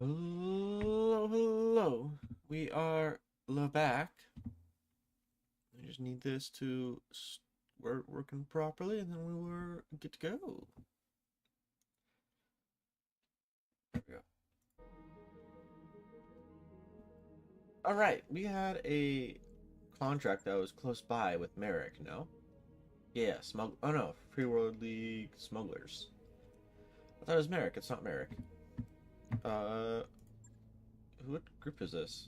Hello, hello. We are back. I just need this to work working properly, and then we were good to go. There we go. All right, we had a contract that was close by with Merrick. No, yeah, smuggle. Oh no, Free World League smugglers. I thought it was Merrick. It's not Merrick. Uh, what group is this?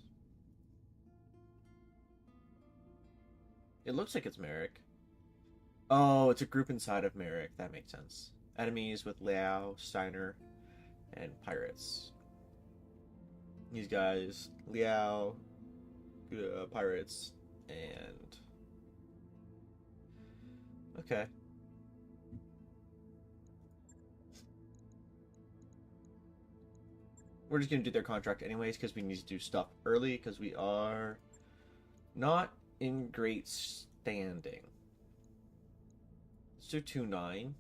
It looks like it's Merrick. Oh, it's a group inside of Merrick. That makes sense. Enemies with Liao, Steiner, and pirates. These guys, Liao, pirates, and okay. We're just gonna do their contract anyways because we need to do stuff early because we are not in great standing. Let's do 2-9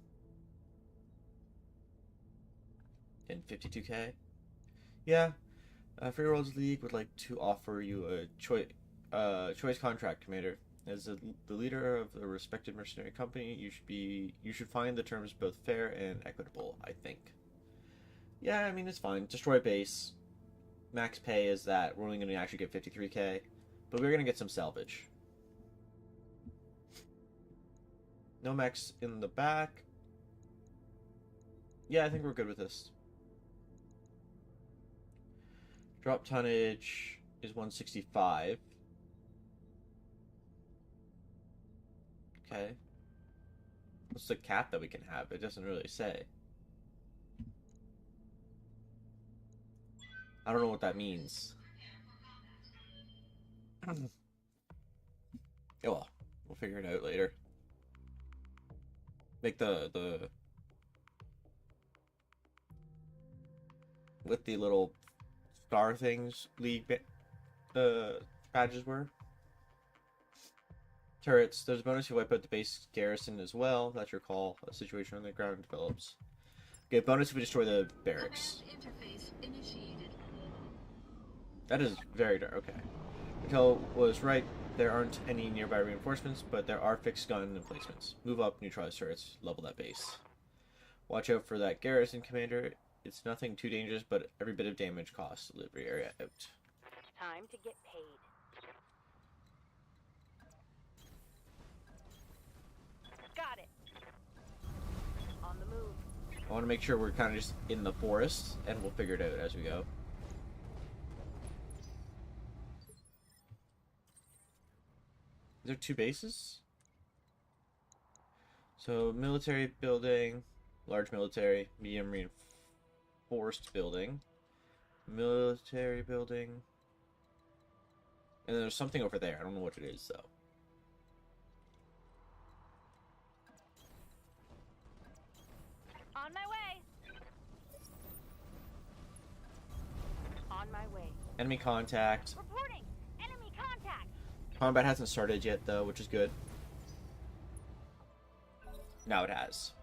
and 52k. Yeah, Free Worlds League would like to offer you a choice contract, Commander. As the leader of a respected mercenary company, you should find the terms both fair and equitable. I think. Yeah, I mean it's fine. Destroy base. Max pay is that we're only going to actually get 53k, but we're going to get some salvage. No max in the back. Yeah, I think we're good with this. Drop tonnage is 165. Okay. What's the cap that we can have? It doesn't really say. I don't know what that means. Oh well, we'll figure it out later. Make the with the little star things league badges were. Turrets. There's a bonus if you wipe out the base garrison as well. That's your call. A situation on the ground develops. Okay, bonus if we destroy the barracks. That is very dark. Okay. Raquel was right. There aren't any nearby reinforcements, but there are fixed gun emplacements. Move up, neutralize turrets, level that base. Watch out for that garrison, Commander. It's nothing too dangerous, but every bit of damage costs. Delivery area out. Time to get paid. Got it. On the move. I want to make sure we're kind of just in the forest, and we'll figure it out as we go. Is there two bases? So, military building, large military, medium reinforced building, military building, and then there's something over there. I don't know what it is, though. On my way. On my way. Enemy contact. Reporting. Enemy contact. Combat hasn't started yet, though, which is good. Now it has.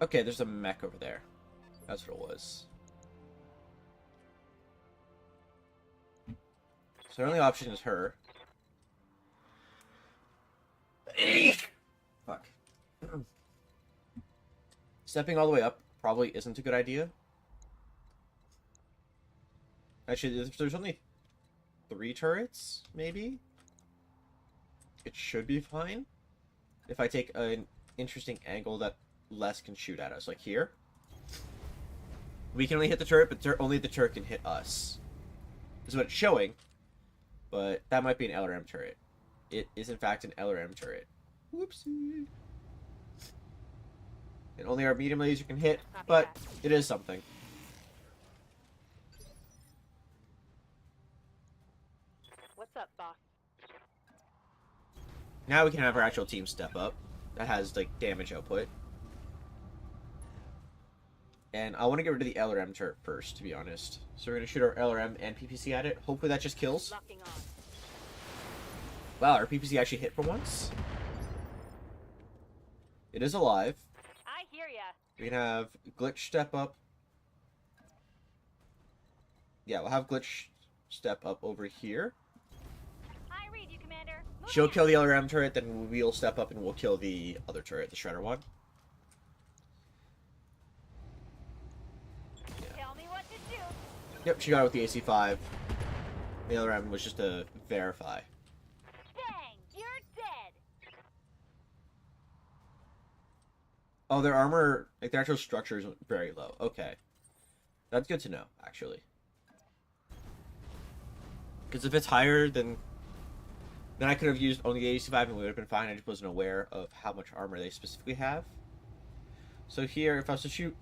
Okay, there's a mech over there. That's what it was. So the only option is her. Fuck. Stepping all the way up probably isn't a good idea. Actually, there's only 3 turrets, maybe? It should be fine. If I take an interesting angle that less can shoot at us. Like here. We can only hit the turret, but only the turret can hit us. This is what it's showing. But that might be an LRM turret. It is in fact an LRM turret. Whoopsie. And only our medium laser can hit, but it is something. What's up, boss? Now we can have our actual team step up. That has, like, damage output. And I want to get rid of the LRM turret first, to be honest. So we're going to shoot our LRM and PPC at it. Hopefully that just kills. Locking on. Wow, our PPC actually hit for once. It is alive. I hear ya. We can have Glitch step up. Yeah, we'll have Glitch step up over here. I read you, Commander. Moving She'll out. kill the LRM turret, then we'll step up and we'll kill the other turret, the Shredder one. Tell me what to do. Yep, she got it with the AC-5. The LRM was just to verify. Bang! You're dead. Oh, their armor, like their actual structure is very low. Okay. That's good to know, actually. Because if it's higher, then I could have used only the AC-5 and we would have been fine. I just wasn't aware of how much armor they specifically have. So here, if I was to shoot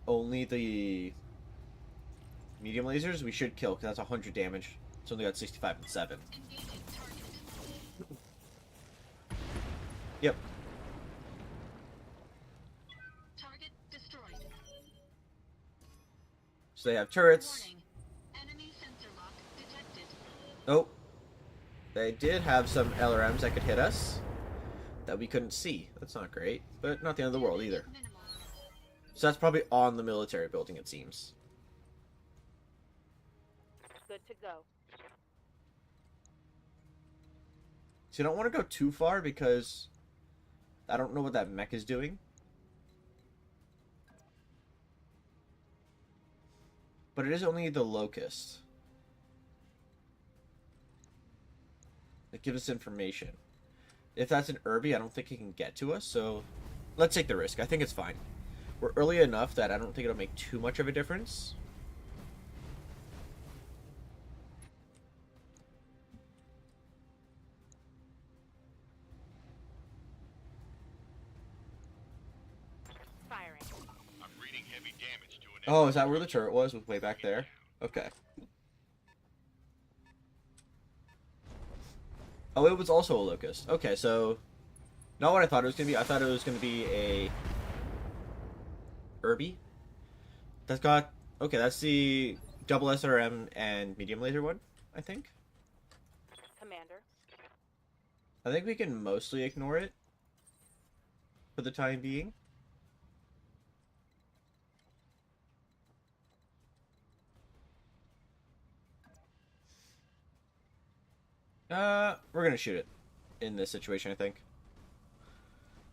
only the medium lasers, we should kill, because that's 100 damage. It's only got 65 and 7. Yep. Target destroyed. So they have turrets. Warning. Enemy sensor lock detected. Oh. They did have some LRMs that could hit us that we couldn't see. That's not great, but not the end of the world either. Minimal. So that's probably on the military building, it seems. Good to go. So you don't want to go too far because I don't know what that mech is doing. But it is only the Locust that gives us information. If that's an Irby, I don't think it can get to us, so let's take the risk. I think it's fine. We're early enough that I don't think it'll make too much of a difference. Firing. I'm reading heavy damage to an Oh, is that where the turret was? Was way back there? Okay. Oh, it was also a Locust. Okay, so not what I thought it was going to be. I thought it was going to be a Irby. That's got... Okay, that's the double SRM and medium laser one, I think. Commander. I think we can mostly ignore it for the time being. We're gonna shoot it in this situation, I think.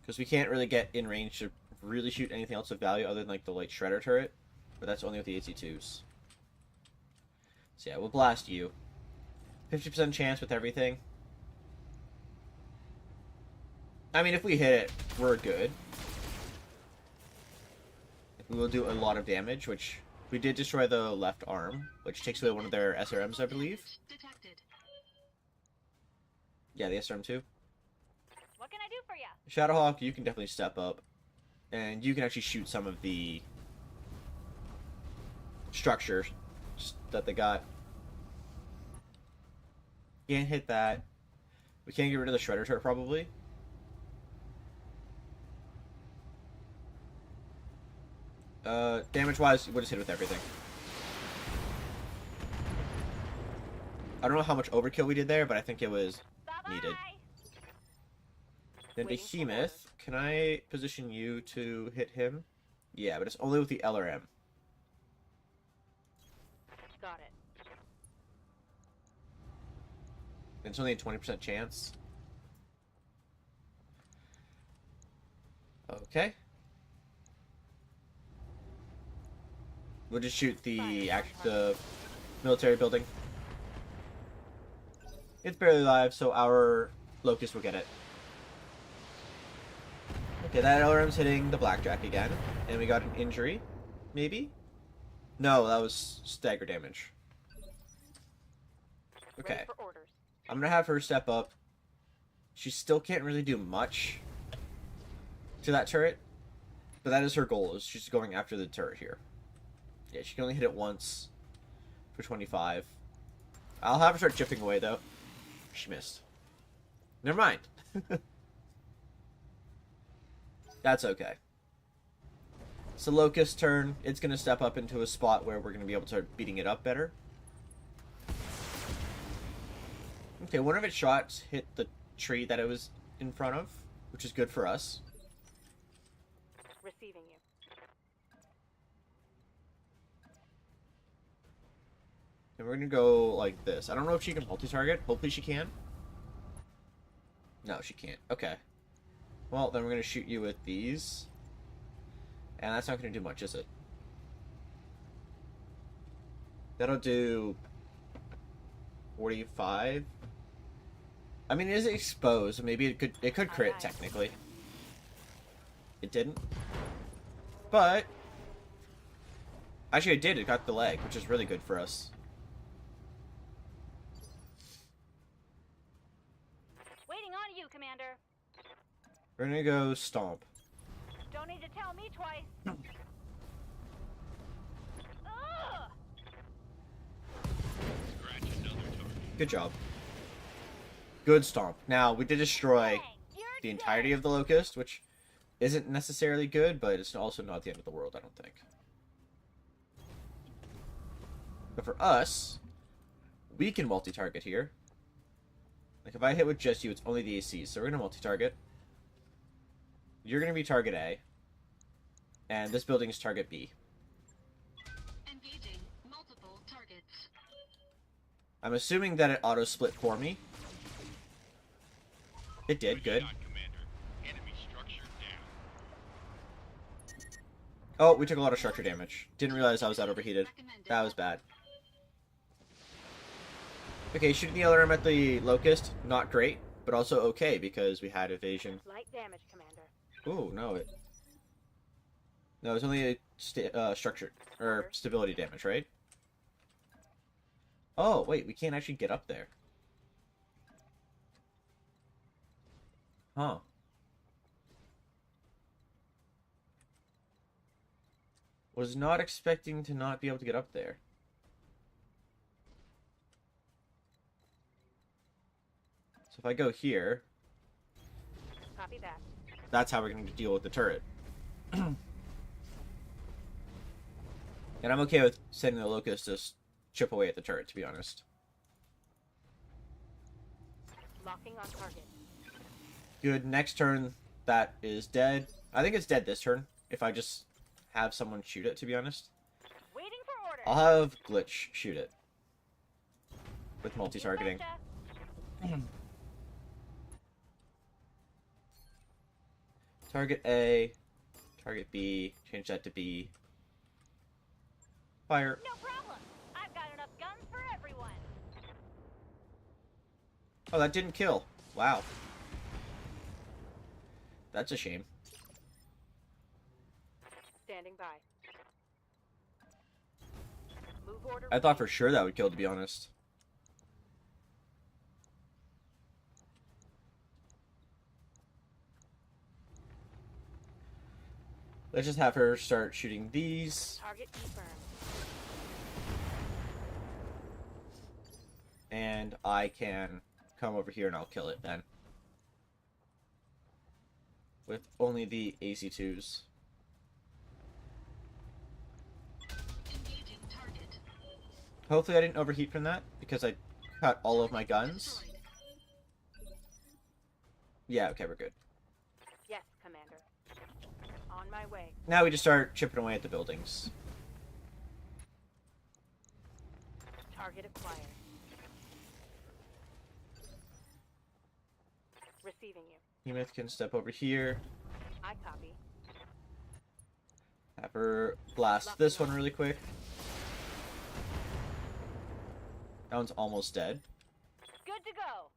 Because we can't really get in range to really shoot anything else of value other than like the light shredder turret. But that's only with the AC-2s. So yeah, we'll blast you. 50% chance with everything. I mean, if we hit it, we're good. We will do a lot of damage, which we did destroy the left arm, which takes away one of their SRMs, I believe. Detected. Yeah, the SRM-2. What can I do for you? Shadowhawk, you can definitely step up. And you can actually shoot some of the structures that they got. Can't hit that. We can't get rid of the shredder turret, probably. Damage-wise, we'll just hit it with everything. I don't know how much overkill we did there, but I think it was Bye-bye. needed. Then Waiting for Behemoth, can I position you to hit him? Yeah, but it's only with the LRM. Got it. And it's only a 20% chance. Okay. We'll just shoot the military building. It's barely live, so our Locust will get it. Okay, that LRM's hitting the Blackjack again. And we got an injury. Maybe? No, that was stagger damage. Okay. Ready for orders. I'm gonna have her step up. She still can't really do much to that turret. But that is her goal, is she's going after the turret here. Yeah, she can only hit it once for 25. I'll have her start chipping away, though. She missed. Never mind. That's okay. It's the Locust turn. It's going to step up into a spot where we're going to be able to start beating it up better. Okay, one of its shots hit the tree that it was in front of, which is good for us. Receiving you. And we're gonna go like this. I don't know if she can multi-target. Hopefully she can. No, she can't. Okay. Well, then we're gonna shoot you with these. And that's not gonna do much, is it? That'll do 45. I mean, it is exposed. Maybe it could crit technically. It didn't. But actually, it did. It got the leg, which is really good for us. Waiting on you, Commander. We're gonna go stomp. Don't need to tell me twice. Ugh! Scratch another target. Good job. Good stomp. Now, we did destroy Dang, you're the dead. entirety of the locust, which isn't necessarily good, but it's also not the end of the world, I don't think. But for us, we can multi-target here. Like, if I hit with just you, it's only the ACs, so we're going to multi-target. You're going to be target A. And this building is target B. Engaging multiple targets. I'm assuming that it auto-split for me. It did, good. Shot, Commander. Enemy structure down. Oh, we took a lot of structure damage. Didn't realize I was that overheated. That was bad. Okay, shooting the LRM at the Locust, not great, but also okay because we had evasion. Light damage, Commander. Ooh, no, it's only a structure or stability damage, right? Oh, wait, we can't actually get up there. Huh. Was not expecting to not be able to get up there. So if I go here, Copy that. that's how we're going to deal with the turret. And I'm okay with sending the Locust to chip away at the turret, to be honest. Locking on target. Good. Next turn, that is dead. I think it's dead this turn, if I just have someone shoot it, to be honest. Waiting for orders. I'll have Glitch shoot it. With multi-targeting. Gotcha. Target A, target B, change that to B. Fire. No problem. I've got enough guns for everyone. Oh, that didn't kill. Wow. That's a shame. Standing by. Move order. I thought for sure that would kill, to be honest. Let's just have her start shooting these. Target confirmed. And I can come over here and I'll kill it then. With only the AC2s. Engaging target. Hopefully I didn't overheat from that, because I cut all of my guns. Destroyed. Yeah, okay, we're good. Yes, Commander. On my way. Now we just start chipping away at the buildings. Target acquired. Receiving you. Emeth can step over here. I copy. Have her blast this one really quick. That one's almost dead. Good to go.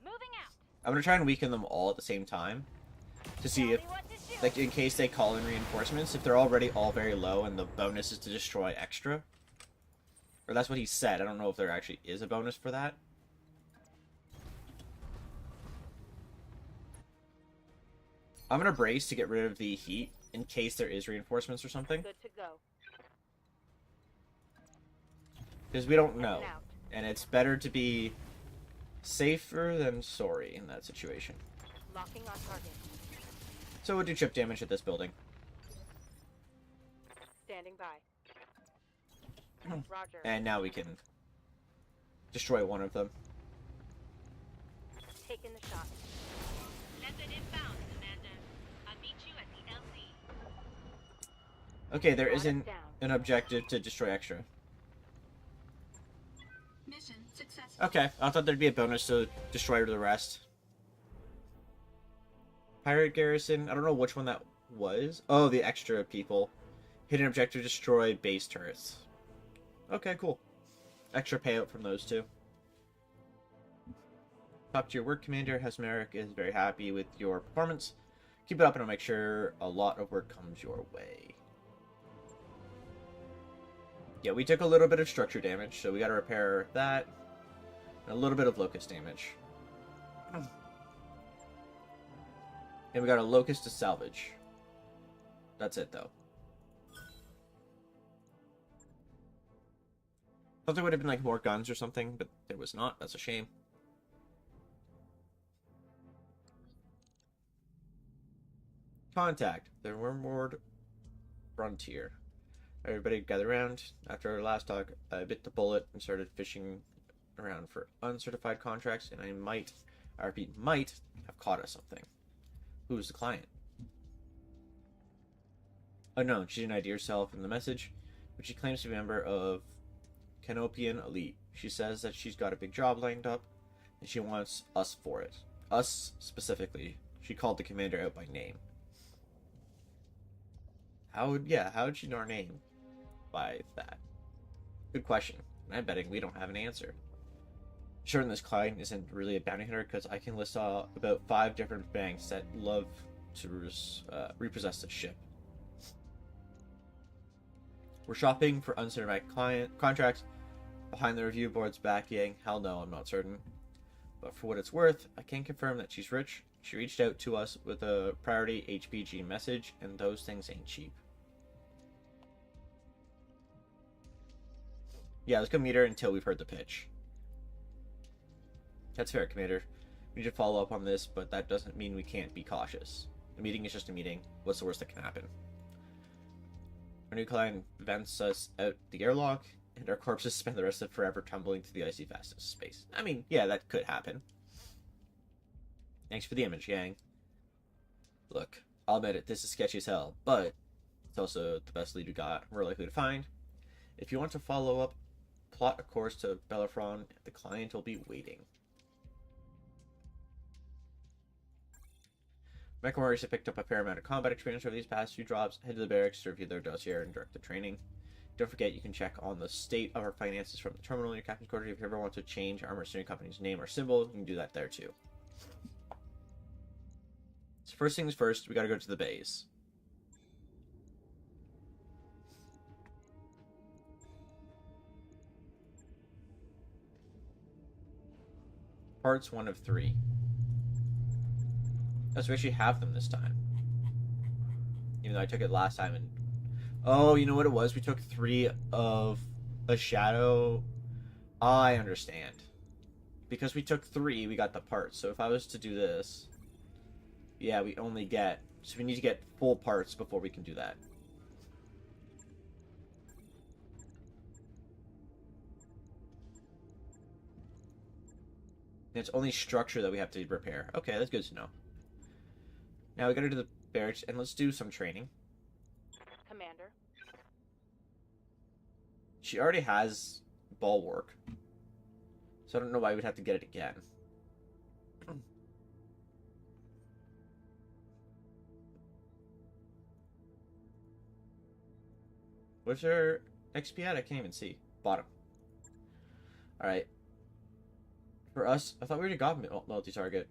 Moving out. I'm gonna try and weaken them all at the same time. To see Tell if, me what to do. like, in case they call in reinforcements, if they're already all very low and the bonus is to destroy extra. Or that's what he said. I don't know if there actually is a bonus for that. I'm gonna brace to get rid of the heat in case there is reinforcements or something. Good to go. Because we don't know. Heading out. And it's better to be safer than sorry in that situation. Locking on target. So we'll do chip damage at this building. Standing by. Roger. And now we can destroy one of them. Taking the shot. Lesson inbound, Commander. I'll meet you at the LZ. Okay, there Brought it isn't down. an objective to destroy extra. Okay, I thought there'd be a bonus to destroy the rest. Pirate garrison. I don't know which one that was. Oh, the extra people. Hidden objective: destroy base turrets. Okay, cool. Extra payout from those two. Top tier work, Commander. Hasmeric is very happy with your performance. Keep it up and I'll make sure a lot of work comes your way. Yeah, we took a little bit of structure damage, so we gotta repair that. And a little bit of locust damage. And we got a locust to salvage. That's it, though. Thought there would have been like more guns or something, but there was not. That's a shame. Contact the Wormwood Frontier. Everybody gather around. After our last talk, I bit the bullet and started fishing around for uncertified contracts, and I might, I repeat, might have caught us something. Who's the client? Unknown. She didn't ID herself in the message, but she claims to be a member of Canopian Elite. She says that she's got a big job lined up, and she wants us for it. Us specifically. She called the commander out by name. How would she know our name by that? Good question. I'm betting we don't have an answer. Sure, this client isn't really a bounty hunter because I can list about 5 different banks that love to repossess the ship. We're shopping for uncertified contracts behind the review board's back yang. Hell no, I'm not certain. But for what it's worth, I can confirm that she's rich. She reached out to us with a priority HPG message, and those things ain't cheap. Yeah, let's go meet her until we've heard the pitch. That's fair, Commander. We need to follow up on this, but that doesn't mean we can't be cautious. A meeting is just a meeting. What's the worst that can happen? Our new client vents us out the airlock, and our corpses spend the rest of forever tumbling to the icy fastness of space. I mean, yeah, that could happen. Thanks for the image, Yang. Look, I'll admit it, this is sketchy as hell, but it's also the best lead we got, we're likely to find. If you want to follow up, plot a course to Bellerophon. The client will be waiting. Mech Warriors have picked up a fair amount of combat experience over these past few drops. Head to the barracks to review their dossier and direct the training. Don't forget you can check on the state of our finances from the terminal in your captain's quarters. If you ever want to change our mercenary company's name or symbol, you can do that there too. So first things first, we gotta go to the bays. Parts 1 of 3. Oh, so we actually have them this time. Even though I took it last time and... Oh, you know what it was? We took 3 of a shadow. I understand. Because we took 3, we got the parts. So if I was to do this... Yeah, we only get... So we need to get full parts before we can do that. And it's only structure that we have to repair. Okay, that's good to know. Now we gotta do the barracks, and let's do some training. Commander. She already has bulwark, so I don't know why we'd have to get it again. Where's her XP at? I can't even see. Bottom. Alright. For us, I thought we already got multi-target.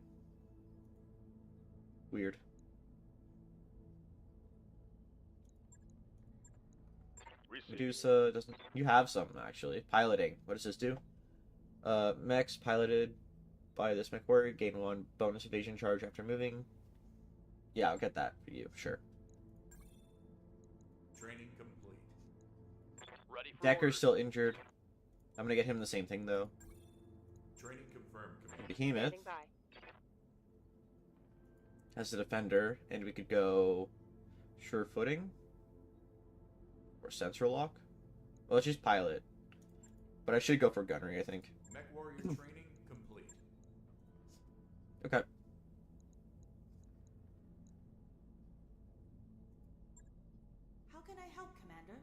Weird. Medusa doesn't... You have some, actually. Piloting. What does this do? Mechs piloted by this mech warrior gain 1 bonus evasion charge after moving. Yeah, I'll get that for you, sure. Training complete. Ready for Decker's orders. still injured. I'm gonna get him the same thing, though. Training confirmed, Commander. Behemoth Standing by. as the defender, and we could go sure footing or sensor lock. Well, let's just pilot, but I should go for gunnery, I think. Mech warrior training complete. Okay. How can I help, Commander?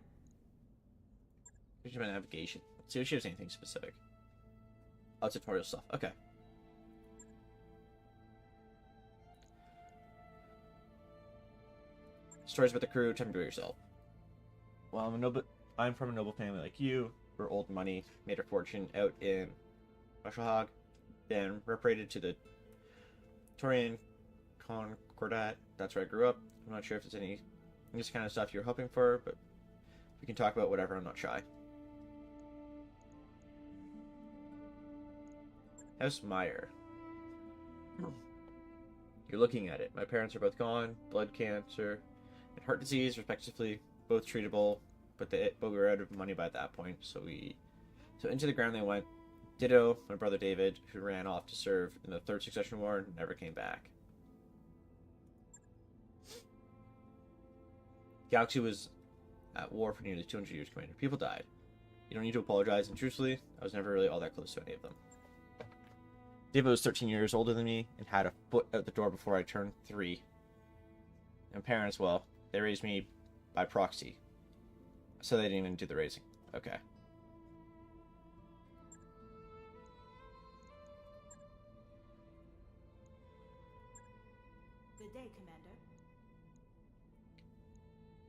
Here's my navigation. Let's see if she has anything specific. Oh, tutorial stuff. Okay. Stories about the crew. Tell me about yourself. Well, I'm from a noble family like you. We're old money. Made our fortune out in Russelhog. Then reparated to the Torian Concordat. That's where I grew up. I'm not sure if there's any this kind of stuff you're hoping for, but we can talk about whatever. I'm not shy. House Meyer. You're looking at it. My parents are both gone. Blood cancer and heart disease, respectively, both treatable, but we were out of money by that point, so into the ground they went. Ditto, my brother David, who ran off to serve in the Third Succession War, never came back. Galaxy was at war for nearly 200 years, Commander. People died. You don't need to apologize, and truthfully, I was never really all that close to any of them. David was 13 years older than me and had a foot out the door before I turned 3. And parents, well, they raised me by proxy. So they didn't even do the raising. Okay. Good day, Commander.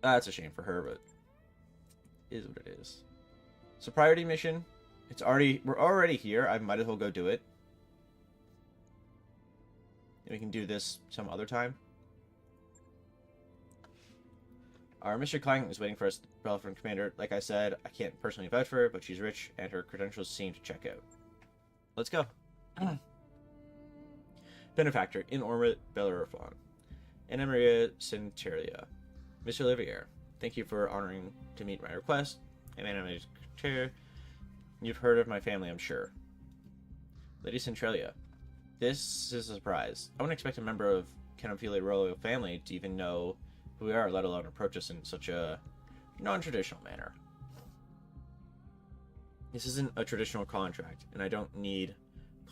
That's a shame for her, but it is what it is. So priority mission. We're already here. I might as well go do it. We can do this some other time. Our Mr. Klang is waiting for us, from Commander. Like I said, I can't personally vouch for her, but she's rich, and her credentials seem to check out. Let's go. Benefactor, in orbit, Bellerophon. Anna Maria Centelia. Mr. Olivier, thank you for honoring to meet my request. I'm Anna Maria Centelia. You've heard of my family, I'm sure. Lady Centralia. This is a surprise. I wouldn't expect a member of Canopile royal family to even know who we are, let alone approach us in such a non-traditional manner. This isn't a traditional contract, and I don't need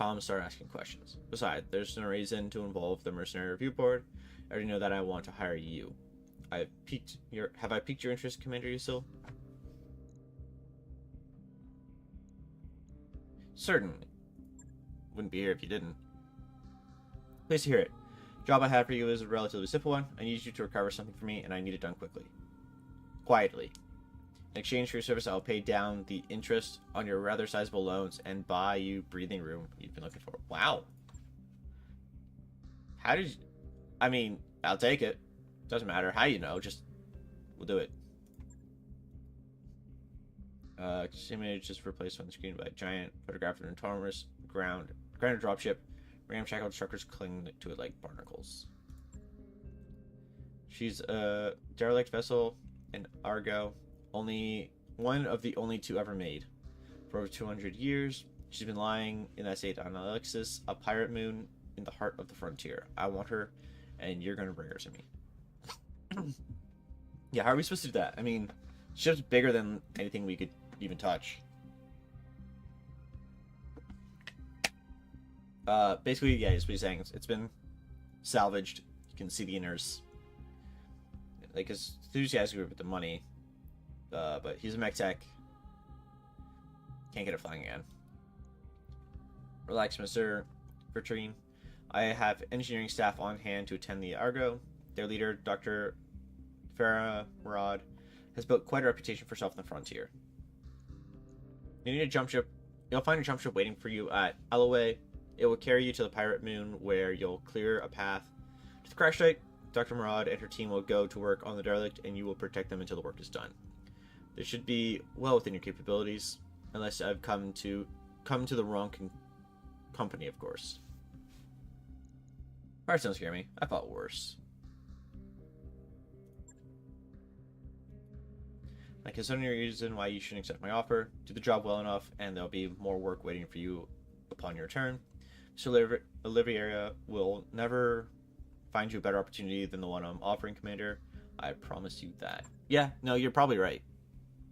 comms start asking questions. Besides, there's no reason to involve the mercenary review board. I already know that I want to hire you. Have I piqued your interest, Commander Usil? Certainly. Wouldn't be here if you didn't. Pleased to hear it. Job I have for you is a relatively simple one. I need you to recover something for me, and I need it done quickly. Quietly. In exchange for your service, I'll pay down the interest on your rather sizable loans and buy you breathing room you've been looking for. Wow. How did you... I mean, I'll take it. Doesn't matter how you know, just... We'll do it. Image is replaced on the screen by a giant photograph of an enormous grounded dropship. Ramshackled truckers cling to it like barnacles. She's a derelict vessel, an Argo, only one of the only 2 ever made. For over 200 years, she's been lying in that state on Alexis, a pirate moon in the heart of the frontier. I want her, and you're gonna bring her to me. Yeah, how are we supposed to do that? I mean, ship's bigger than anything we could even touch. Basically, yeah, that's what he's saying. It's been salvaged. You can see the inners. Like, his enthusiasm with the money. But he's a mech tech. Can't get it flying again. Relax, Mr. Bertrine. I have engineering staff on hand to attend the Argo. Their leader, Dr. Farah Murad, has built quite a reputation for herself in the frontier. You need a jump ship. You'll find a jump ship waiting for you at Alloway. It will carry you to the pirate moon, where you'll clear a path to the crash site. Dr. Murad and her team will go to work on the derelict, and you will protect them until the work is done. This should be well within your capabilities, unless I've come to the wrong company, of course. Pirates don't scare me. I thought worse. I can send you a reason why you shouldn't accept my offer. Do the job well enough, and there'll be more work waiting for you upon your return. Mr. Oliveira will never find you a better opportunity than the one I'm offering, Commander. I promise you that. Yeah, no, you're probably right.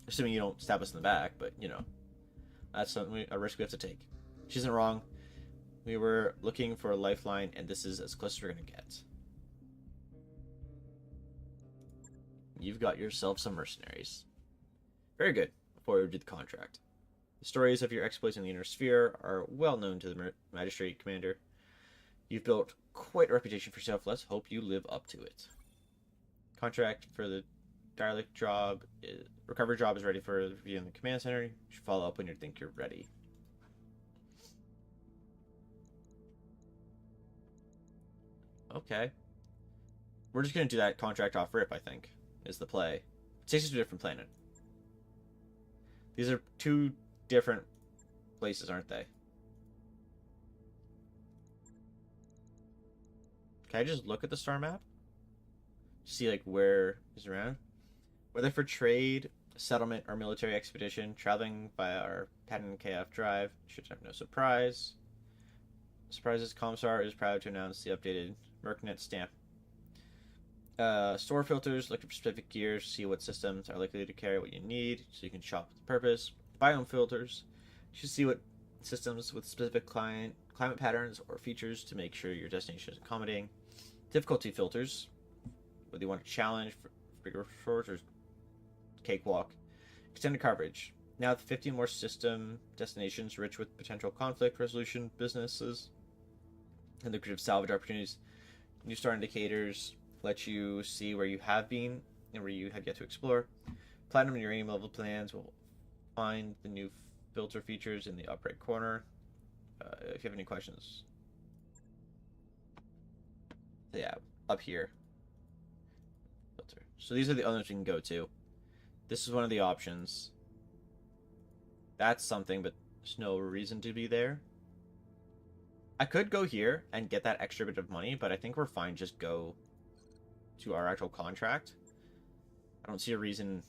Assuming you don't stab us in the back, but, you know. That's a risk we have to take. She isn't wrong. We were looking for a lifeline, and this is as close as we're going to get. You've got yourself some mercenaries. Very good. Before we do the contract. The stories of your exploits in the Inner Sphere are well known to the Magistrate Commander. You've built quite a reputation for yourself. Let's hope you live up to it. Contract for the Dialect job, recovery job is ready for review in the command center. You should follow up when you think you're ready. Okay. We're just going to do that contract off rip, I think, is the play. It takes us to a different planet. These are two different places, aren't they? Can I just look at the star map? See, like, where is around? Whether for trade, settlement, or military expedition, traveling via our patent KF drive should have no surprise. Surprises, Comstar is proud to announce the updated Mercnet stamp. Store filters, look at specific gears, see what systems are likely to carry what you need, so you can shop with purpose. Biome filters, you should see what systems with specific climate patterns or features to make sure your destination is accommodating. Difficulty filters, whether you want a challenge for bigger short or cakewalk. Extended coverage. Now with 15 more system destinations rich with potential conflict resolution businesses and lucrative salvage opportunities. New star indicators let you see where you have been and where you have yet to explore. Platinum and uranium level plans will find the new filter features in the upper right corner. If you have any questions. Yeah, up here. Filter. So these are the others we can go to. This is one of the options. That's something, but there's no reason to be there. I could go here and get that extra bit of money, but I think we're fine. Just go to our actual contract. I don't see a reason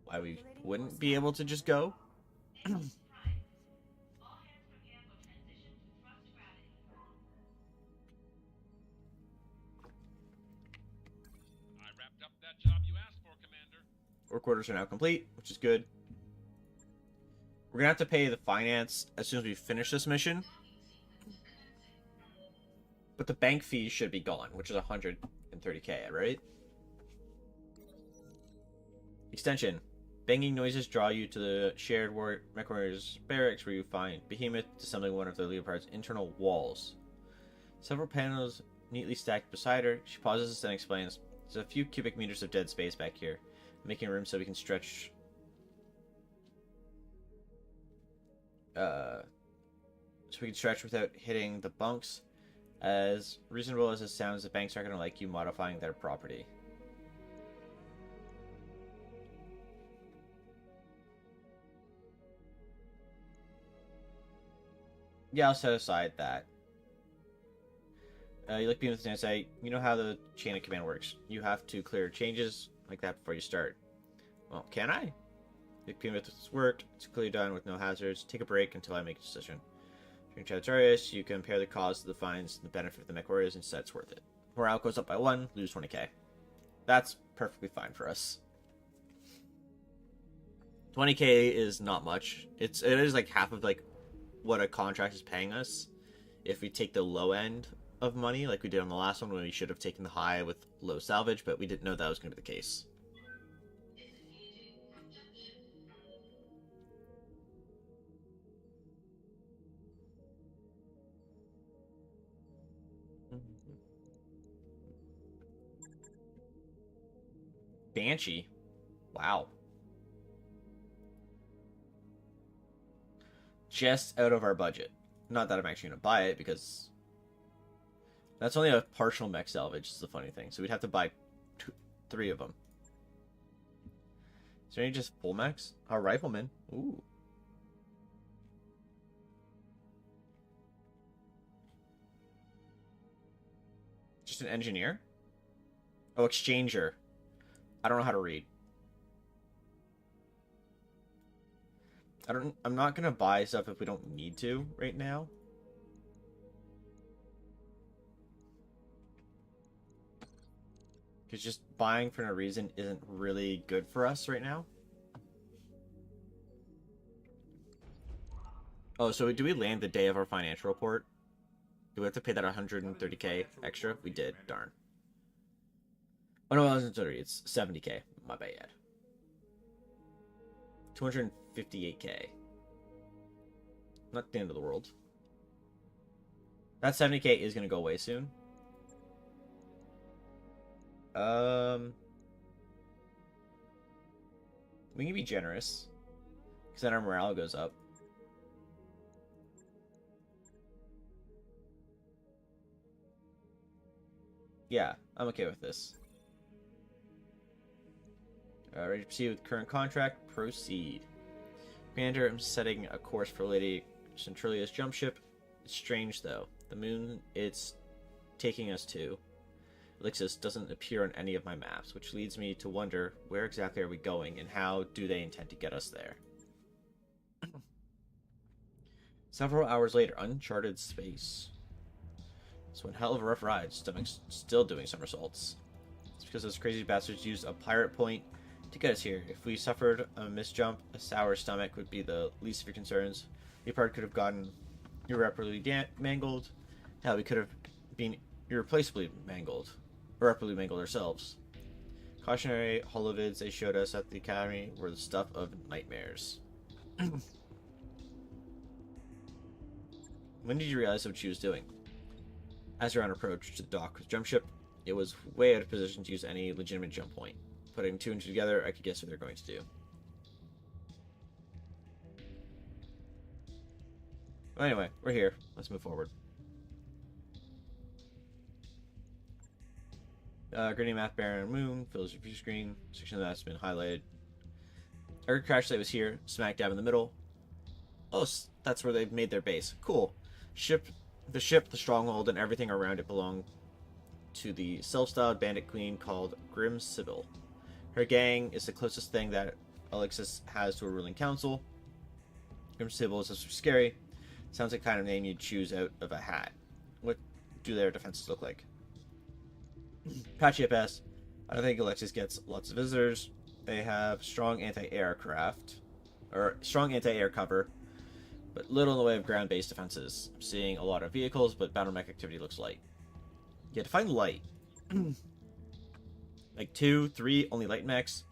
why we wouldn't be able to just go. Wrapped up that job you asked for, Commander. Work orders are now complete, which is good. We're gonna have to pay the finance as soon as we finish this mission. But the bank fee should be gone, which is 130k, right? Extension. Banging noises draw you to the shared mech warriors barracks where you find Behemoth assembling one of the Leopard's internal walls. Several panels neatly stacked beside her. She pauses and then explains, "There's a few cubic meters of dead space back here, making room so we can stretch without hitting the bunks. As reasonable as it sounds, the banks aren't going to like you modifying their property." Yeah, I'll set aside that. You look being with the say, you know how the chain of command works. You have to clear changes like that before you start. Well, can I? Look being with this worked. It's clearly done with no hazards. Take a break until I make a decision. During Chattarius, you can compare the cost of the fines and the benefit of the mech warriors and decide it's worth it. Morale goes up by 1, lose 20k. That's perfectly fine for us. 20k is not much. It is like half of like what a contract is paying us if we take the low end of money like we did on the last one when we should have taken the high with low salvage, but we didn't know that was going to be the case. Banshee. Wow. Just out of our budget. Not that I'm actually going to buy it, because that's only a partial mech salvage, is the funny thing. So we'd have to buy 3 of them. Is there any just full mechs? A rifleman. Ooh. Just an engineer? Oh, exchanger. I don't know how to read. I'm not gonna buy stuff if we don't need to right now. Because just buying for no reason isn't really good for us right now. Oh, so do we land the day of our financial report? Do we have to pay that 130k extra? We did, darn. Oh no, it wasn't 30, it's 70k. My bad. 258k. Not the end of the world. That 70k is going to go away soon. We can be generous. Because then our morale goes up. Yeah, I'm okay with this. Ready to proceed with current contract? Proceed. Commander, I'm setting a course for Lady Centralia's jump ship. It's strange, though. The moon it's taking us to, Elixis, doesn't appear on any of my maps, which leads me to wonder where exactly are we going and how do they intend to get us there. Several hours later, uncharted space. It's one hell of a rough ride. Stomach's still doing somersaults. It's because those crazy bastards used a pirate point to get us here. If we suffered a misjump, a sour stomach would be the least of your concerns. Leopard could have gotten irreparably mangled. Hell, we could have been irreplaceably mangled. Irreparably mangled ourselves. Cautionary holovids they showed us at the academy were the stuff of nightmares. When did you realize what she was doing? As you're on approach to the dock with jump ship, it was way out of position to use any legitimate jump point. Putting two and two together, I could guess what they're going to do. Well, anyway, we're here. Let's move forward. Grading map Baron Moon fills your view screen. Section of that's been highlighted. Our crash site was here, smack dab in the middle. Oh, that's where they've made their base. Cool. The ship, the stronghold, and everything around it belong to the self-styled bandit queen called Grim Sybil. Her gang is the closest thing that Elixis has to a ruling council. Grim Sybil is just scary. Sounds like the kind of name you'd choose out of a hat. What do their defenses look like? Patchy at best. I don't think Elixis gets lots of visitors. They have strong anti-air cover, but little in the way of ground-based defenses. I'm seeing a lot of vehicles, but battle mech activity looks light. Yeah, define light. Like 2, 3, only light mechs.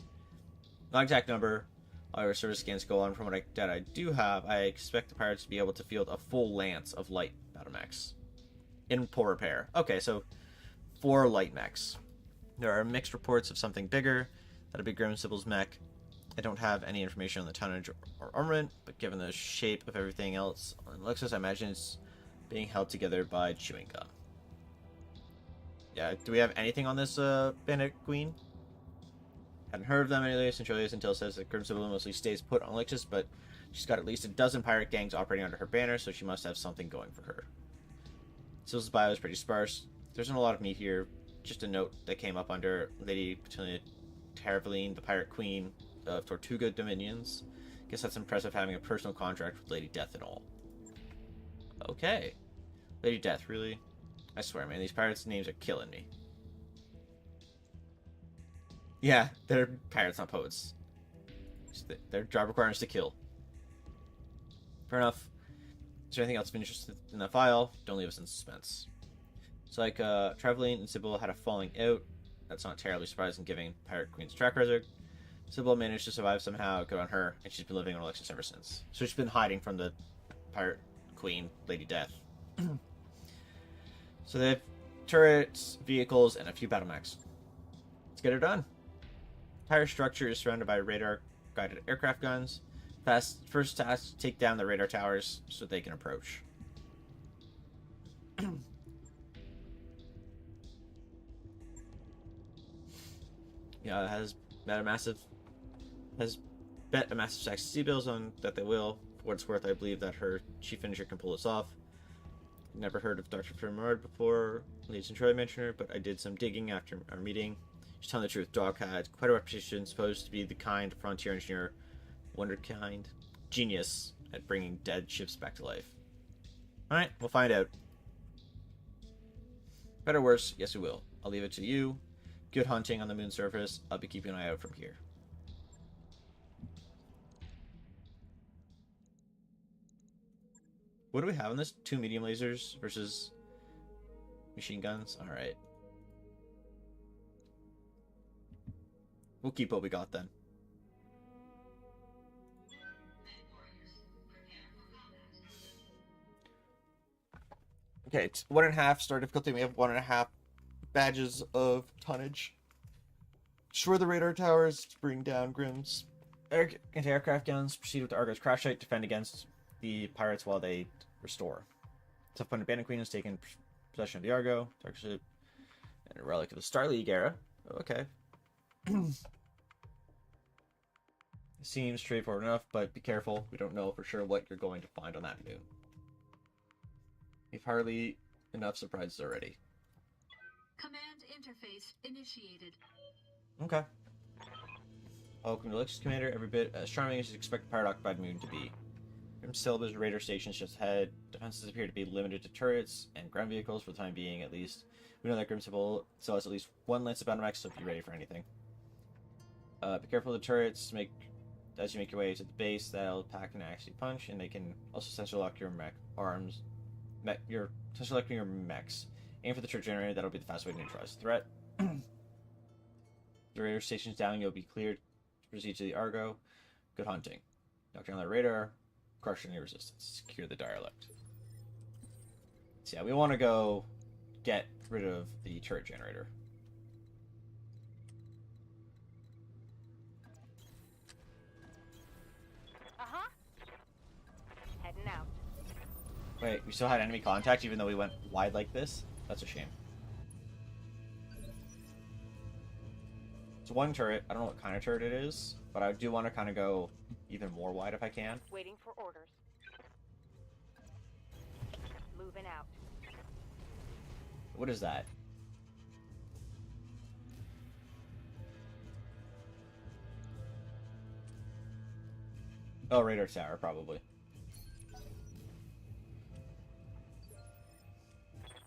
Not exact number. Our service scans go on from what I do have. I expect the pirates to be able to field a full lance of light battle mechs. In poor repair. Okay, so 4 light mechs. There are mixed reports of something bigger. That'll be Grim Sybil's mech. I don't have any information on the tonnage or armament, but given the shape of everything else on Lexus, I imagine it's being held together by chewing gum. Yeah, do we have anything on this bandit queen? Hadn't heard of them anyways. Centralia's intel says that Grim Sybil mostly stays put on Lexus, but she's got at least a dozen pirate gangs operating under her banner, so she must have something going for her. Sybil's bio is pretty sparse. There isn't a lot of meat here. Just a note that came up under Lady Petunia Tarveline, the pirate queen of Tortuga Dominions. Guess that's impressive having a personal contract with Lady Death and all. Okay. Lady Death, really? I swear, man, these pirates' names are killing me. Yeah, they're pirates, not poets. Their job requirements to kill. Fair enough. Is there anything else of interest in the file? Don't leave us in suspense. It's like Traveling and Sybil had a falling out. That's not terribly surprising given Pirate Queen's track record. Sybil managed to survive somehow, good on her, and she's been living on Alexis ever since. So she's been hiding from the Pirate Queen, Lady Death. So they have turrets, vehicles, and a few battle mechs. Let's get her done. Entire structure is surrounded by radar-guided aircraft guns. First task, take down the radar towers so they can approach. Yeah, has bet a massive stack of C-bills on that they will. For what it's worth, I believe that her chief finisher can pull this off. Never heard of Dr. Fremard before. Lady Centralia mentioned her, but I did some digging after our meeting. She's telling the truth. Dog had quite a reputation, supposed to be the kind frontier engineer, wonderkind, genius at bringing dead ships back to life. Alright, we'll find out. Better or worse, yes we will. I'll leave it to you. Good hunting on the moon surface. I'll be keeping an eye out from here. What do we have on this? 2 medium lasers versus machine guns? Alright. We'll keep what we got then. Okay, it's 1.5 star difficulty. We have 1.5 badges of tonnage. Destroy the radar towers to bring down Grims. Anti-aircraft guns. Proceed with the Argo's crash site. Defend against the pirates while they restore. Tough-Point Bandit Queen has taken possession of the Argo. Dark ship. And a relic of the Star League era. Okay. Seems straightforward enough, but be careful. We don't know for sure what you're going to find on that moon. We've hardly enough surprises already. Command interface initiated. Okay. Welcome to Lexus Commander. Every bit as charming as you expect a pirate-occupied moon to be. Grim Silva's radar stations just ahead. Defenses appear to be limited to turrets and ground vehicles for the time being, at least. We know that Grim Silva still has at least one lance of battle max, so be ready for anything. Be careful of the turrets. As you make your way to the base, they'll pack and actually punch, and they can also sensor lock your sensor locking your mechs. Aim for the turret generator. That'll be the fastest way to neutralize the threat. The radar station's down. You'll be cleared to proceed to the Argo. Good hunting. Knock down that radar. Crush any resistance. Secure the dialect. So yeah, we want to go get rid of the turret generator. Heading out. Wait, we still had enemy contact even though we went wide like this? That's a shame. It's one turret. I don't know what kind of turret it is, but I do want to kind of go even more wide if I can. Waiting for orders. Moving out. What is that? Oh, radar tower, probably.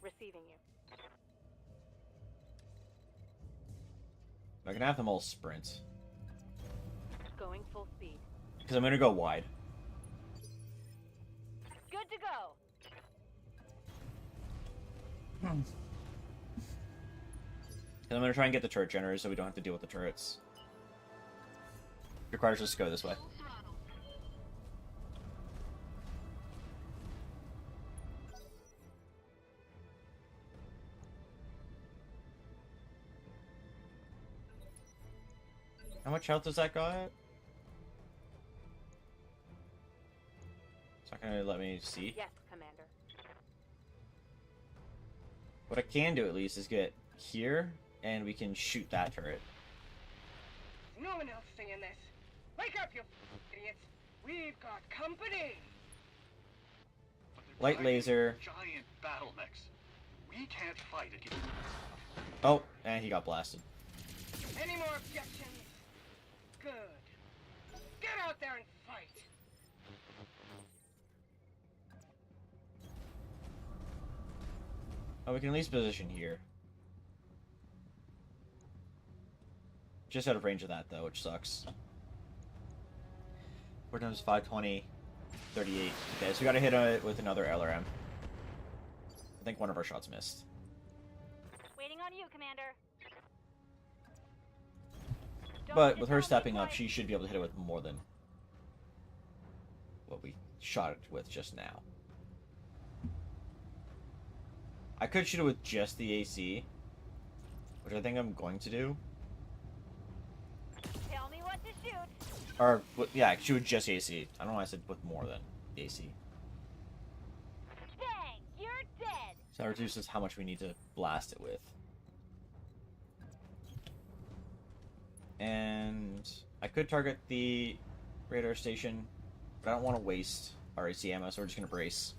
Receiving you. I can have them all sprint. Going full speed. Because I'm going to go wide. Good to go. And I'm going to try and get the turret generators so we don't have to deal with the turrets. Requires us to go this way. Full throttle. How much health does that got? It's not going to let me see. Yes, Commander. What I can do at least is get here, and we can shoot that turret. No one else singing this. Wake up, you idiots. We've got company. Light laser. Giant battle mechs. We can't fight against. Oh, and he got blasted. Any more objections? Good. Get out there and fight. Oh, we can at least position here. Just out of range of that, though, which sucks. 4 times 520, 38. Okay, so we gotta hit it with another LRM. I think one of our shots missed. Waiting on you, Commander. Don't But let with it her down, stepping big up, boy. she should be able to hit it with more than what we shot it with just now. I could shoot it with just the AC, which I think I'm going to do. Tell me what to shoot. Or, yeah, I could shoot with just AC. I don't know why I said with more than AC. Bang! You're dead. So that reduces how much we need to blast it with. And I could target the radar station, but I don't want to waste our AC ammo, so we're just going to brace.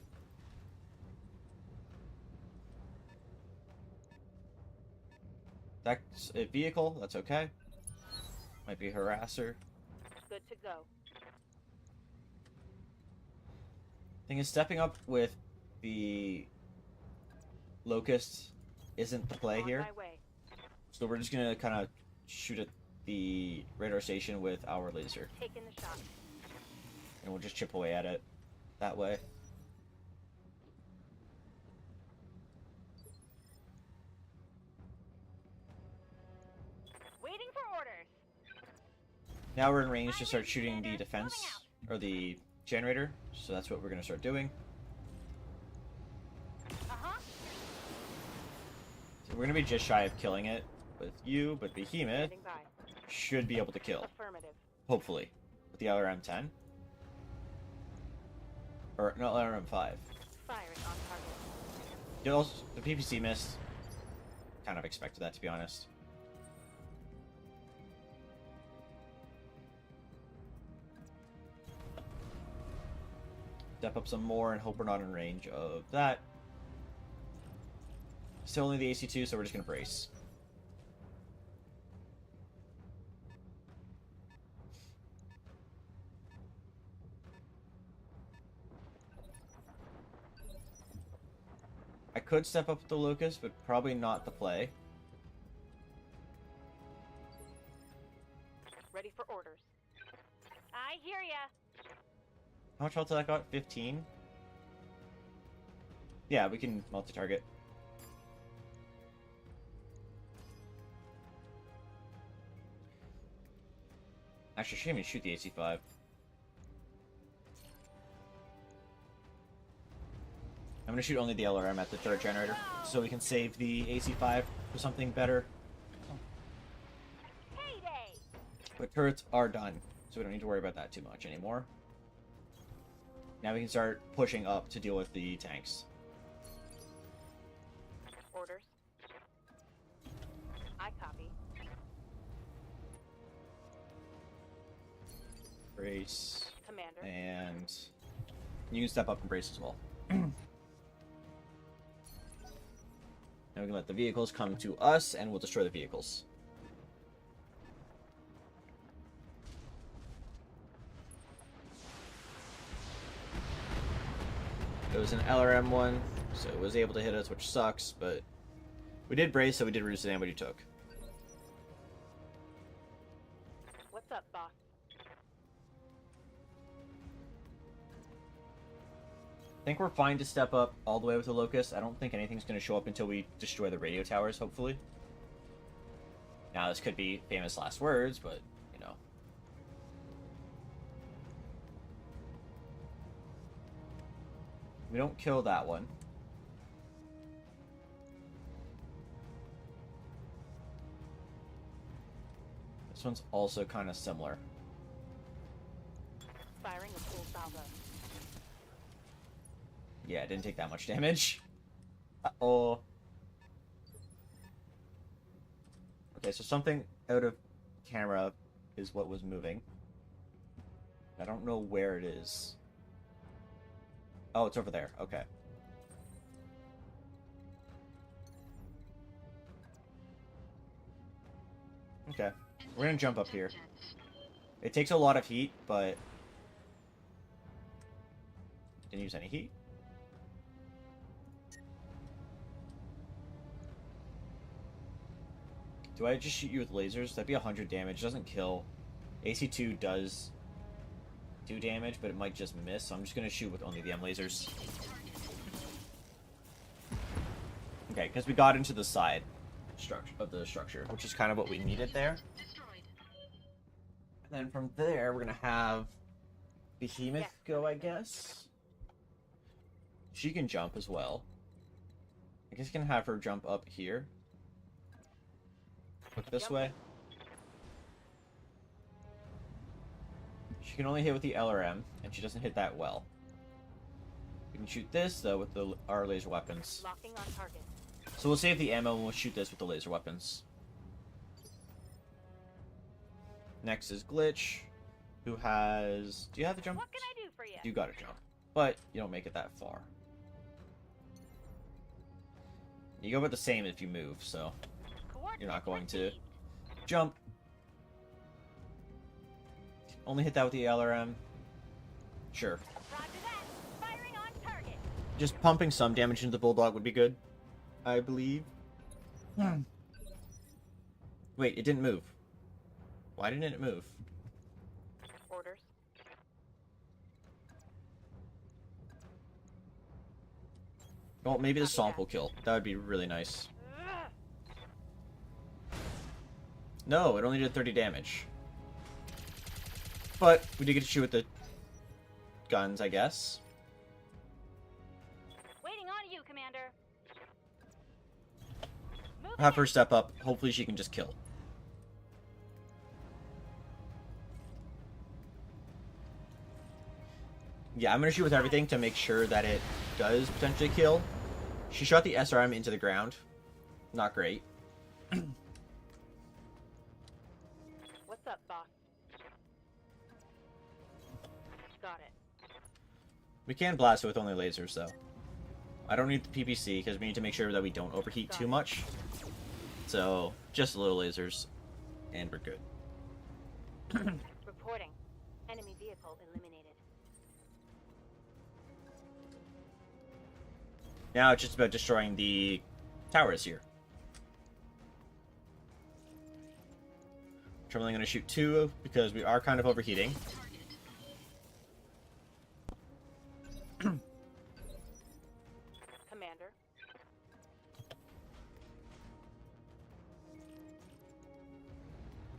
That's a vehicle, that's okay. Might be a harasser. Good to go. Thing is, stepping up with the Locust isn't the play On here. my way. So we're just going to kind of shoot at the radar station with our laser. Taking the shot. And we'll just chip away at it that way. Waiting for orders. Now we're in range to start shooting the defense, or the generator. So that's what we're going to start doing. Uh-huh. So we're gonna be just shy of killing it with you, but Behemoth Standing by. should be able to kill. Affirmative. Hopefully. With the LRM-10. Or, no, LRM-5. Firing on target. The PPC missed. Kind of expected that, to be honest. Step up some more and hope we're not in range of that. Still only the AC-2, so we're just going to brace. I could step up with the Locust, but probably not the play. Ready for orders. I hear ya. How much health did I got? 15? Yeah, we can multi-target. Actually, I shouldn't even shoot the AC-5. I'm gonna shoot only the LRM at the turret generator, so we can save the AC-5 for something better. Payday. But turrets are done, so we don't need to worry about that too much anymore. Now we can start pushing up to deal with the tanks. Orders. I copy. Brace. Commander. And you can step up and brace as well. Now we can let the vehicles come to us, and we'll destroy the vehicles. It was an LRM one, so it was able to hit us, which sucks, but we did brace, so we did reduce the damage he took. What's up, boss? I think we're fine to step up all the way with the Locust. I don't think anything's going to show up until we destroy the radio towers, hopefully. Now, this could be famous last words, but, you know. We don't kill that one. This one's also kind of similar. Firing a full salvo. Yeah, it didn't take that much damage. Uh-oh. Okay, so something out of camera is what was moving. I don't know where it is. Oh, it's over there. Okay. Okay. We're gonna jump up here. It takes a lot of heat, but... Didn't use any heat. Do I just shoot you with lasers? That'd be 100 damage. Doesn't kill. AC-2 does do damage, but it might just miss, so I'm just going to shoot with only the M lasers. Okay, because we got into the side of the structure, which is kind of what we needed there. And then from there, we're going to have Behemoth go, I guess. She can jump as well. I guess you can have her jump up here. Look this way. She can only hit with the LRM, and she doesn't hit that well. We can shoot this, though, with our laser weapons. Locking on target. So we'll save the ammo, and we'll shoot this with the laser weapons. Next is Glitch, who has... Do you have the jump? What can I do for you? You got a jump, but you don't make it that far. You go about the same if you move, so... You're not going to jump. Only hit that with the LRM. Sure. Roger that. Firing on target. Just pumping some damage into the Bulldog would be good, I believe. Wait, it didn't move. Why didn't it move? Orders. Well, maybe the Swamp will kill. That would be really nice. No, it only did 30 damage. But we did get to shoot with the guns, I guess. Waiting on you, Commander. have her step up. Hopefully she can just kill. Yeah, I'm going to shoot with everything to make sure that it does potentially kill. She shot the SRM into the ground. Not great. What's up, boss? Got it. We can blast it with only lasers, though. I don't need the PPC, because we need to make sure that we don't overheat too much. So, just little lasers, and we're good. Reporting. Enemy vehicle eliminated. Now it's just about destroying the towers here. Which I'm only going to shoot 2, because we are kind of overheating. Commander.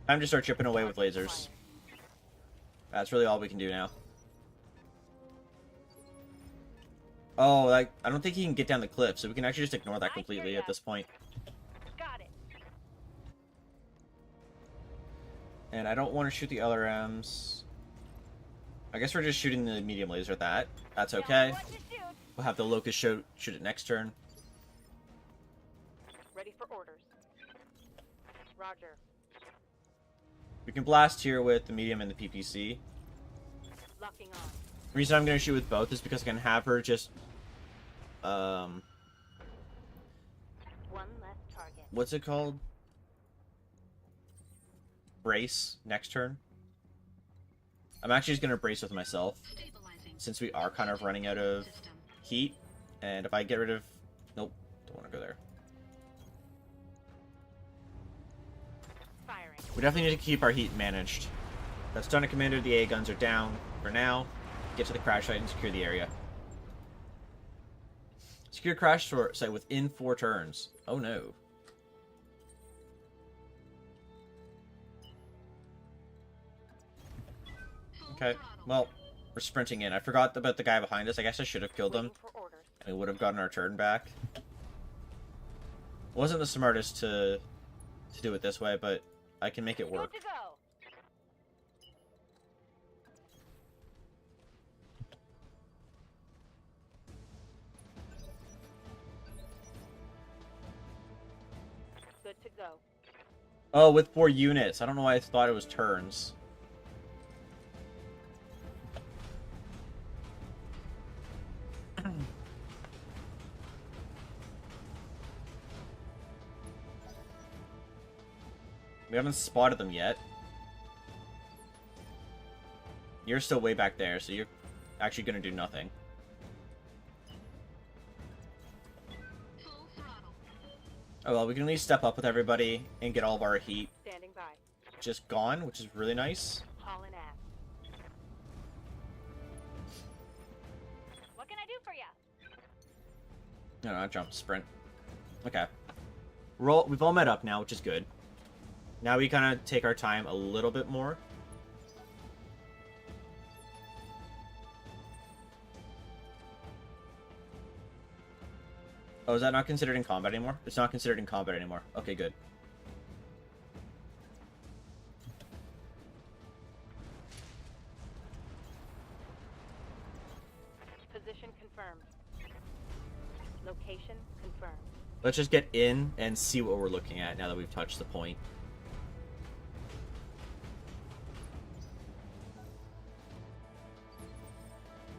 Time to start chipping away with lasers. That's really all we can do now. Oh, like, I don't think he can get down the cliff, so we can actually just ignore that completely at this point. Got it. And I don't want to shoot the LRMs. I guess we're just shooting the medium laser at that. That's okay. What to shoot? We'll have the Locust shoot it next turn. Ready for orders. Roger. We can blast here with the medium and the PPC. Locking on. The reason I'm going to shoot with both is because I can have her just... One less target. What's it called? Brace next turn. I'm actually just going to brace with myself, since we are kind of running out of heat. And if I get rid of... Nope, don't want to go there. Firing. We definitely need to keep our heat managed. That's done, Commander. The A guns are down for now. Get to the crash site and secure the area. Secure crash site within 4 turns. Oh no. Okay, well, we're sprinting in. I forgot about the guy behind us. I guess I should have killed him. Waiting for orders. And we would have gotten our turn back. Wasn't the smartest to do it this way, but I can make it work. Good to go. Good to go. Oh, with 4 units. I don't know why I thought it was turns. We haven't spotted them yet. You're still way back there, so you're actually going to do nothing. Oh well, we can at least step up with everybody and get all of our heat Standing by. just gone, which is really nice. Hauling ass. What can I do for ya? No, not jump, sprint. Okay. We've all met up now, which is good. Now we kind of take our time a little bit more. Oh, is that not considered in combat anymore? It's not considered in combat anymore. Okay, good. Position confirmed. Location confirmed. Let's just get in and see what we're looking at now that we've touched the point.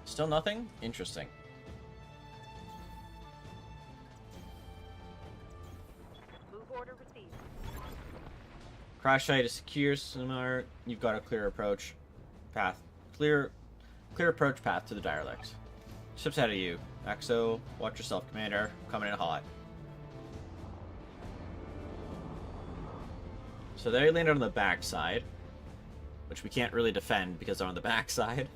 Still nothing? Interesting. Move order received. Crash site is secure, Sumar. You've got a clear approach path. Clear approach path to the derelict. Ships ahead of you. Axo, watch yourself, Commander. Coming in hot. So they landed on the back side, which we can't really defend because they're on the back side.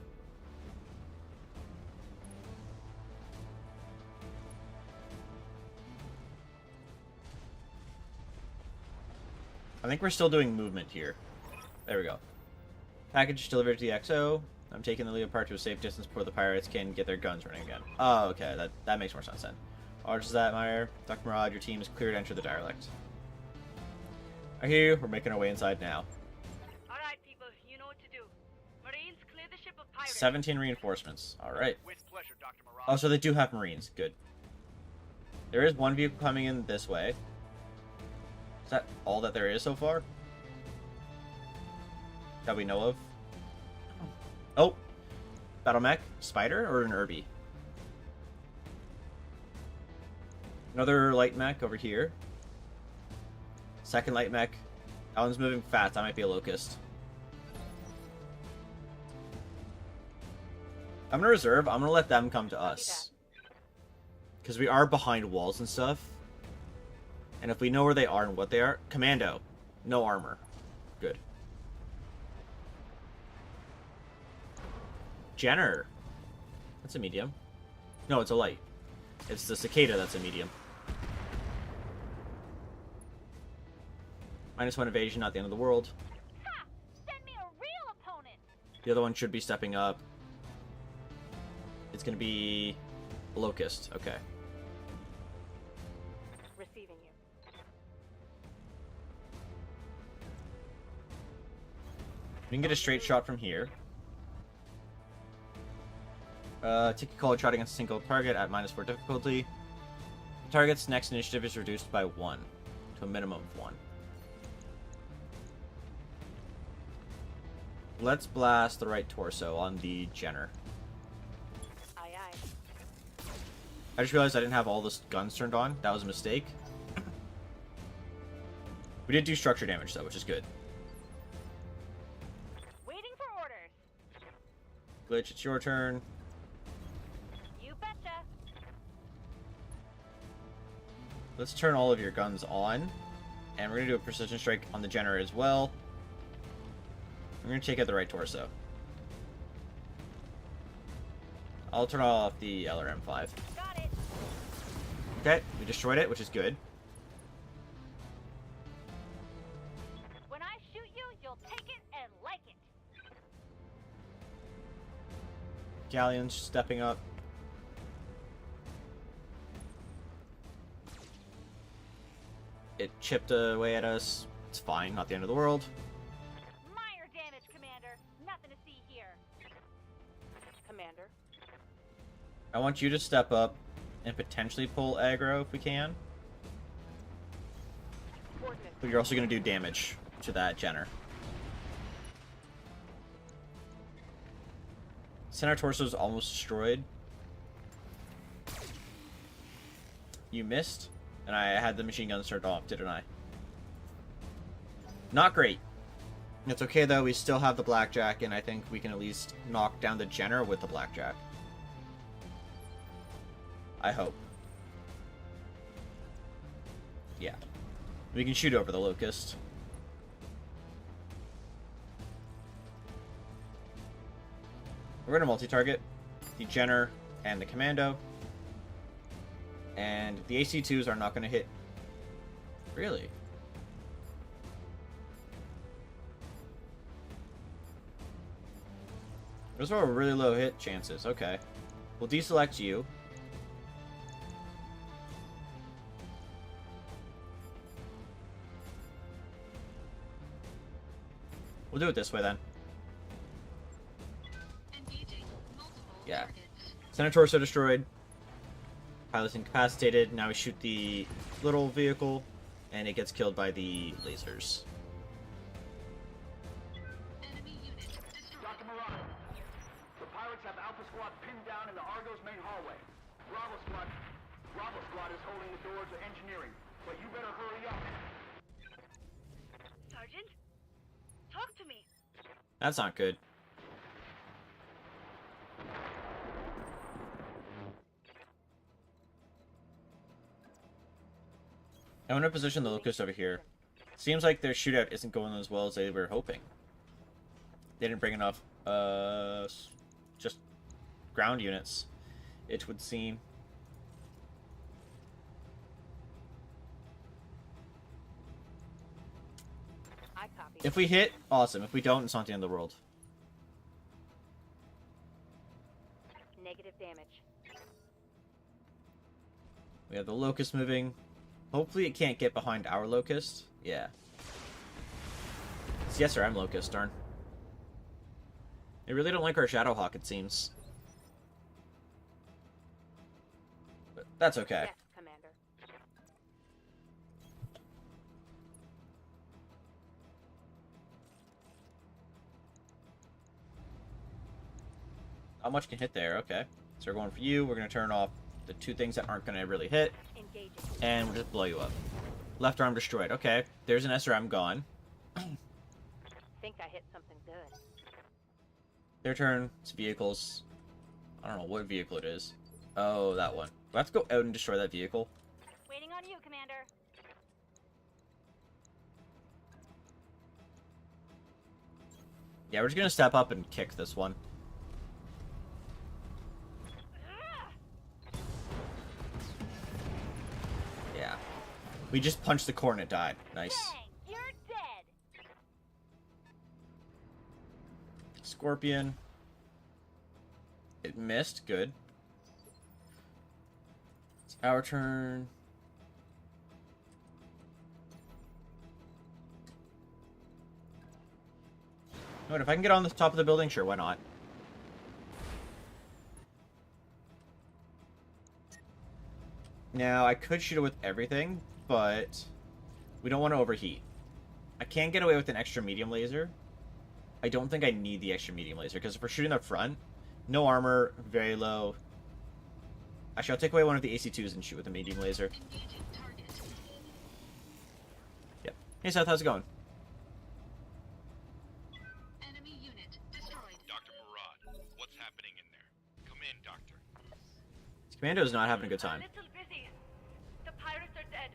I think we're still doing movement here. There we go. Package delivered to the XO. I'm taking the Leopard to a safe distance before the pirates can get their guns running again. Oh, okay. That makes more sense then. Arch Zatmeyer, Dr. Murad, your team is clear to enter the derelict. I hear you. We're making our way inside now. Alright, people, you know what to do. Marines, clear the ship of pirates. 17 reinforcements. Alright. With pleasure, Dr. Mirage. Oh, so they do have Marines. Good. There is one vehicle coming in this way. Is that all that there is so far? That we know of? Oh! Battle mech? Spider or an Irby? Another light mech over here. Second light mech. That one's moving fast. That might be a Locust. I'm gonna reserve. I'm gonna let them come to us. Because we are behind walls and stuff. And if we know where they are and what they are... Commando. No armor. Good. Jenner. That's a medium. No, it's a light. It's the cicada that's a medium. -1 evasion, not the end of the world. Ha! Send me a real opponent! The other one should be stepping up. It's gonna be... Locust. Okay. Receiving you. We can get a straight shot from here. Take a call, shot against a single target at -4 difficulty. Target's next initiative is reduced by 1 to a minimum of 1. Let's blast the right torso on the Jenner. Aye, aye. I just realized I didn't have all the guns turned on. That was a mistake. We did do structure damage though, which is good. Waiting for orders. Glitch, it's your turn. You betcha. Let's turn all of your guns on. And we're going to do a precision strike on the Jenner as well. I'm going to take out the right torso. I'll turn off the LRM-5. Got it. Okay, we destroyed it, which is good. When I shoot you, you'll take it and like it. Galleon's stepping up. It chipped away at us. It's fine, not the end of the world. Minor damage, Commander. Nothing to see here. Commander. I want you to step up and potentially pull aggro if we can. Coordinates. But you're also going to do damage to that Jenner. Center torso is almost destroyed. You missed, and I had the machine guns turned off, didn't I? Not great. It's okay though, we still have the blackjack, and I think we can at least knock down the Jenner with the blackjack. I hope. Yeah. We can shoot over the Locust. We're gonna multi-target the Jenner and the Commando. And the AC-2s are not gonna hit. Really? Those are really low hit chances. Okay. We'll deselect you. We'll do it this way then. Yeah. Center torso destroyed. Pilot's incapacitated. Now we shoot the little vehicle, and it gets killed by the lasers. Dr. Mirage, the pirates have Alpha Squad pinned down in the Argo's main hallway. Bravo Squad is holding the door to engineering, but you better hurry up. Sergeant? Talk to me. That's not good. I want to position the Locust over here. Seems like their shootout isn't going as well as they were hoping. They didn't bring enough, just ground units, it would seem. I copy. If we hit, awesome. If we don't, it's not the end of the world. Negative damage. We have the Locust moving. Hopefully it can't get behind our Locust. Yeah. It's the SRM Locust, darn. They really don't like our Shadowhawk, it seems. But that's okay. Yes, Commander. Not much can hit there, okay. So we're going for you. We're going to turn off the two things that aren't going to really hit. Engaging. And we'll just blow you up. Left arm destroyed. Okay, there's an SRM gone. Think I hit something good. Their turn. It's vehicles. I don't know what vehicle it is. Oh, that one. We have to go out and destroy that vehicle. Waiting on you, Commander. Yeah, we're just going to step up and kick this one. Yeah. We just punched the core and it died. Nice. Dang, you're dead. Scorpion. It missed. Good. It's our turn. What if I can get on the top of the building? Sure, why not? Now, I could shoot it with everything, but we don't want to overheat. I can get away with an extra medium laser. I don't think I need the extra medium laser, because if we're shooting the front, no armor, very low. Actually, I'll take away one of the AC-2s and shoot with a medium laser. Yep. Hey, Seth, how's it going? Enemy unit destroyed. Dr. Murad, what's happening in there? Come in, Doctor. Commando's not having a good time. A little busy. The pirates are dead.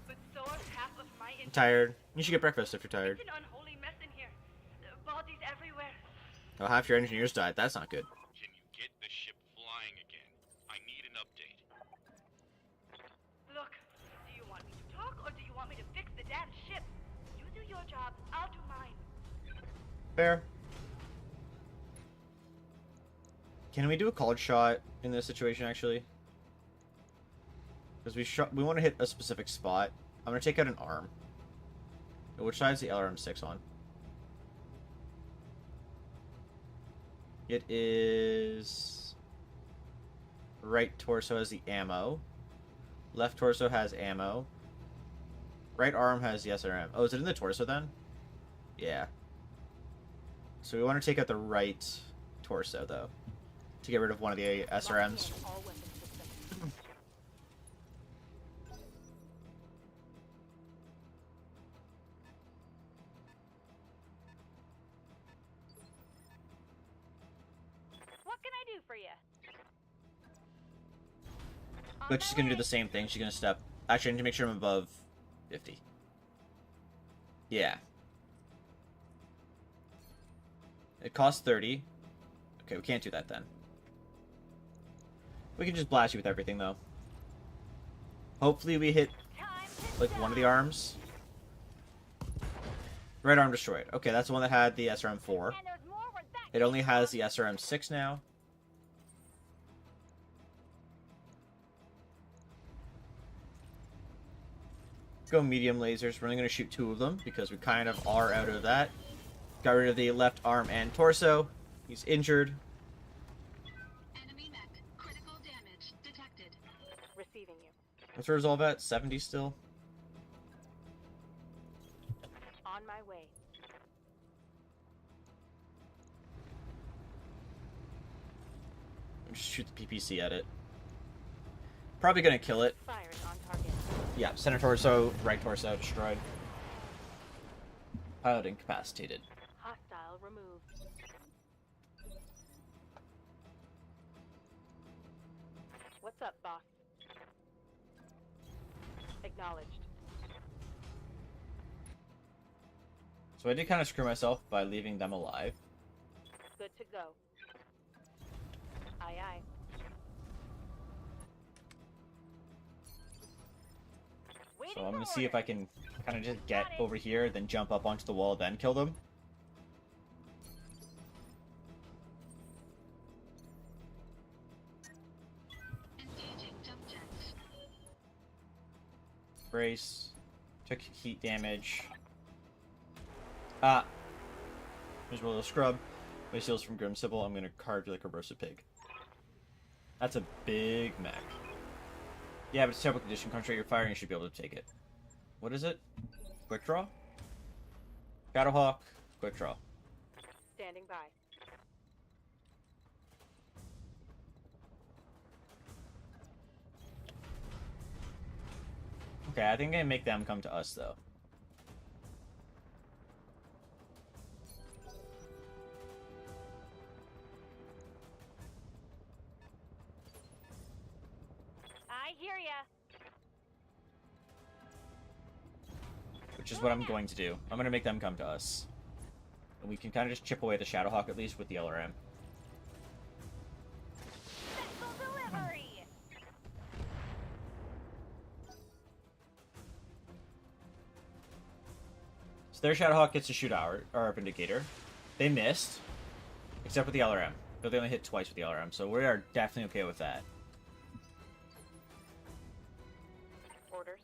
But so are half of my I'm tired. You should get breakfast if you're tired. It's an unholy mess in here. Bodies everywhere. Oh, half your engineers died. That's not good. Can you get the ship flying again? I need an update. Look, do you want me to talk or do you want me to fix the damn ship? You do your job, I'll do mine. Fair. Can we do a cold shot in this situation, actually? Because we want to hit a specific spot. I'm going to take out an arm. Which side is the LRM-6 on? It is... Right torso has the ammo. Left torso has ammo. Right arm has the SRM. Oh, is it in the torso then? Yeah. So we want to take out the right torso, though. To get rid of one of the SRMs. All weapon systems. What can I do for you? But she's gonna do the same thing. She's gonna step... Actually, I need to make sure I'm above 50. Yeah. It costs 30. Okay, we can't do that then. We can just blast you with everything, though. Hopefully we hit, like, one of the arms. Right arm destroyed. Okay, that's the one that had the SRM-4. And there's more where that It only has the SRM-6 now. Go medium lasers. We're only going to shoot 2 of them because we kind of are out of that. Got rid of the left arm and torso. He's injured. Enemy mech. Critical damage detected. receiving you. What's our resolve at? 70 still? On my way. Just shoot the PPC at it. Probably going to kill it. Firing on target. Yeah, center torso, right torso, destroyed. Pilot incapacitated. Hostile removed. What's up, boss? Acknowledged. So I did kind of screw myself by leaving them alive. Good to go. Aye, aye. So I'm going to see if I can kind of just get over here, then jump up onto the wall, then kill them. Engaging jump jets. Brace. Took heat damage. Ah. Here's a little scrub. My seals from Grim Sybil. I'm gonna carve you like a roasted pig. That's a big mech. Yeah, but it's terrible condition. Concentrate your fire and you should be able to take it. What is it? Quick draw? Shadowhawk. Quick draw. Standing by. Okay, I think I'm gonna make them come to us, though. I hear ya. Which is what I'm going to do. I'm gonna make them come to us. And we can kind of just chip away the Shadowhawk, at least, with the LRM. Special delivery. So their Shadowhawk gets to shoot our Vindicator. They missed. Except with the LRM. But they only hit twice with the LRM, so we are definitely okay with that. Orders.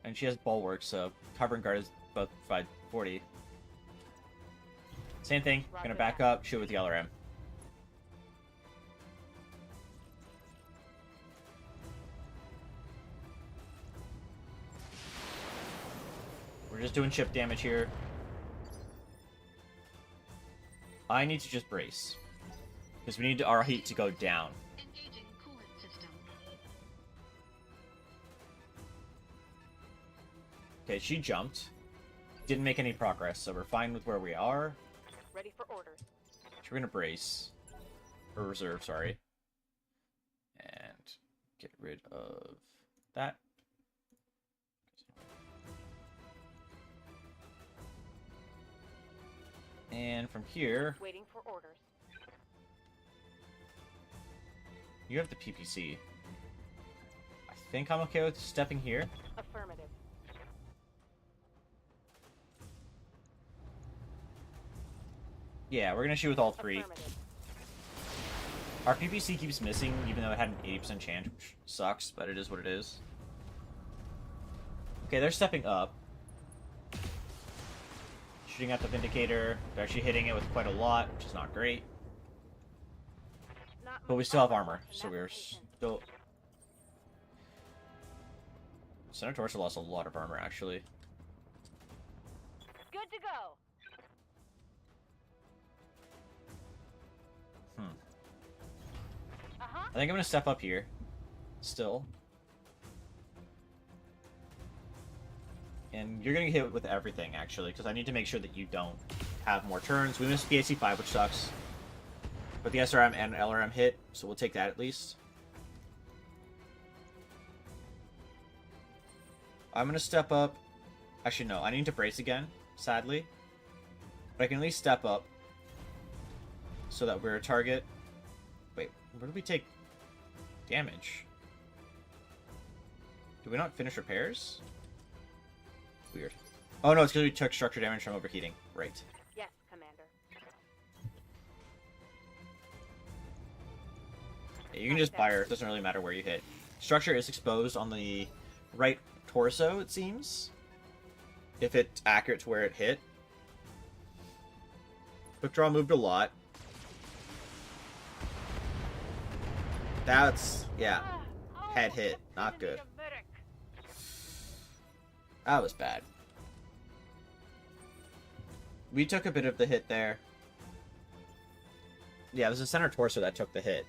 And she has bulwark, so cover and guard is both 540. Same thing. Roger Gonna back that. up, shoot with the LRM. We're just doing chip damage here. I need to just brace. Because we need our heat to go down. Engaging coolant system. Okay, she jumped. Didn't make any progress, so we're fine with where we are. Ready for orders. So we're gonna brace. Or reserve, sorry. And get rid of that. And from here, Waiting for orders. you have the PPC. I think I'm okay with stepping here. Affirmative. Yeah, we're gonna shoot with all three. Affirmative. Our PPC keeps missing, even though it had an 80% chance, which sucks, but it is what it is. Okay, they're stepping up. Shooting at the Vindicator. They're actually hitting it with quite a lot, which is not great. Not But we much still have armor, left in so that we're location. still... Senator Torso lost a lot of armor, actually. Good to go. Uh-huh. I think I'm gonna step up here. Still. And you're gonna get hit with everything, actually, because I need to make sure that you don't have more turns. We missed the AC5, which sucks. But the SRM and LRM hit, so we'll take that at least. I'm gonna step up. Actually, no, I need to brace again, sadly. But I can at least step up so that we're a target. Wait, where did we take damage? Did we not finish repairs? Weird. Oh no, it's because we took structure damage from overheating. Right. Yes, Commander. Yeah, you can just fire. It doesn't really matter where you hit. Structure is exposed on the right torso, it seems. If it's accurate to where it hit. Quick draw moved a lot. That's, yeah. Head hit. Not good. That was bad. We took a bit of the hit there. Yeah, it was the center torso that took the hit.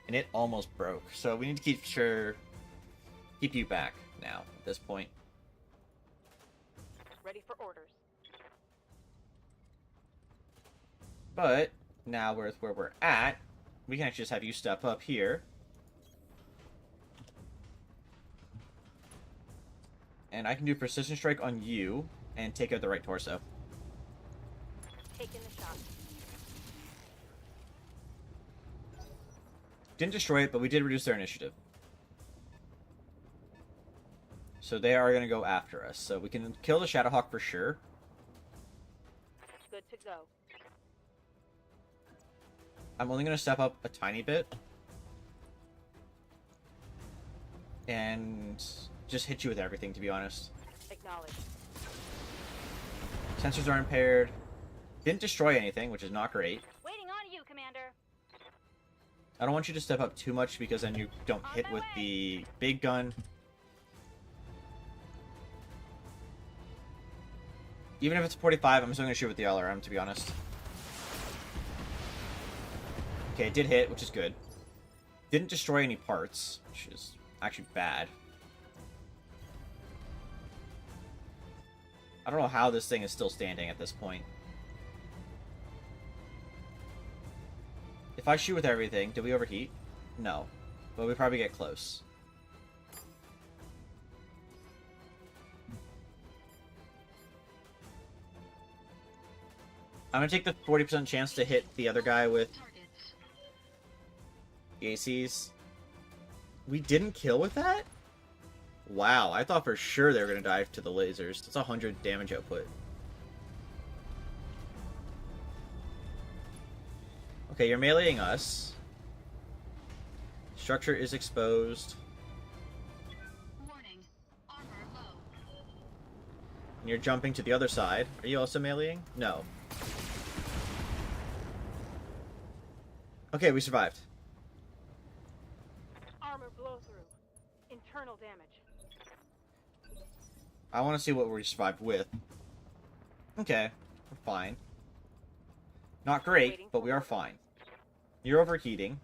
And it almost broke. So we need to keep you back now at this point. Ready for orders. But now with where we're at, we can actually just have you step up here. And I can do precision strike on you and take out the right torso. Taking the shot. Didn't destroy it, but we did reduce their initiative. So they are going to go after us. So we can kill the Shadowhawk for sure. Good to go. I'm only going to step up a tiny bit. And just hit you with everything, to be honest. Acknowledge. Sensors are impaired. Didn't destroy anything, which is not great. Waiting on you, Commander. I don't want you to step up too much because then you don't hit with the big gun. Even if it's 45, I'm still going to shoot with the LRM, to be honest. Okay, it did hit, which is good. Didn't destroy any parts, which is actually bad. I don't know how this thing is still standing at this point. If I shoot with everything, do we overheat? No. But we probably get close. I'm gonna take the 40% chance to hit the other guy with Targets. the ACs. We didn't kill with that? Wow, I thought for sure they were gonna die to the lasers. That's 100 damage output. Okay, you're meleeing us. Structure is exposed. Warning. Armor low. And you're jumping to the other side. Are you also meleeing? No. Okay, we survived. Armor blow through. Internal damage. I want to see what we survived with. Okay, we're fine. Not great, but we are fine. You're overheating.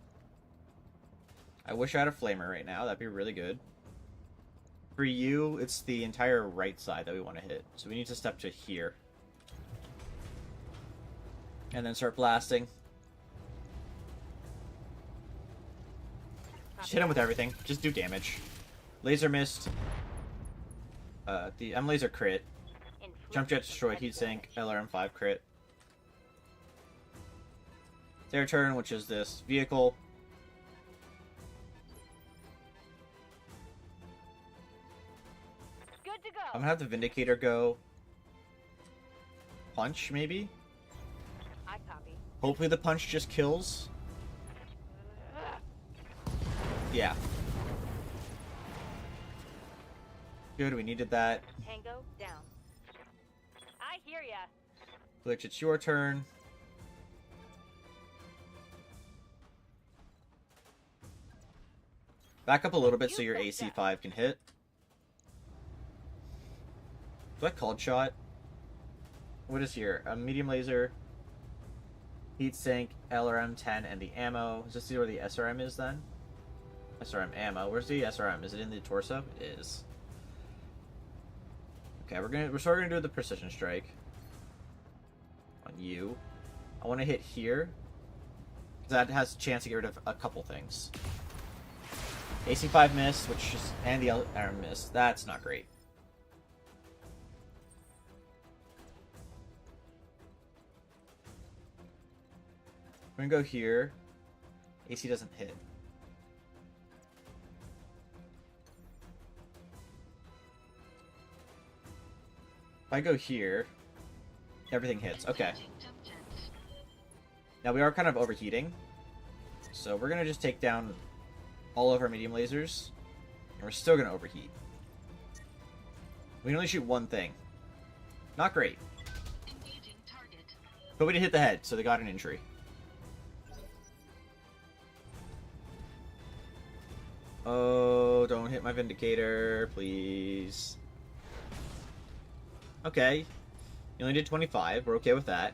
I wish I had a flamer right now. That'd be really good. For you, it's the entire right side that we want to hit. So we need to step to here. And then start blasting. Just hit him with everything. Just do damage. Laser missed. The M laser crit. Jump jet destroyed. Heat sink. LRM5 crit. Their turn, which is this vehicle. Good to go. I'm gonna have the Vindicator go. Punch, maybe? I copy. Hopefully the punch just kills. Yeah. Good, we needed that. Tango down. I hear ya. Glitch, it's your turn. Back up a little bit so your AC5 can hit. Do I cold shot? What is here? A medium laser, heat sink, LRM-10, and the ammo. Is this where the SRM is then? SRM ammo. Where's the SRM? Is it in the torso? It is. Okay, we're sort of gonna do the precision strike on you. I want to hit here. That has a chance to get rid of a couple things. AC5 missed, which just and the LRM missed. That's not great. We're gonna go here. AC doesn't hit. If I go here, everything hits. Okay. Engaging jump jets. Now we are kind of overheating. So we're gonna just take down all of our medium lasers. And we're still gonna overheat. We can only shoot one thing. Not great. Engaging target. But we did hit the head, so they got an injury. Oh, don't hit my Vindicator, please. Okay. You only did 25. We're okay with that.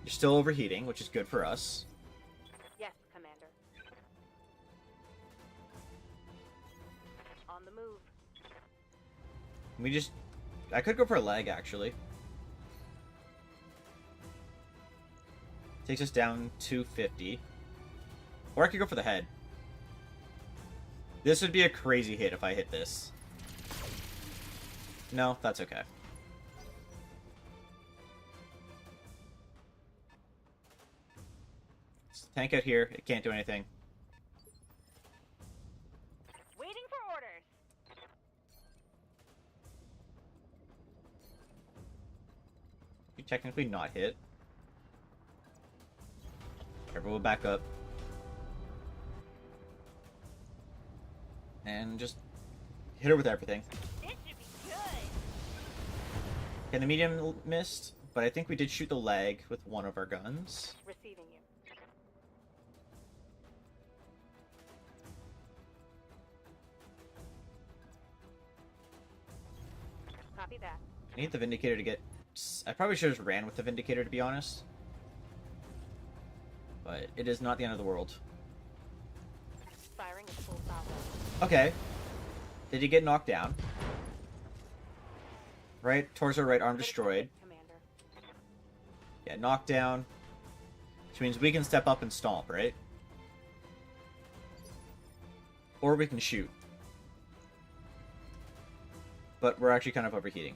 You're still overheating, which is good for us. Yes, Commander. On the move. We just... I could go for a leg, actually. Takes us down 250. Or I could go for the head. This would be a crazy hit if I hit this. No, that's okay. Tank out here. It can't do anything. Waiting for orders. You technically not hit. Everyone will back up. And just hit her with everything. This should be good. Okay, the medium missed, but I think we did shoot the leg with one of our guns. Receiving you. Copy that. I need the Vindicator to get... I probably should have just ran with the Vindicator, to be honest. But it is not the end of the world. Firing at full throttle. Okay. Did he get knocked down? Right, torso, right arm destroyed. Commander. Yeah, knocked down. Which means we can step up and stomp, right? Or we can shoot. But we're actually kind of overheating.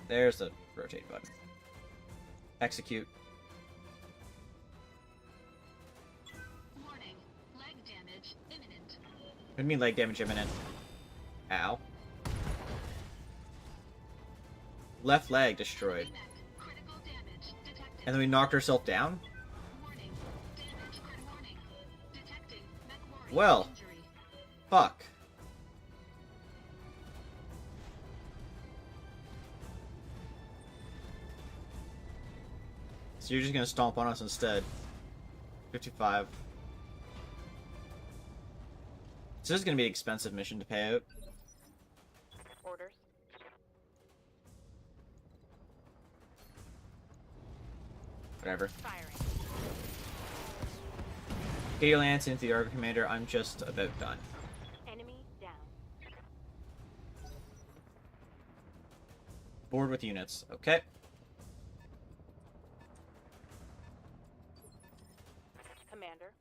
There's the rotate button. Execute. Warning. Leg damage imminent. What do you mean leg damage imminent? Ow. Left leg destroyed. Mech. Critical damage detected. And then we knocked ourselves down? Warning. Damage. Warning. Detecting mech warrior Well. injury. Fuck. So you're just gonna stomp on us instead. 55. So this is gonna be an expensive mission to pay out. Orders. Whatever. Firing. Get your lance into the Argo Commander. I'm just about done. Enemy down. Board with units. Okay. Commander.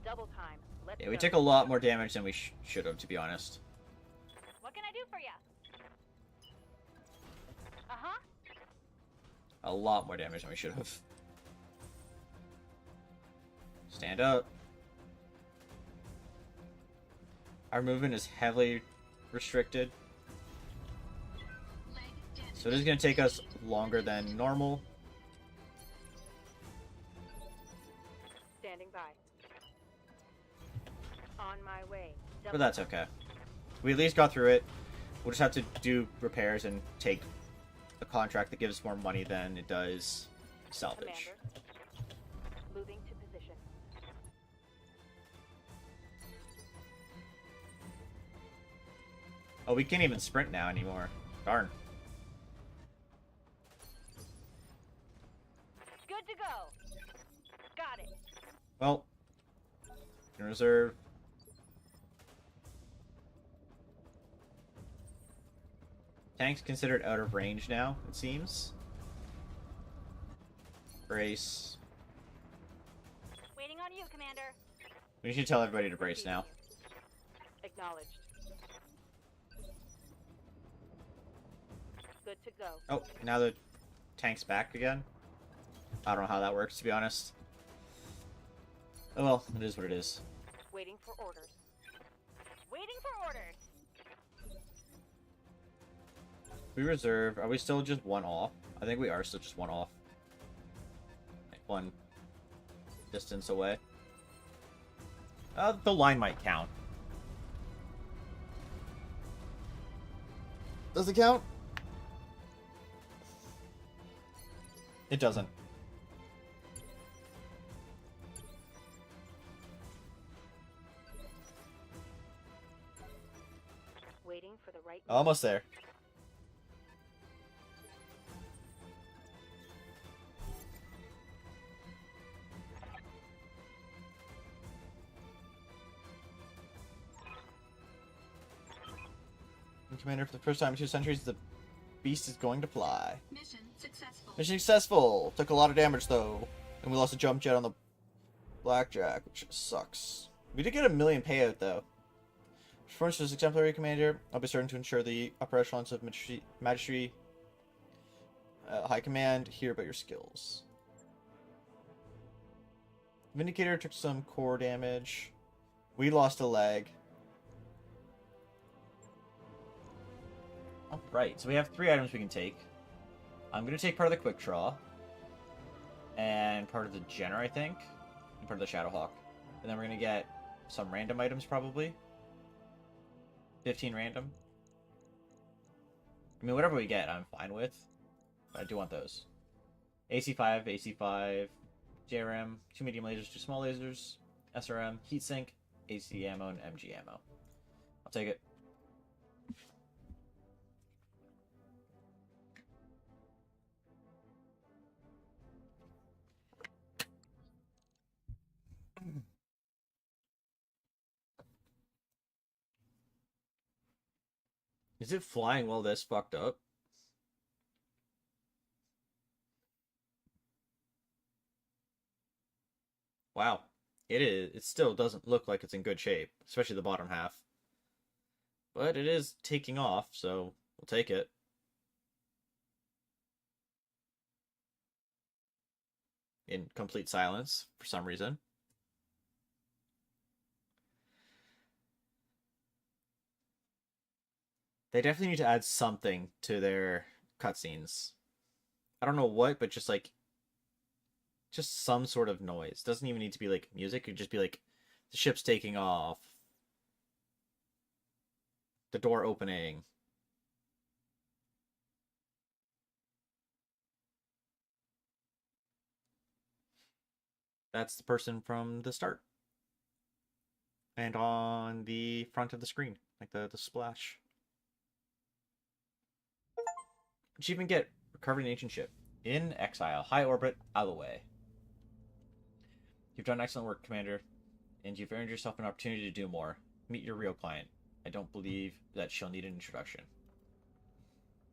Double time. Let's Yeah, we go. took a lot more damage than we should have, to be honest. What can I do for you? Uh-huh. A lot more damage than we should have. Stand up. Our movement is heavily restricted, Leg damage. so it is going to take us longer than normal. Standing by. On my way. But that's okay. We at least got through it. We'll just have to do repairs and take a contract that gives us more money than it does salvage. Commander. Moving to position. Oh, we can't even sprint now anymore. Darn. Good to go. Got it. Well, in reserve. Tank's considered out of range now, it seems. Brace. Waiting on you, Commander. We should tell everybody to brace now. Acknowledged. Good to go. Oh, now the tank's back again. I don't know how that works, to be honest. Oh well, it is what it is. Waiting for orders. Waiting for orders. We reserve. Are we still just one off? I think we are still just one off. Like one distance away. The line might count. Does it count? It doesn't. Waiting for the right. Almost there. Commander, for the first time in 2 centuries, the beast is going to fly. Mission successful. Mission successful! Took a lot of damage, though. And we lost a jump jet on the Blackjack, which sucks. We did get a million payout, though. Performance as exemplary, Commander. I'll be certain to ensure the upper echelons of Magistry High Command hear about your skills. Vindicator took some core damage. We lost a leg. Alright, so we have 3 items we can take. I'm going to take part of the quick draw. and part of the Jenner, I think, and part of the Shadowhawk. And then we're gonna get some random items, probably. 15 random. I mean, whatever we get, I'm fine with. But I do want those. AC5, AC5, JRM, 2 medium lasers, 2 small lasers, SRM, heatsink, AC ammo, and MG ammo. I'll take it. Is it flying while this fucked up? Wow. It is. It still doesn't look like it's in good shape, especially the bottom half. But it is taking off, so we'll take it. In complete silence, for some reason. They definitely need to add something to their cutscenes. I don't know what, but just like just some sort of noise. Doesn't even need to be like music. It could just be like the ship's taking off, the door opening. That's the person from the start. And on the front of the screen, like the splash. Achievement get recovered an ancient ship. In exile, high orbit, out of the way. You've done excellent work, Commander, and you've earned yourself an opportunity to do more. Meet your real client. I don't believe that she'll need an introduction.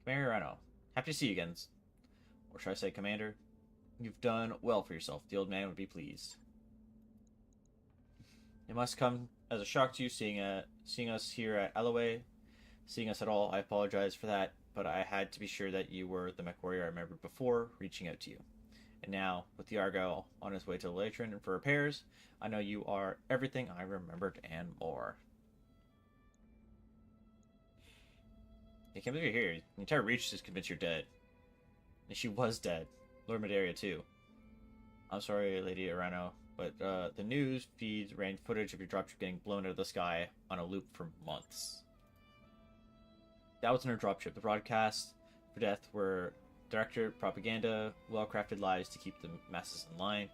Commander Reno, happy to see you again. Or should I say, Commander? You've done well for yourself. The old man would be pleased. It must come as a shock to you seeing us here at Alloway. Seeing us at all, I apologize for that, but I had to be sure that you were the mech warrior I remembered before reaching out to you. And now, with the Argo on his way to the Latron and for repairs, I know you are everything I remembered and more. I can't believe you're here. The entire Reach is convinced you're dead. And she was dead. Lord Medaria, too. I'm sorry, Lady Arano, but the news feeds ran footage of your dropship getting blown out of the sky on a loop for months. That wasn't her dropship. The broadcasts for death were directed propaganda, well-crafted lies to keep the masses in line.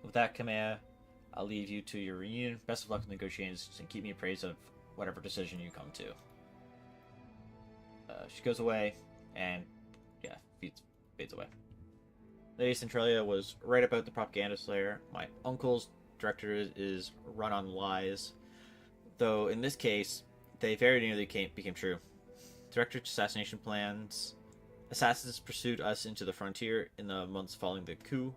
With that, Kamea, I'll leave you to your reunion. Best of luck in negotiations, and keep me appraised of whatever decision you come to. She goes away, and yeah, fades away. Lady Centralia was right about the propaganda slayer. My uncle's director is run on lies, though in this case, they very nearly became true. Director's assassination plans. Assassins pursued us into the frontier in the months following the coup.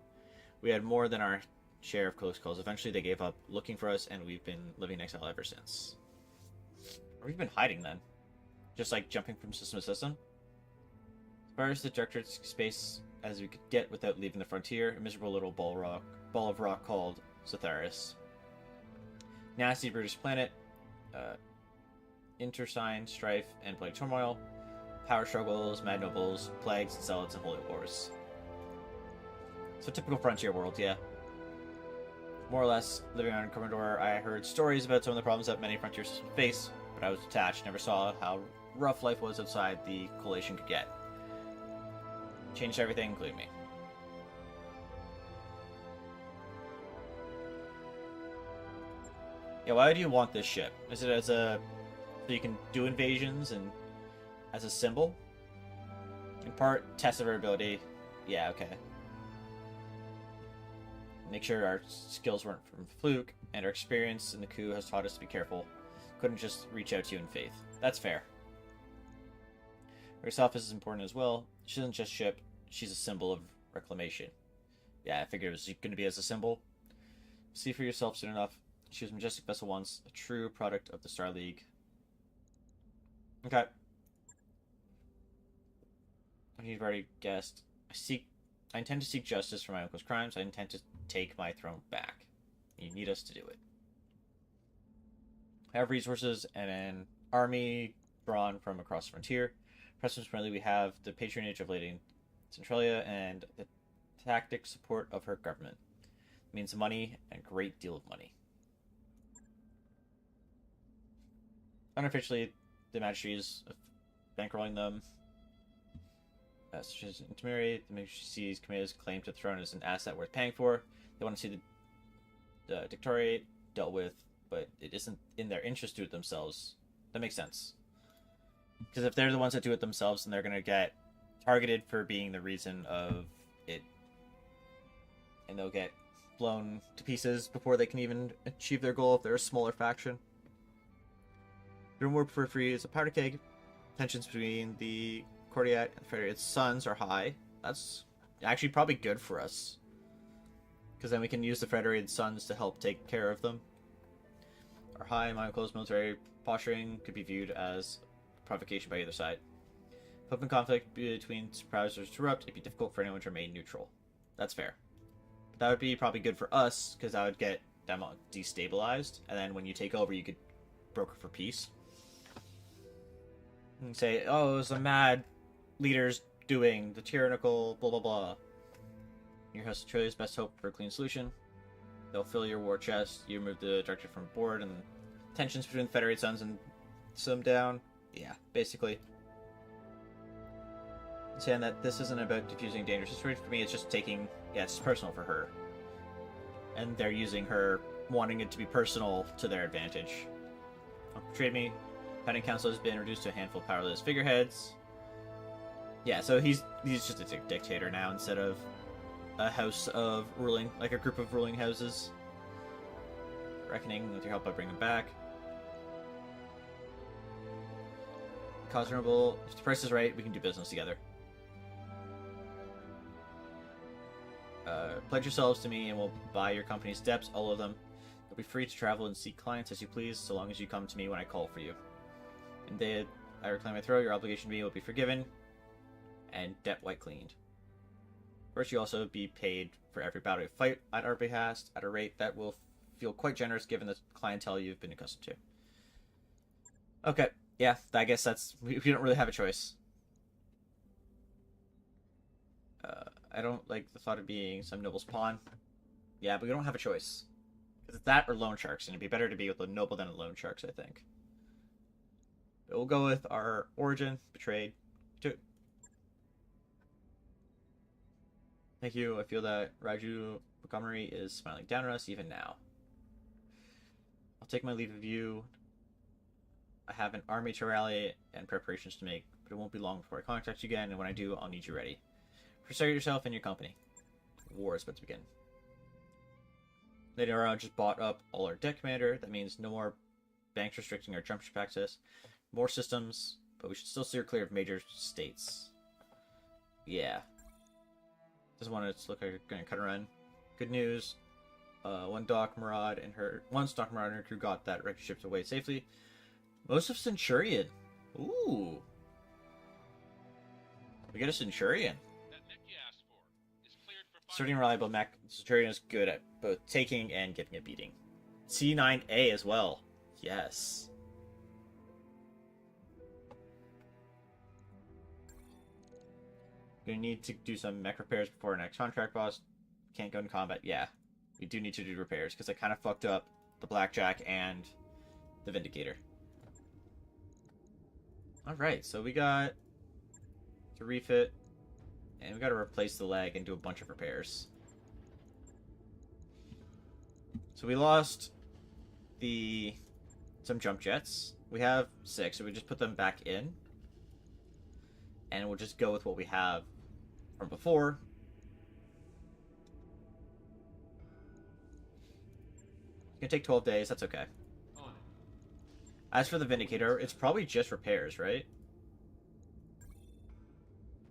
We had more than our share of close calls. Eventually, they gave up looking for us, and we've been living in exile ever since. Or we've been hiding then. Just like jumping from system to system. As far as the director's space as we could get without leaving the frontier, a miserable little ball of rock called Zotharis. Nasty British planet, intersign, strife, and bloody turmoil, power struggles, mad nobles, plagues, zealots, and holy wars. So typical frontier world, yeah. More or less, living on Commodore, I heard stories about some of the problems that many frontier systems face, but I was detached, never saw how rough life was outside the coalition could get. Changed everything, including me. Yeah, why do you want this ship? Is it as a... so you can do invasions and as a symbol? In part, test of our ability. Yeah, okay. Make sure our skills weren't from fluke, and our experience in the coup has taught us to be careful. Couldn't just reach out to you in faith. That's fair. Herself is important as well. She doesn't just ship, she's a symbol of reclamation. Yeah, I figured it was going to be as a symbol. See for yourself soon enough. She was a majestic vessel once, a true product of the Star League. Okay. You've already guessed. I intend to seek justice for my uncle's crimes. I intend to take my throne back. You need us to do it. I have resources and an army drawn from across the frontier. Presence friendly, we have the patronage of Lady Centralia and the tactic support of her government. It means money, and a great deal of money. Unofficially, the Majesty is bankrolling them. Such as intermarry, the Majesty's Commander's claim to the throne is an asset worth paying for. They want to see the Dictatorate dealt with, but it isn't in their interest to do it themselves. That makes sense. Because if they're the ones that do it themselves, then they're going to get targeted for being the reason of it. And they'll get blown to pieces before they can even achieve their goal if they're a smaller faction. The reward for free is a powder keg. Tensions between the Courtiat and the Federated Sons are high. That's actually probably good for us. Because then we can use the Federated Sons to help take care of them. Our high and close military posturing could be viewed as provocation by either side. If open conflict between supervisors interrupt, it'd be difficult for anyone to remain neutral. That's fair. But that would be probably good for us, because that would get them destabilized, and then when you take over, you could broker for peace. And say, oh, it was the mad leaders doing the tyrannical blah blah blah. Your house of choice, best hope for a clean solution. They'll fill your war chest, you remove the director from board, and tensions between the Federated Sons and some down. Yeah, basically. Saying that this isn't about diffusing dangerous situations for me, it's just taking, yeah, it's personal for her. And they're using her, wanting it to be personal to their advantage. Trade me. Pending Council has been reduced to a handful of powerless figureheads. Yeah, so he's just a dictator now instead of a house of ruling, like a group of ruling houses. Reckoning with your help, I bring him back. Cause honorable. If the price is right, we can do business together. Pledge yourselves to me and we'll buy your company's debts, all of them. You'll be free to travel and seek clients as you please, so long as you come to me when I call for you. And the I reclaim my throw, your obligation to me will be forgiven, and debt white cleaned. First, you also be paid for every battle you fight at our behest, at a rate that will feel quite generous given the clientele you've been accustomed to. Okay, yeah, I guess that's... we don't really have a choice. I don't like the thought of being some noble's pawn. Yeah, but we don't have a choice. Because it's that or loan sharks, and it'd be better to be with a noble than a loan sharks, I think. But we'll go with our origin, betrayed, too. Thank you. I feel that Raju Montgomery is smiling down on us even now. I'll take my leave of you. I have an army to rally and preparations to make, but it won't be long before I contact you again, and when I do, I'll need you ready. Prepare yourself and your company. War is about to begin. Later on, just bought up all our debt commander. That means no more banks restricting our jump ship access. More systems, but we should still steer clear of major states. Yeah. Doesn't want it to look like we're going to cut a run. Good news. One Stock Marauder and her crew got that wrecked ship away safely. Most of Centurion. Ooh. We get a Centurion. Certain reliable mech, Centurion is good at both taking and giving a beating. C9A as well. Yes. Gonna need to do some mech repairs before our next contract boss. Can't go in combat. Yeah, we do need to do repairs because I kind of fucked up the Blackjack and the Vindicator. Alright, so we got to refit. And we got to replace the leg and do a bunch of repairs. So we lost some jump jets. We have 6, so we just put them back in. And we'll just go with what we have from before. It's gonna take 12 days, that's okay. As for the Vindicator, it's probably just repairs, right?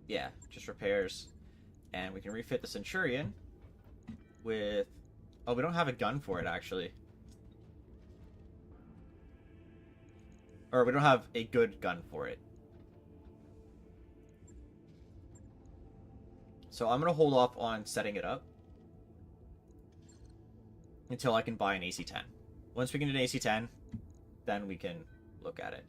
Yeah, just repairs. And we can refit the Centurion with... oh, we don't have a gun for it, actually. Or we don't have a good gun for it. So I'm going to hold off on setting it up until I can buy an AC-10. Once we get an AC-10, then we can look at it.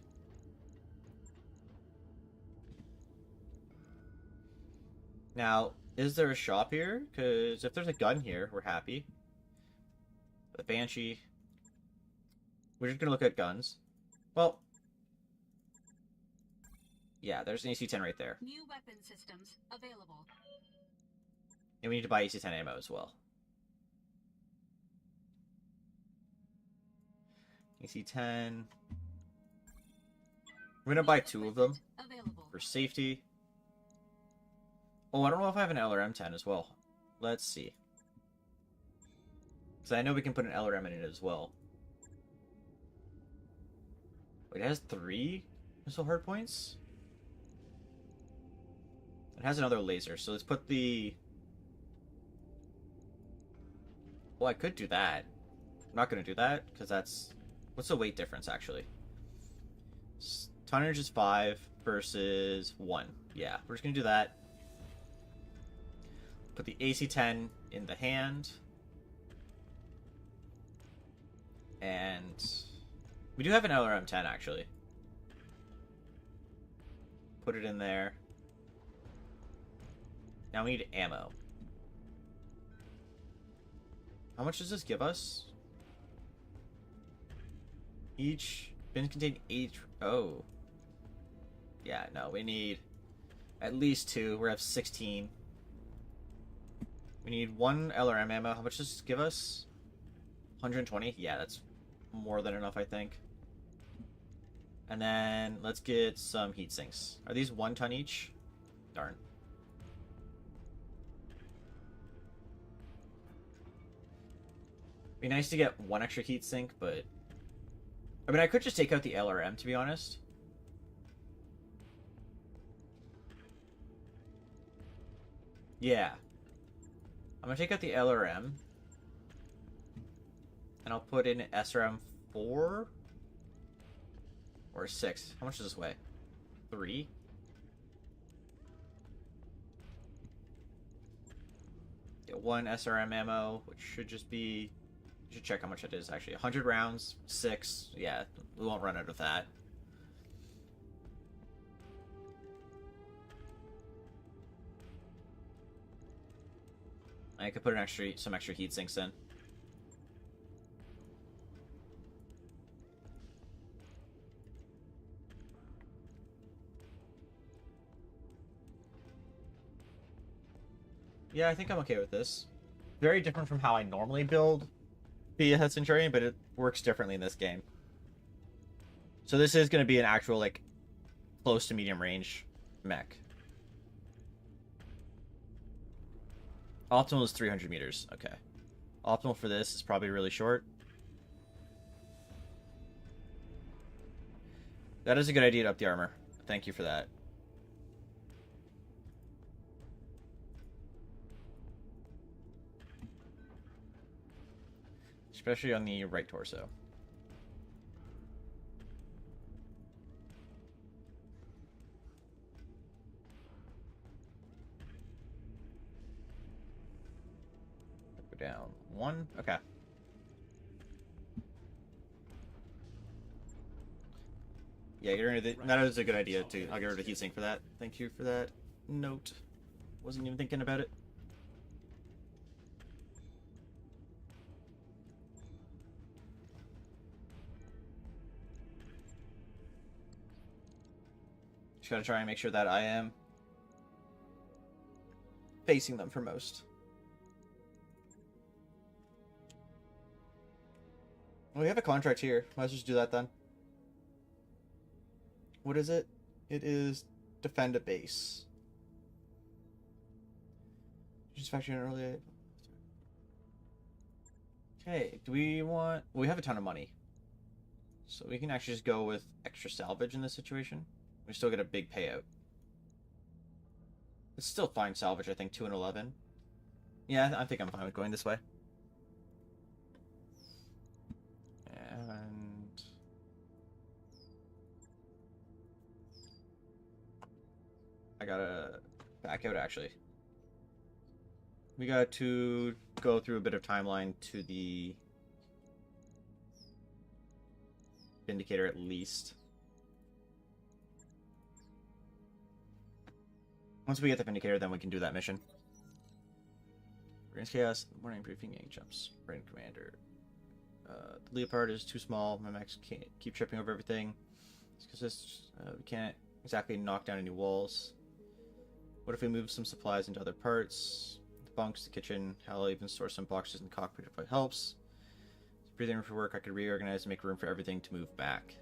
Now, Is there a shop here? Because if there's a gun here, we're happy. The Banshee. We're just gonna look at guns. Well, yeah, there's an AC-10 right there. New weapon systems available. And we need to buy AC-10 ammo as well. AC-10. We're gonna buy 2 of them Available. for safety. Oh, I don't know if I have an LRM-10 as well. Let's see. Because I know we can put an LRM in it as well. Wait, it has 3 missile hard points? It has another laser, so let's put the... Well, I could do that. I'm not going to do that, because that's... What's the weight difference, actually? Tonnage is 5 versus 1. Yeah, we're just going to do that. Put the AC-10 in the hand. And... We do have an LRM-10, actually. Put it in there. Now we need ammo. How much does this give us? Each bin contain 8... Oh. Yeah, no, we need at least 2. We have 16. We need 1 LRM ammo. How much does this give us? 120? Yeah, that's more than enough, I think. And then let's get some heat sinks. Are these 1 ton each? Darn. Be nice to get 1 extra heat sink, but... I mean, I could just take out the LRM, to be honest. Yeah. I'm gonna take out the LRM. And I'll put in SRM 4? Or 6. How much does this weigh? 3? Get 1 SRM ammo, which should just be... You should check how much it is, actually. 100 rounds, 6. Yeah, we won't run out of that. I could put some extra heat sinks in. Yeah, I think I'm okay with this. Very different from how I normally build the Centurion, but it works differently in this game. So this is going to be an actual, like, close to medium range mech. Optimal is 300 meters. Okay. Optimal for this is probably really short. That is a good idea to up the armor. Thank you for that. Especially on the right torso. Go down 1. Okay. Yeah, get rid of the, that is a good idea too. I'll get rid of the heatsink for that. Thank you for that note. Wasn't even thinking about it. Just gotta try and make sure that I am facing them for most. Well, we have a contract here. Might as well just do that then. What is it? It is defend a base. Just factory in early. Okay, do we want... Well, we have a ton of money. So we can actually just go with extra salvage in this situation. We still get a big payout. It's still fine salvage, I think, 2 and 11. Yeah, I think I'm fine with going this way. And... I gotta back out, actually. We got to go through a bit of timeline to the Vindicator at least. Once we get the Vindicator, then we can do that mission. Against Chaos, morning briefing, Yang jumps. Brain Commander. The Leopard is too small. My mechs can't keep tripping over everything. It's because we can't exactly knock down any walls. What if we move some supplies into other parts? The bunks, the kitchen, hell, I'll even store some boxes in the cockpit if it helps. Breathing room for work, I could reorganize and make room for everything to move back.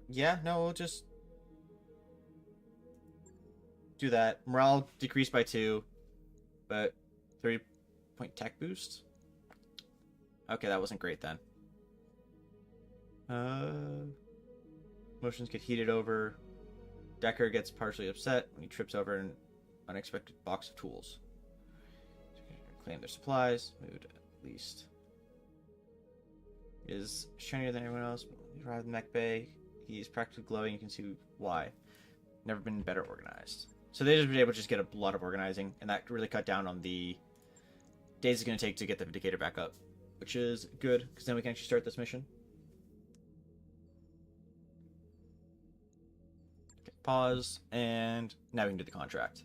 Yeah, no, we'll just do that. Morale decreased by 2, but 30-point tech boost? Okay, that wasn't great then. Motions get heated over. Decker gets partially upset when he trips over an unexpected box of tools. Claim their supplies. Moved at least. Is shinier than everyone else. He arrived in mech bay. He's practically glowing. You can see why. Never been better organized. So they just been able to just get a lot of organizing, and that really cut down on the days it's going to take to get the Vindicator back up, which is good because then we can actually start this mission. Okay, pause, and now we can do the contract.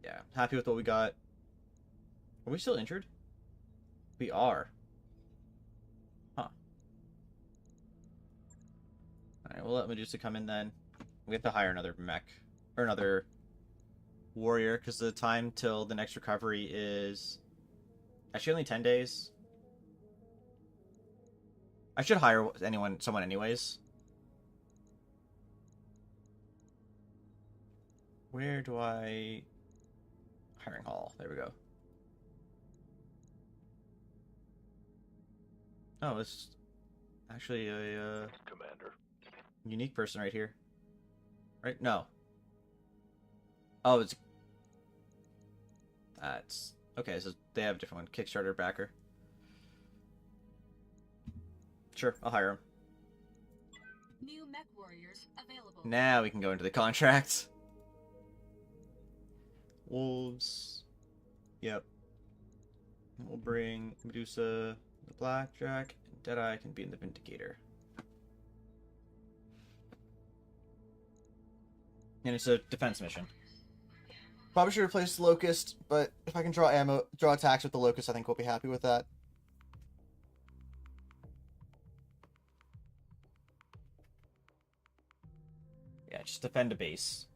Yeah, happy with what we got. Are we still injured? We are. Huh. Alright, we'll let Medusa come in then. We have to hire another mech. Or another warrior, because the time till the next recovery is actually only 10 days. I should hire someone anyways. Where do I... Hiring hall. There we go. Oh, it's actually a Commander. unique person right here. Right? No. Oh, it's... That's... Okay, so they have a different one. Kickstarter backer. Sure, I'll hire him. New mech warriors available. Now we can go into the contract. Wolves. Yep. We'll bring Medusa, the Blackjack, and Deadeye can be in the Vindicator. And it's a defense mission. Probably should replace the Locust, but if I can draw attacks with the Locust, I think we'll be happy with that. Yeah, just defend a base.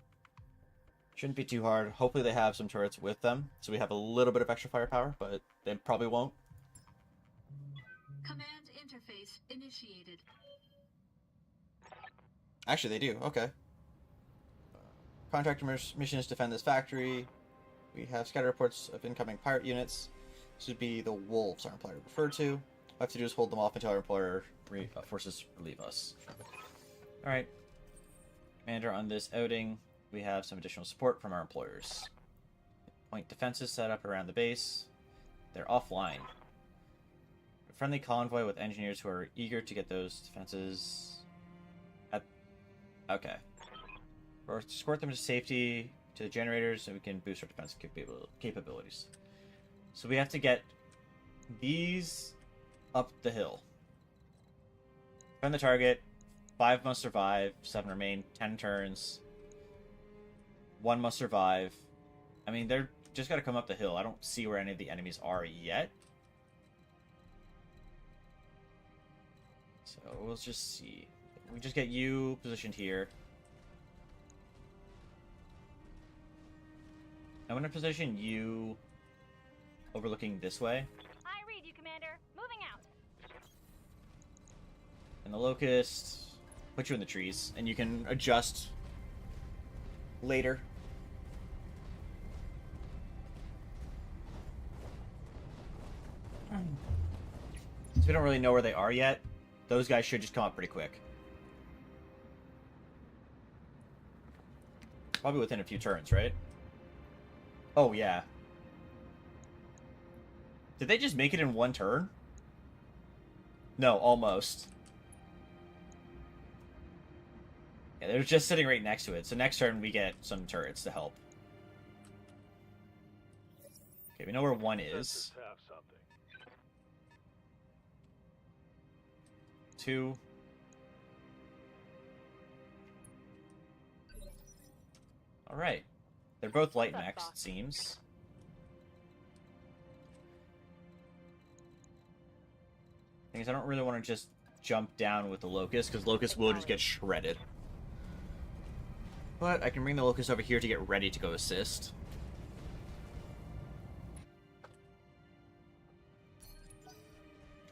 Shouldn't be too hard. Hopefully they have some turrets with them, so we have a little bit of extra firepower, but they probably won't. Command interface initiated. Actually, they do. Okay. Contractor mission is defend this factory. We have scatter reports of incoming pirate units. This would be the wolves our employer referred to. All I have to do is hold them off until our employer forces relieve us. Alright. Commander, on this outing, we have some additional support from our employers. Point defenses set up around the base. They're offline. A friendly convoy with engineers who are eager to get those defenses at... Okay. Or escort them to safety to the generators so we can boost our defense capabilities. So we have to get these up the hill. Defend the target. 5 must survive. 7 remain. 10 turns. 1 must survive. I mean, they're just got to come up the hill. I don't see where any of the enemies are yet. So we'll just see. We just get you positioned here. I'm going to position you overlooking this way. I read you, Commander. Moving out. And the Locust, put you in the trees, and you can adjust later. Since we don't really know where they are yet, those guys should just come up pretty quick. Probably within a few turns, right? Oh, yeah. Did they just make it in 1 turn? No, almost. Yeah, they're just sitting right next to it. So next turn we get some turrets to help. Okay, we know where 1 is. 2. Alright. They're both light What's up, mechs, it boss? seems. Thing is, I don't really want to just jump down with the Locust, because Locust will just get shredded. But I can bring the Locust over here to get ready to go assist.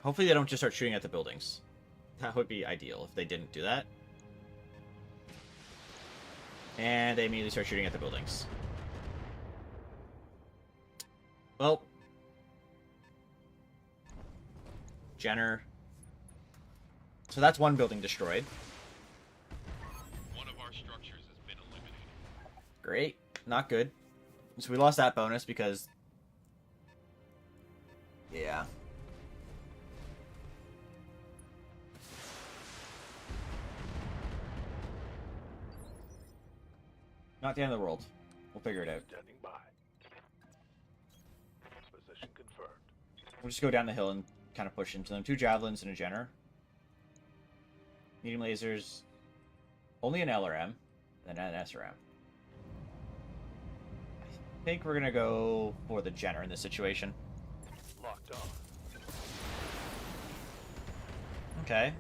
Hopefully they don't just start shooting at the buildings. That would be ideal if they didn't do that. And they immediately start shooting at the buildings. Well. Jenner. So that's one building destroyed. One of our structures has been eliminated. Great. Not good. So we lost that bonus because... Yeah. Not the end of the world. We'll figure it out. Standing by. Position confirmed. We'll just go down the hill and kind of push into them. 2 javelins and a Jenner. Medium lasers. Only an LRM. And an SRM. I think we're going to go for the Jenner in this situation. Locked on. Okay.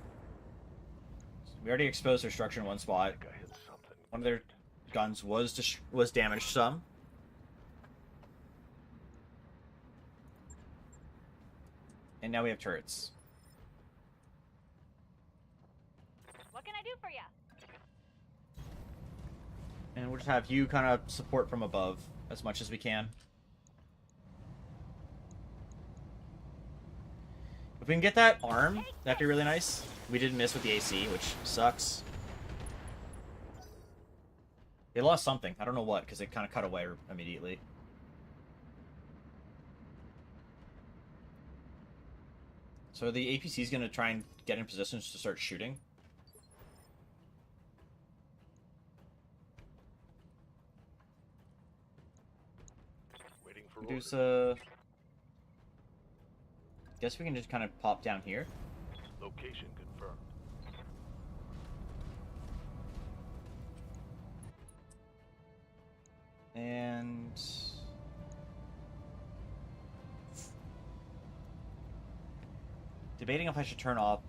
We already exposed their structure in one spot. I hit something. One of their guns was damaged some. And now we have turrets. What can I do for you? And we'll just have you kind of support from above as much as we can. If we can get that arm, that'd be really nice. We did miss with the AC, which sucks. They lost something. I don't know what, because it kind of cut away immediately. So the APC is going to try and get in positions to start shooting. Waiting for Produce orders. Guess we can just kind of pop down here. Location confirmed. And... debating if I should turn off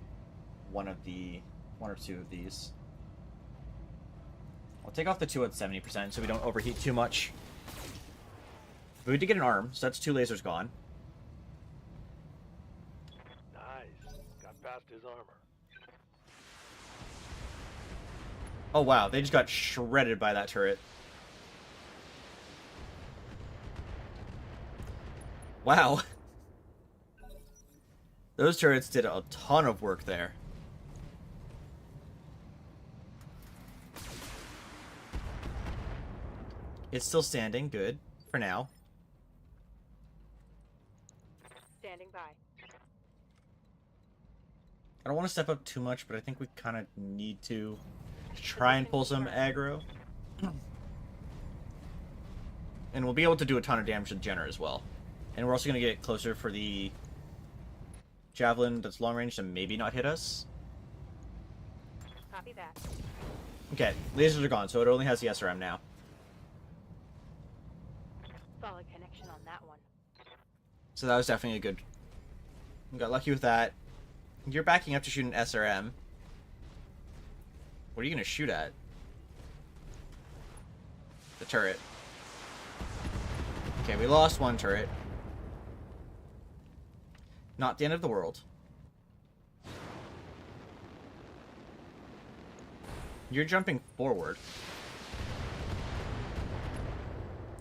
one or two of these. I'll take off the 2 at 70% so we don't overheat too much. But we did get an arm, so that's 2 lasers gone. Nice. Got past his armor. Oh wow, they just got shredded by that turret. Wow. Those turrets did a ton of work there. It's still standing, good, for now. Standing by. I don't want to step up too much, but I think we kind of need to try and pull some aggro. And we'll be able to do a ton of damage to the Jenner as well. And we're also going to get closer for the Javelin that's long range to maybe not hit us. Copy that. Okay, lasers are gone, so it only has the SRM now. Solid connection on that one. So that was definitely a good... We got lucky with that. You're backing up to shoot an SRM. What are you going to shoot at? The turret. Okay, we lost one turret. Not the end of the world. You're jumping forward.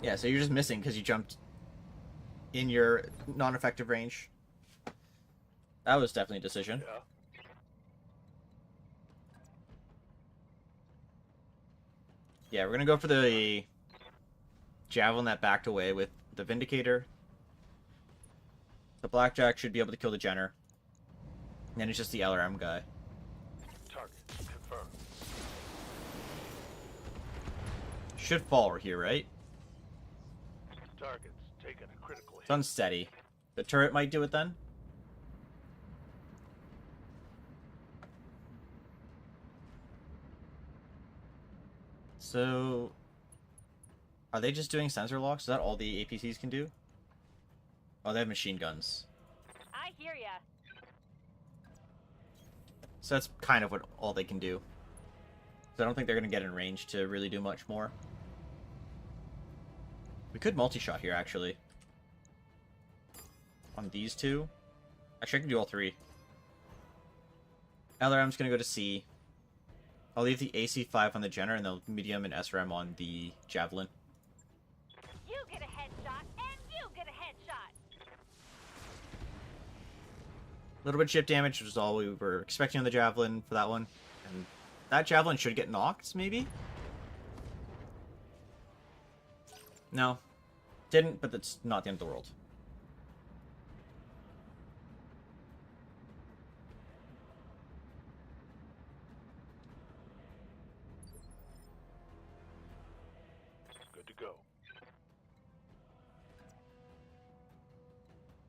Yeah, so you're just missing because you jumped in your non-effective range. That was definitely a decision. Yeah. Yeah, we're gonna go for the Javelin that backed away with the Vindicator. The Blackjack should be able to kill the Jenner. And then it's just the LRM guy. Target confirmed. Should fall here, right? Target's taken a critical hit. It's unsteady. The turret might do it then? So, are they just doing sensor locks? Is that all the APCs can do? Oh, they have machine guns. I hear ya. So that's kind of what all they can do. So I don't think they're going to get in range to really do much more. We could multi-shot here, actually. On these two. Actually, I can do all three. LRM's going to go to C. I'll leave the AC-5 on the Jenner and the medium and SRM on the Javelin. You get a headshot, and you get a headshot. A little bit of chip damage, which is all we were expecting on the Javelin for that one. And that Javelin should get knocked, maybe? No. Didn't, but that's not the end of the world. Good to go.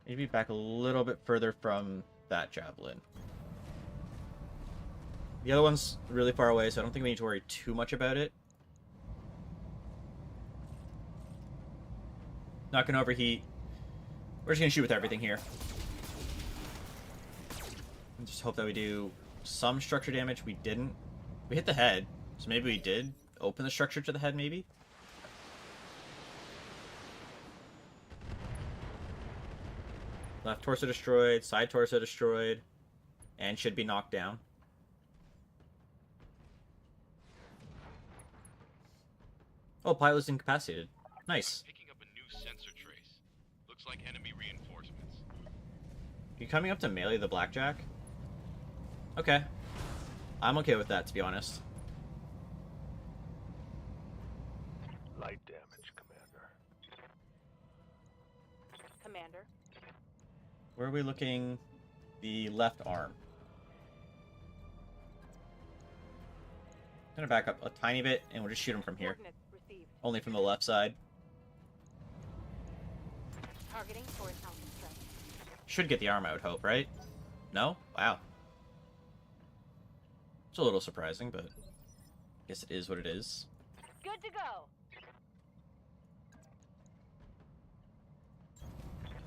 Maybe back a little bit further from that Javelin. The other one's really far away, so I don't think we need to worry too much about it. Not gonna overheat. We're just gonna shoot with everything here. And just hope that we do some structure damage. We didn't. We hit the head, so maybe we did open the structure to the head, maybe? Left torso destroyed, side torso destroyed, and should be knocked down. Oh, pilot's incapacitated. Nice. Picking up a new sensor trace. Looks like enemy reinforcements. You coming up to melee the blackjack? Okay. I'm okay with that, to be honest. Light damage, Commander. Commander. Where are we looking? The left arm. I'm gonna back up a tiny bit, and we'll just shoot him from here. Coordinates received. Only from the left side. Targeting horizontal strike. Should get the arm, I would hope, right? No? Wow. It's a little surprising, but I guess it is what it is. Good to go.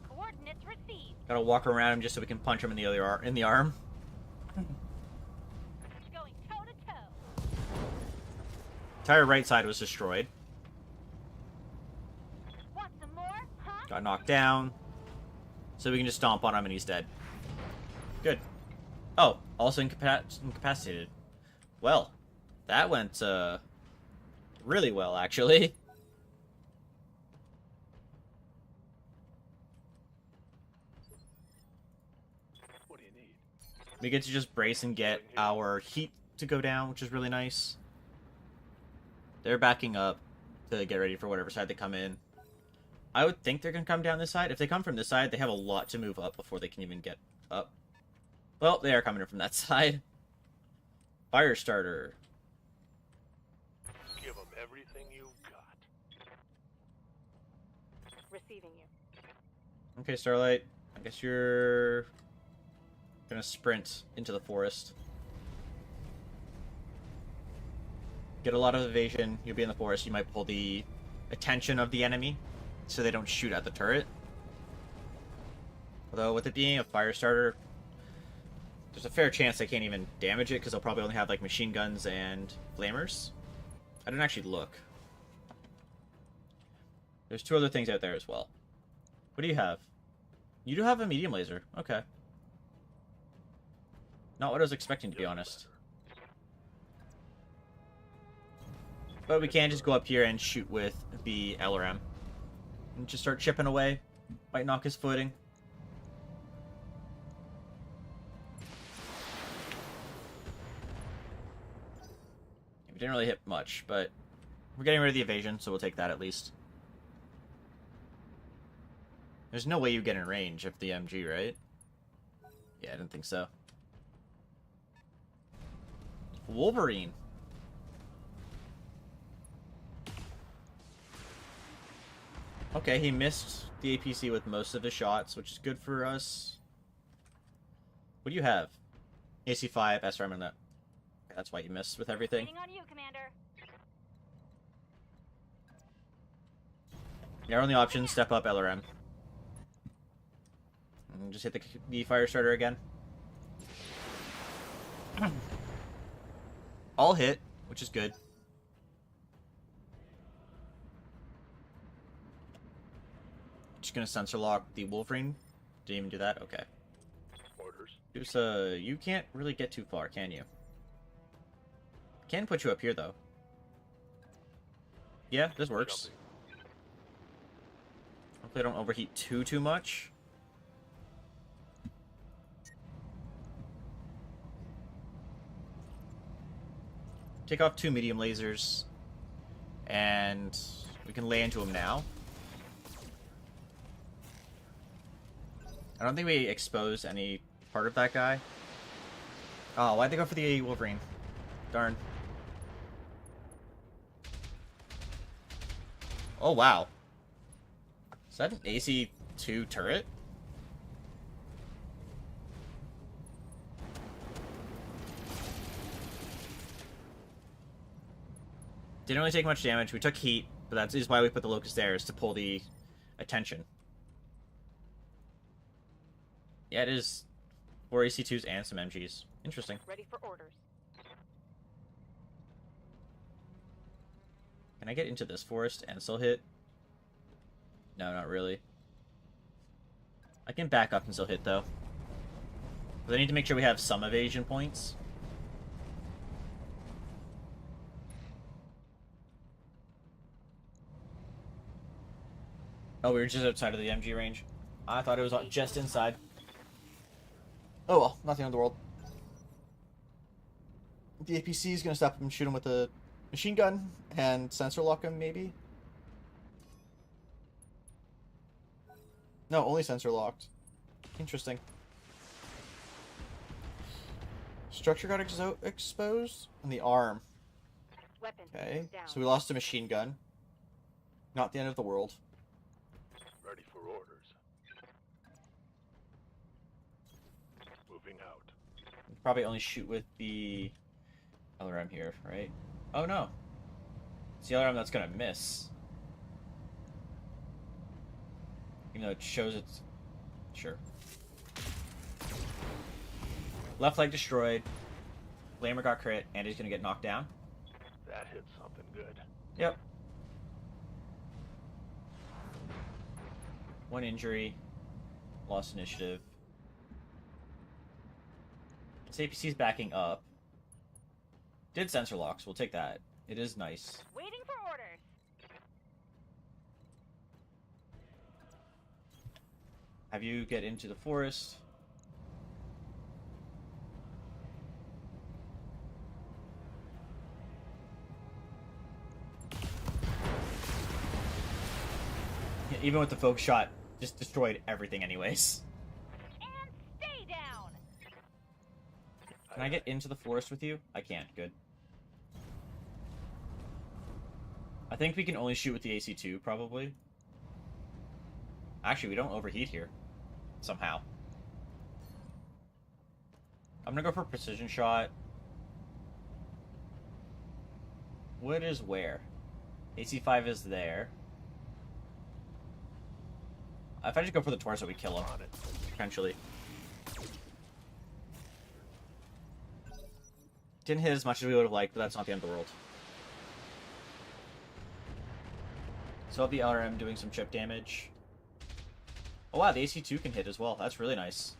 Coordinates received. Gotta walk around him just so we can punch him in the other in the arm. Going toe to toe. Entire right side was destroyed. Want some more? Huh? Got knocked down. So we can just stomp on him and he's dead. Good. Oh, also incapacitated. Well, that went really well, actually. What do you need? We get to just brace and get our heat to go down, which is really nice. They're backing up to get ready for whatever side they come in. I would think they're going to come down this side. If they come from this side, they have a lot to move up before they can even get up. Well, they are coming in from that side. Fire starter. Give them everything you've got. Receiving you. Okay, Starlight. I guess you're going to sprint into the forest. Get a lot of evasion. You'll be in the forest. You might pull the attention of the enemy so they don't shoot at the turret. Although, with it being a fire starter, there's a fair chance they can't even damage it because they'll probably only have like machine guns and flamers. I didn't actually look. There's two other things out there as well. What do you have? You do have a medium laser. Okay. Not what I was expecting, to be honest. But we can just go up here and shoot with the LRM. And just start chipping away. Might knock his footing. We didn't really hit much, but we're getting rid of the evasion, so we'll take that at least. There's no way you get in range of the MG, right? Yeah, I didn't think so. Wolverine. Okay, he missed the APC with most of his shots, which is good for us. What do you have? AC-5, SRM, and that. Okay, that's why you missed with everything. Waiting on you, Commander. Our only option, step up LRM. And just hit the fire starter again. All hit, which is good. Just gonna sensor lock the Wolverine. Didn't even do that? Okay. Orders. Dusa, you can't really get too far, can you? Can put you up here, though. Yeah, this works. Hopefully I don't overheat too much. Take off 2 medium lasers. And we can lay into him now. I don't think we exposed any part of that guy. Oh, why'd they go for the Wolverine? Darn. Oh, wow. Is that an AC-2 turret? Didn't really take much damage. We took heat, but that is why we put the Locust there, is to pull the attention. Yeah, it is 4 AC-2s and some MGs. Interesting. Ready for orders. Can I get into this forest and still hit? No, not really. I can back up and still hit, though. But I need to make sure we have some evasion points. Oh, we were just outside of the MG range. I thought it was just inside. Oh well, not the end of the world. The APC is going to stop him and shoot him with a machine gun and sensor lock him, maybe? No, only sensor locked. Interesting. Structure got exposed? And the arm. Weapon Okay, down. so we lost a machine gun. Not the end of the world. Ready for orders. Moving out. Probably only shoot with the LRM here, right? Oh no. It's the LRM that's gonna miss. Even though it shows it's... Sure. Left leg destroyed. Flamer got crit, and he's gonna get knocked down. That hit something good. Yep. 1 injury. Lost initiative. This APC's backing up. Did sensor locks, we'll take that. It is nice. Waiting for orders. Have you get into the forest. Yeah, even with the focus shot, just destroyed everything anyways. And stay down. Can I get into the forest with you? I can't. Good. I think we can only shoot with the AC-2, probably. Actually, we don't overheat here. Somehow. I'm gonna go for precision shot. Wood is where? AC-5 is there. If I just go for the torso, we kill him. Potentially. Didn't hit as much as we would have liked, but that's not the end of the world. So I'll have the LRM doing some chip damage. Oh wow, the AC-2 can hit as well. That's really nice.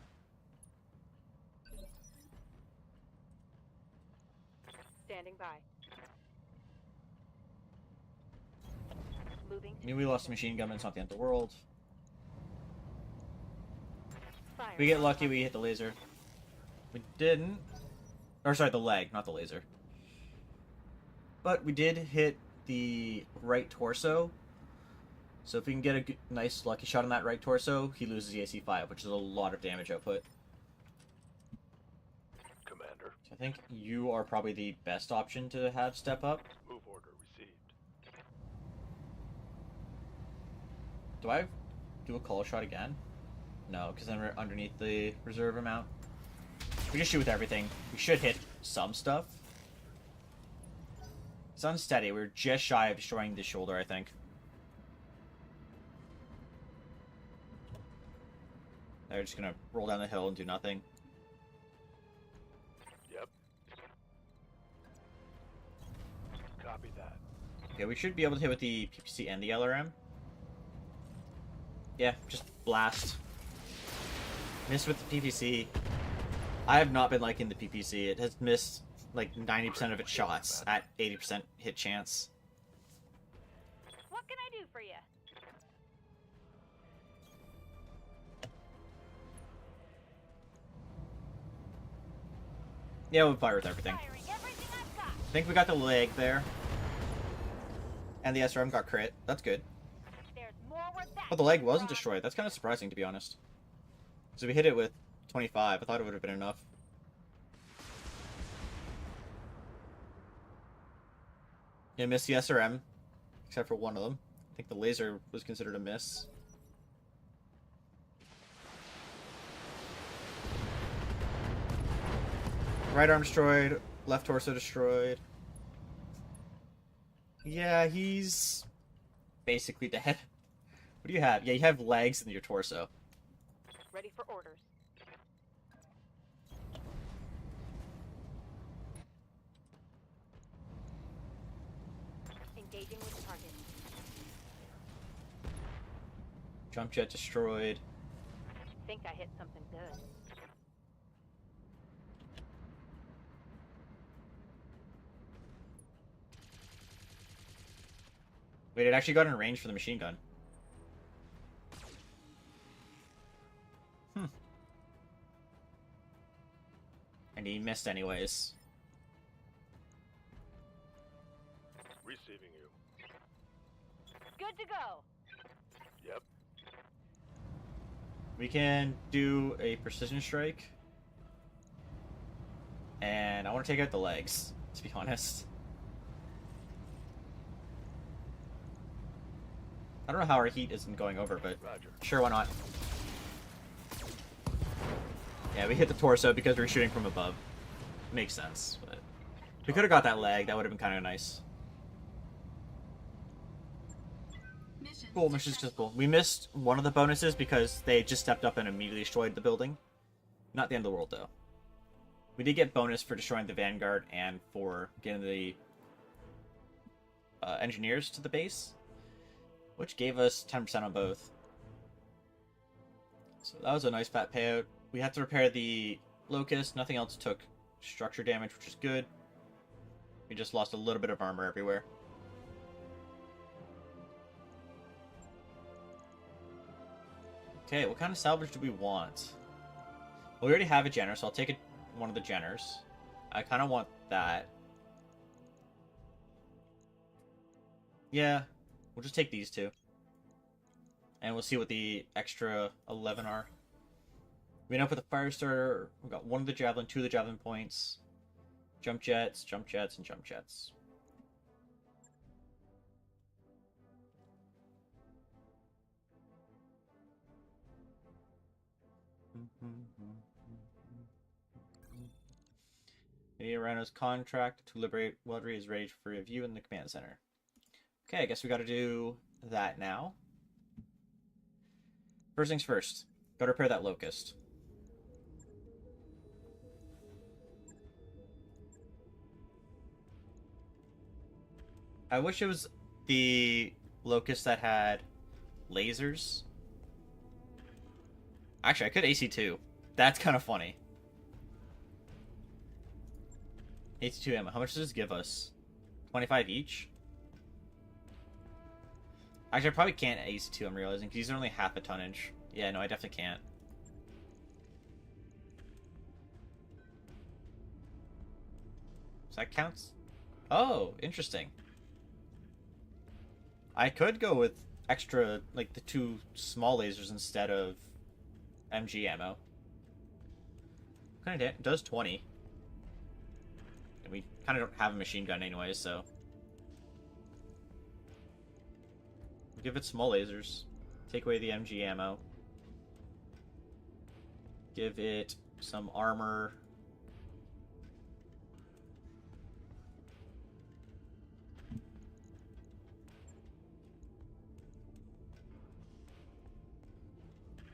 Standing by. Moving. I mean, we lost a machine gun, but it's not the end of the world. Fire. If we get lucky, we hit the laser. We didn't. Or sorry, the leg, not the laser. But we did hit the right torso. So if we can get a nice lucky shot on that right torso, he loses the AC-5, which is a lot of damage output. Commander. So I think you are probably the best option to have step up. Move order received. Do I do a call shot again? No, because then we're underneath the reserve amount. We just shoot with everything. We should hit some stuff. It's unsteady. We're just shy of destroying the shoulder, I think. They're just gonna roll down the hill and do nothing. Yep. Copy that. Okay, we should be able to hit with the PPC and the LRM. Yeah, just blast. Miss with the PPC. I have not been liking the PPC. It has missed like 90% of its shots at 80% hit chance. What can I do for you? Yeah, we'll fire with everything. Firing everything I've got. I think we got the leg there. And the SRM got crit. That's good. There's more where that But the leg came wasn't from. destroyed. That's kind of surprising, to be honest. So we hit it with 25. I thought it would have been enough. Yeah, missed the SRM. Except for one of them. I think the laser was considered a miss. Right arm destroyed. Left torso destroyed. Yeah, he's basically dead. What do you have? Yeah, you have legs in your torso. Ready for orders. Engaging with target. Jump jet destroyed. Think I hit something good. Wait, it actually got in range for the machine gun. And he missed anyways. Receiving you. Good to go. Yep. We can do a precision strike. And I want to take out the legs, to be honest. I don't know how our heat isn't going over, but Roger. sure, why not? Yeah, we hit the torso because we're shooting from above. Makes sense, but we could have got that leg. That would have been kind of nice. Mission Cool, mission successful. We missed one of the bonuses because they just stepped up and immediately destroyed the building. Not the end of the world, though. We did get bonus for destroying the Vanguard and for getting the engineers to the base, which gave us 10% on both. So that was a nice fat payout. We had to repair the Locust. Nothing else took structure damage, which is good. We just lost a little bit of armor everywhere. Okay, what kind of salvage do we want? Well, we already have a Jenner, so I'll take one of the Jenners. I kind of want that. Yeah, we'll just take these two. And we'll see what the extra 11 are. We end up with a fire starter. We've got one of the javelin, two of the javelin points. Jump jets, and jump jets. The Rhino's contract to liberate Weldry is ready for review in the command center. Okay, I guess we gotta do that now. First things first, gotta repair that Locust. I wish it was the Locust that had lasers. Actually, I could AC2. That's kind of funny. AC2 ammo. How much does this give us? 25 each? Actually, I probably can't AC2, I'm realizing, because these are only half a tonnage. Yeah, no, I definitely can't. So that counts? Oh, interesting. I could go with extra, like, the two small lasers instead of MG ammo. Kind of does 20. And we kind of don't have a machine gun anyway, so... Give it small lasers. Take away the MG ammo. Give it some armor.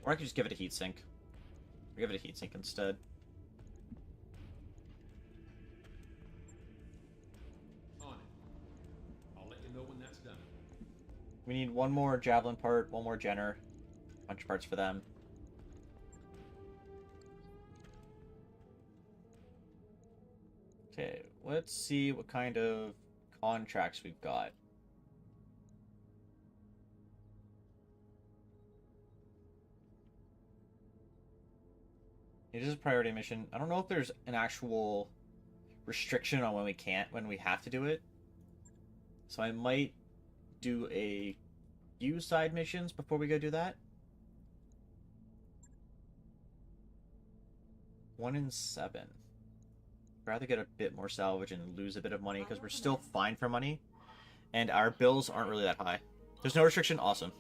Or I could just give it a heat sink. give it a heatsink instead. On it. I'll let you know when that's done. We need one more javelin part, one more Jenner. A bunch of parts for them. Okay, let's see what kind of contracts we've got. It is a priority mission. I don't know if there's an actual restriction on when we have to do it. So I might do a few side missions before we go do that. 1 in 7. I'd rather get a bit more salvage and lose a bit of money because we're still fine for money. And our bills aren't really that high. There's no restriction. Awesome.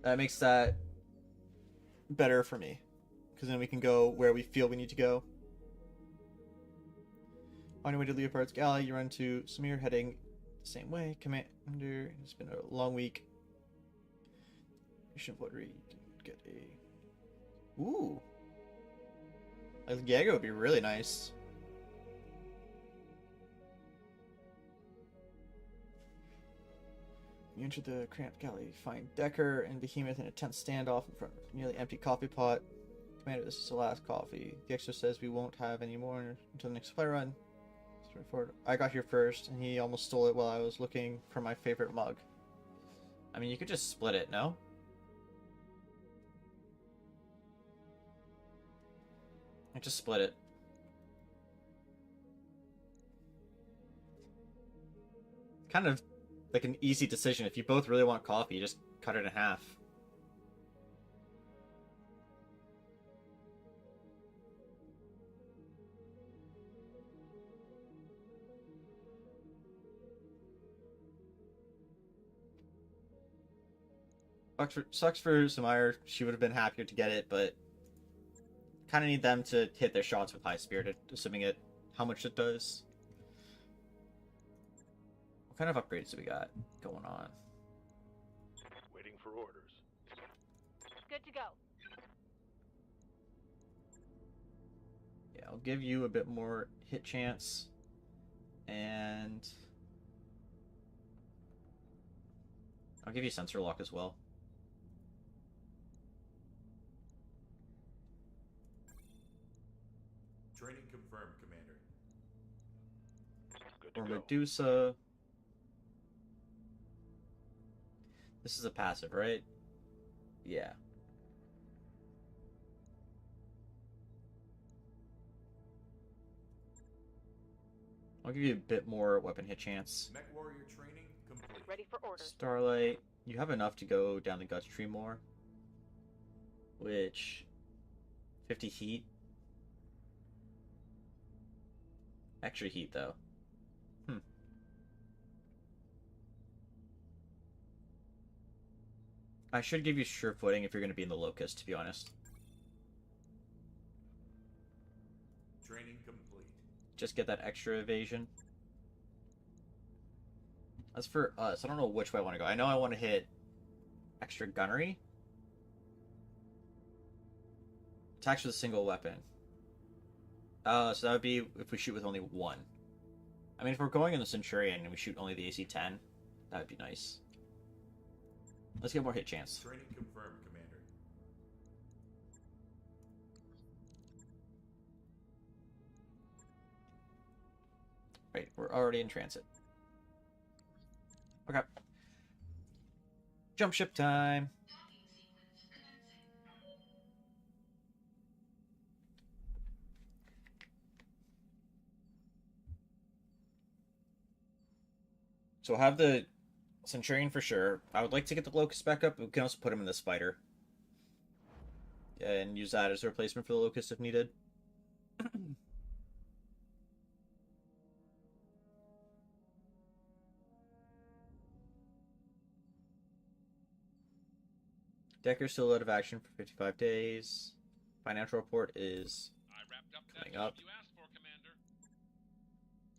That makes that better for me. Because then we can go where we feel we need to go. On your way to Leopard's Galley, you run to Samir heading the same way. Commander, it's been a long week. Mission Pottery, you can get a... Ooh. A Jaeger would be really nice. You enter the cramped galley, find Decker and Behemoth in a tense standoff in front of a nearly empty coffee pot. Commander, this is the last coffee. The extra says we won't have any more until the next supply run. Straightforward. I got here first, and he almost stole it while I was looking for my favorite mug. I mean, you could just split it, no? I just split it. Kind of like an easy decision. If you both really want coffee, you just cut it in half. Sucks for Samire. She would have been happier to get it, but kind of need them to hit their shots with High Spirited, assuming how much it does. What kind of upgrades do we got going on? Waiting for orders. Good to go. Yeah, I'll give you a bit more hit chance. And I'll give you sensor lock as well. Training confirmed, Commander. Good to Or go. Medusa. This is a passive, right? Yeah. I'll give you a bit more weapon hit chance. Mech warrior training complete. Ready for orders. Starlight, you have enough to go down the guts tree more. Which 50 heat. Extra heat though. I should give you sure footing if you're going to be in the Locust, to be honest. Training complete. Just get that extra evasion. As for us, I don't know which way I want to go. I know I want to hit extra gunnery. Attacks with a single weapon. So that would be if we shoot with only one. I mean, if we're going in the Centurion and we shoot only the AC-10, that would be nice. Let's get more hit chance. Training confirmed, Commander. Right, we're already in transit. Okay. Jump ship time. So we'll have the Centurion for sure. I would like to get the Locust back up, but we can also put him in the Spider. And use that as a replacement for the Locust if needed. Decker's still out of action for 55 days. Financial report is I wrapped up coming that up. job you asked for, Commander.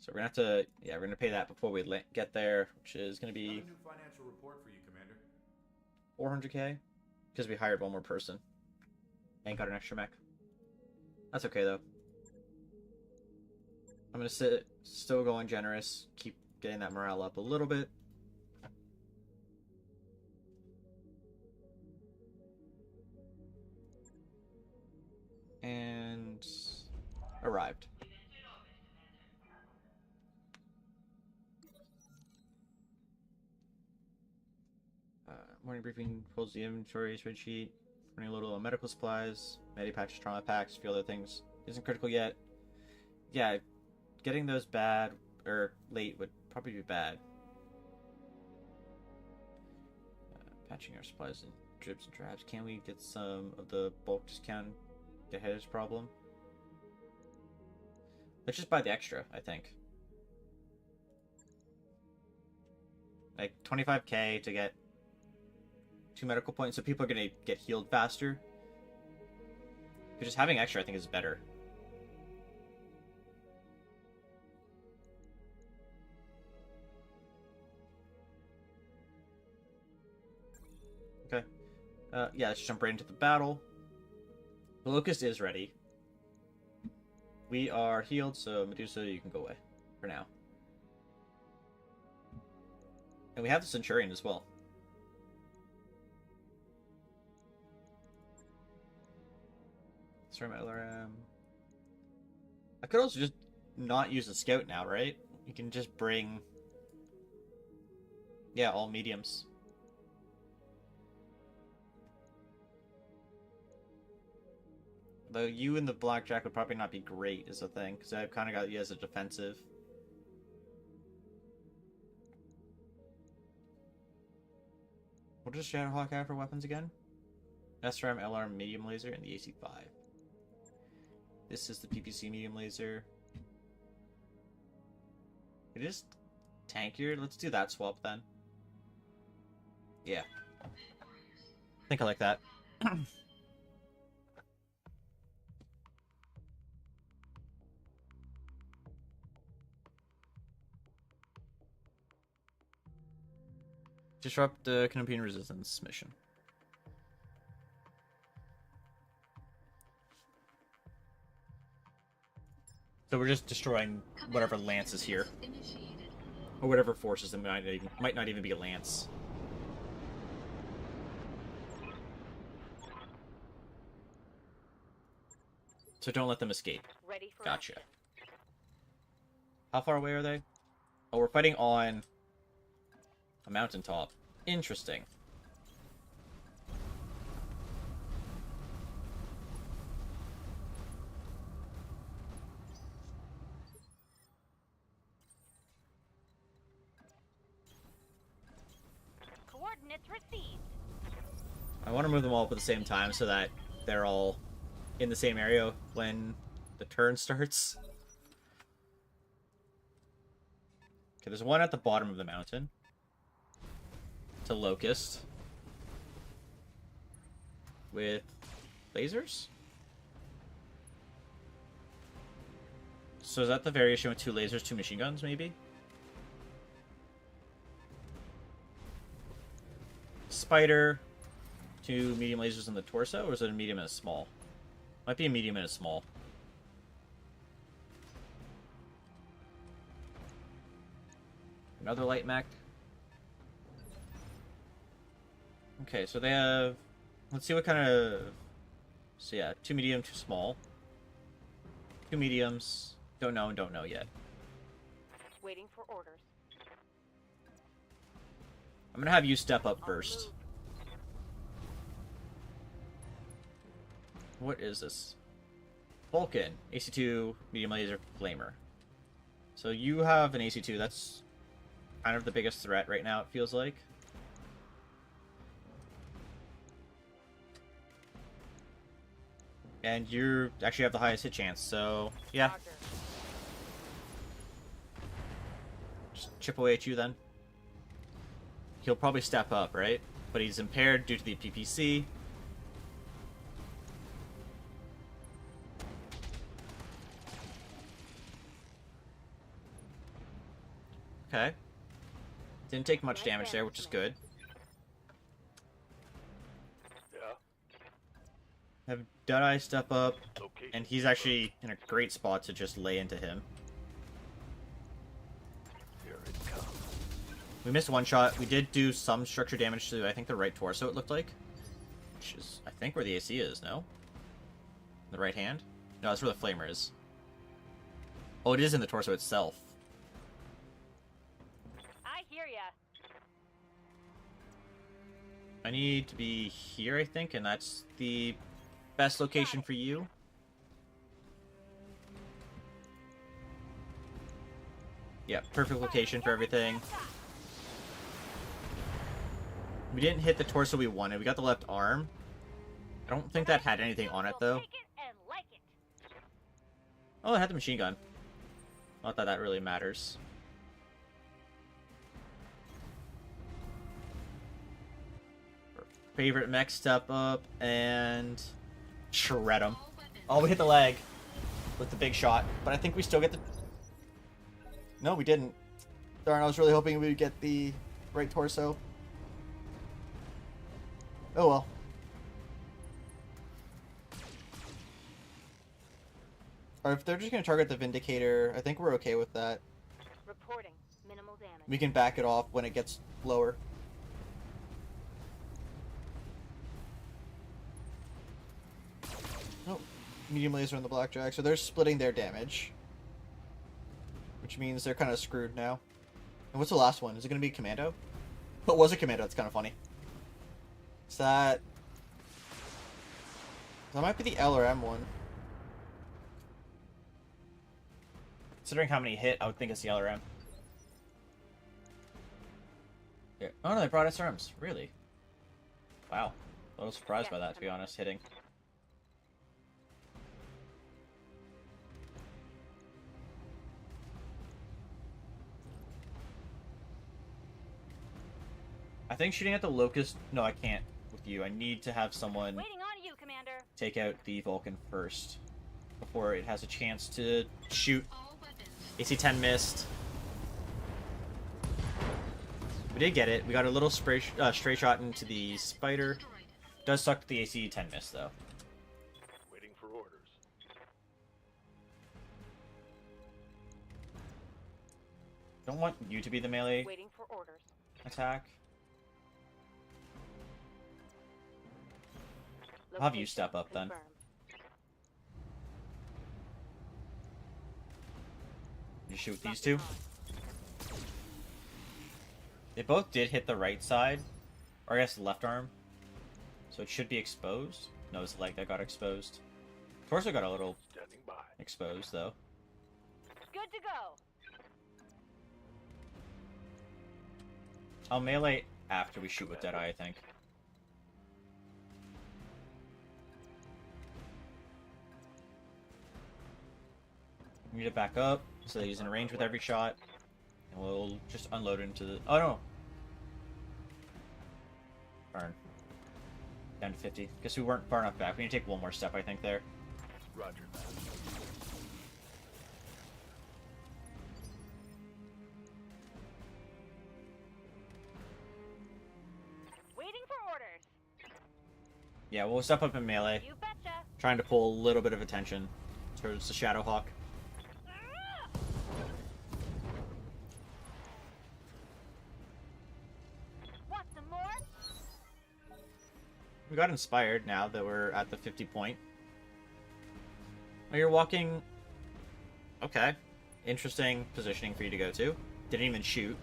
So we're gonna have to, yeah, we're gonna pay that before we get there, which is gonna I be have a new financial report for you, Commander. 400k, because we hired one more person and got an extra mech. That's okay though. I'm gonna still going generous, keep getting that morale up a little bit. And arrived. Morning briefing pulls the inventory spreadsheet, running a little on medical supplies, medipacks, trauma packs, a few other things. Isn't critical yet. Yeah, getting those bad or late would probably be bad. Patching our supplies and drips and traps. Can we get some of the bulk discount? Get ahead of this problem. Let's just buy the extra, I think. Like 25k to get 2 medical points, so people are gonna get healed faster. But just having extra, I think, is better. Okay. Yeah, let's jump right into the battle. The Locust is ready. We are healed, so Medusa, you can go away for now. And we have the Centurion as well. Sorry, my LRM. I could also just not use the Scout now, right? You can just bring... Yeah, all mediums. Though you and the Blackjack would probably not be great, is the thing, because I've kind of got you as a defensive. What does Shadowhawk have for weapons again? SRM, LRM, medium laser, and the AC-5. This is the PPC medium laser. It is tankier. Let's do that swap then. Yeah. I think I like that. Disrupt the Canopian Resistance mission. So we're just destroying whatever lance is here. Or whatever forces that might not even be a lance. So don't let them escape. Ready for Gotcha. action. How far away are they? Oh, we're fighting on a mountaintop. Interesting. Coordinates received. I want to move them all up at the same time so that they're all in the same area when the turn starts. Okay, there's one at the bottom of the mountain. It's a Locust. With lasers? So is that the variation with 2 lasers, 2 machine guns, maybe? Spider, 2 medium lasers in the torso, or is it a medium and a small? Might be a medium and a small. Another light mech. Okay, so they have... Let's see what kind of... So yeah, 2 medium, 2 small. 2 mediums. Don't know and don't know yet. Waiting for orders. I'm gonna have you step up first. What is this? Vulcan. AC2, medium laser, flamer. So you have an AC2. That's kind of the biggest threat right now, it feels like. And you actually have the highest hit chance, so yeah. Roger. Just chip away at you then. He'll probably step up, right? But he's impaired due to the PPC. Okay. Didn't take much damage there, which is good. Yeah. Have Deadeye step up, Location. and he's actually in a great spot to just lay into him. Here it comes. We missed one shot. We did do some structure damage to, I think, the right torso, it looked like. Which is, I think, where the AC is, no? The right hand? No, that's where the flamer is. Oh, it is in the torso itself. I hear ya. I need to be here, I think, and that's the best location for you. Yeah, perfect location for everything. We didn't hit the torso we wanted. We got the left arm. I don't think that had anything on it, though. Take it and like it. Oh, it had the machine gun. Not that that really matters. Favorite mech step up and shred him. Oh, we hit the leg with the big shot, but I think we still get the... No, we didn't. Darn, I was really hoping we would get the right torso. Oh well. Or if they're just going to target the Vindicator, I think we're okay with that. Reporting. Minimal damage. We can back it off when it gets lower. Oh, medium laser on the Blackjack, so they're splitting their damage. Which means they're kind of screwed now. And what's the last one? Is it going to be Commando? Oh, it was a Commando, that's kind of funny. Is that... That might be the L or M one. Considering how many hit, I would think it's the L or M. Yeah. Oh no, they brought SRMs. Really? Wow. A little surprised by that, to be honest, hitting. I think shooting at the Locust... No, I can't with you. I need to have someone Waiting on you, Commander. take out the Vulcan first. Before it has a chance to shoot. AC-10 missed. We did get it. We got a little stray shot into the Spider. Does suck the AC-10 miss, though. Waiting for orders. Don't want you to be the melee Waiting for orders. attack. I'll have you step up, then. You shoot these two. They both did hit the right side. Or I guess the left arm. So it should be exposed. No, it's the leg that got exposed. Torso got a little Standing by. exposed, though. Good to go. I'll melee after we shoot with Deadeye, I think. We need to back up so that he's in range with every shot. And we'll just unload into the... Oh, no! Burn. Down to 50. Guess we weren't far enough back. We need to take one more step, I think, there. Roger that. Waiting for orders. Yeah, we'll step up in melee. You betcha. Trying to pull a little bit of attention towards the Shadowhawk. Want some more? We got inspired now that we're at the 50 point. Oh, you're walking... Okay. Interesting positioning for you to go to. Didn't even shoot.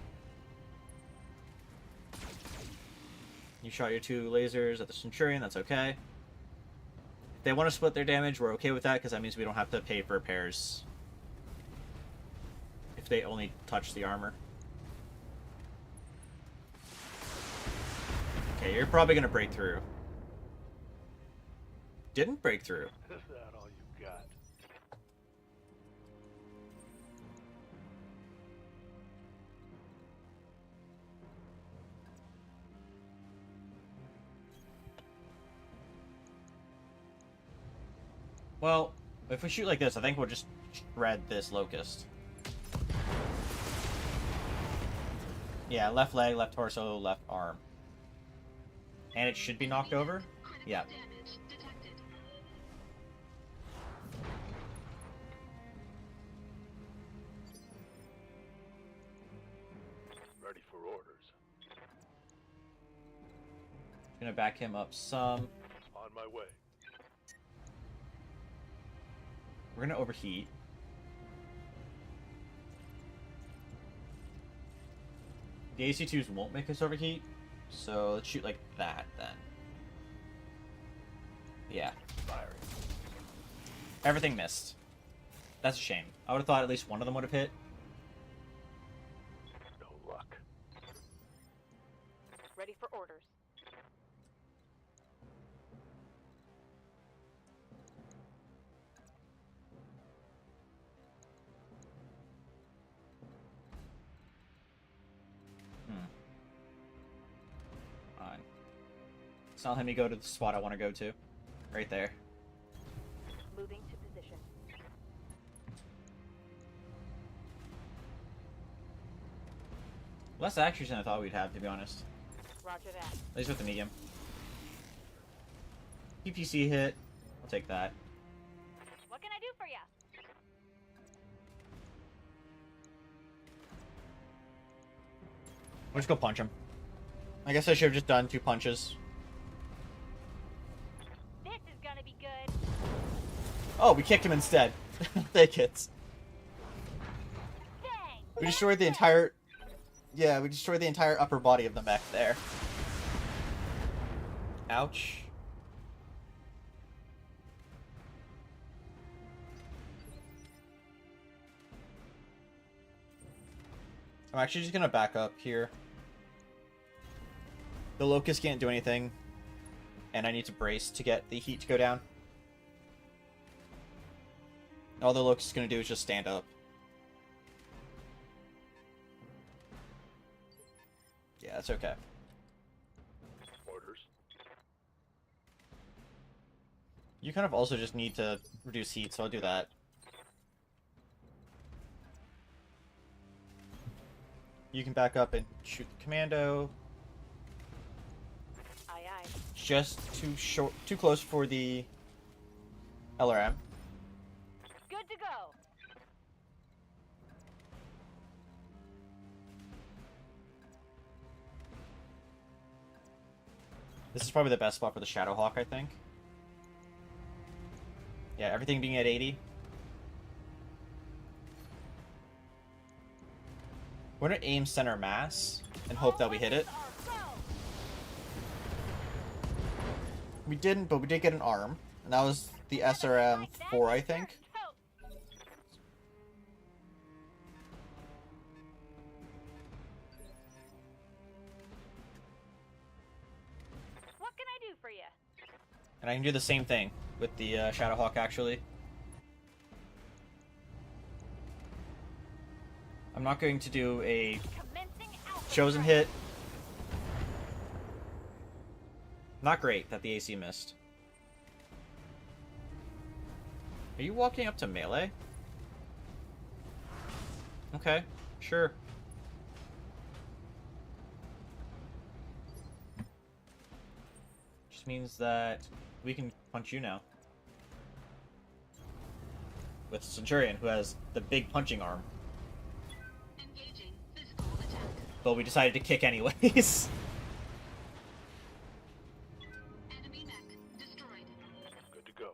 You shot your two lasers at the Centurion, that's okay. If they want to split their damage, we're okay with that, because that means we don't have to pay for repairs. If they only touch the armor. Okay, you're probably going to break through. Didn't break through. Is that all you got? Well, if we shoot like this, I think we'll just shred this Locust. Yeah, left leg, left torso, left arm. And it should be knocked over? Yeah. Damage detected. Ready for orders. Gonna back him up some. On my way. We're gonna overheat. The AC2s won't make us overheat, so let's shoot like that then. Yeah. Firing. Everything missed. That's a shame. I would have thought at least one of them would have hit. No luck. Ready for orders. Fine. It's not letting me go to the spot I want to go to. Right there. Moving to position. Less actions than I thought we'd have, to be honest. Roger that. At least with the medium. PPC hit. I'll take that. What can I do for ya? We'll just go punch him. I guess I should have just done 2 punches. This is gonna be good. Oh, we kicked him instead. Take it. Dang! We destroyed the entire... Yeah, we destroyed the entire upper body of the mech there. Ouch. I'm actually just gonna back up here. The Locust can't do anything, and I need to brace to get the heat to go down. All the Locust is gonna do is just stand up. Yeah, that's okay. Orders. You kind of also just need to reduce heat, so I'll do that. You can back up and shoot the commando. Aye, aye. Just too close for the LRM. Good to go. This is probably the best spot for the Shadowhawk, I think. Yeah, everything being at 80. We're gonna aim center mass and hope that we hit it. We didn't, but we did get an arm. And that was the SRM-4, I think. What can I do for you? And I can do the same thing with the Shadowhawk, actually. I'm not going to do a Commencing alpha chosen strike. hit. Not great that the AC missed. Are you walking up to melee? Okay, sure. Just means that we can punch you now. With Centurion, who has the big punching arm. Engaging physical attack. But we decided to kick anyways. Enemy mech destroyed. Good to go.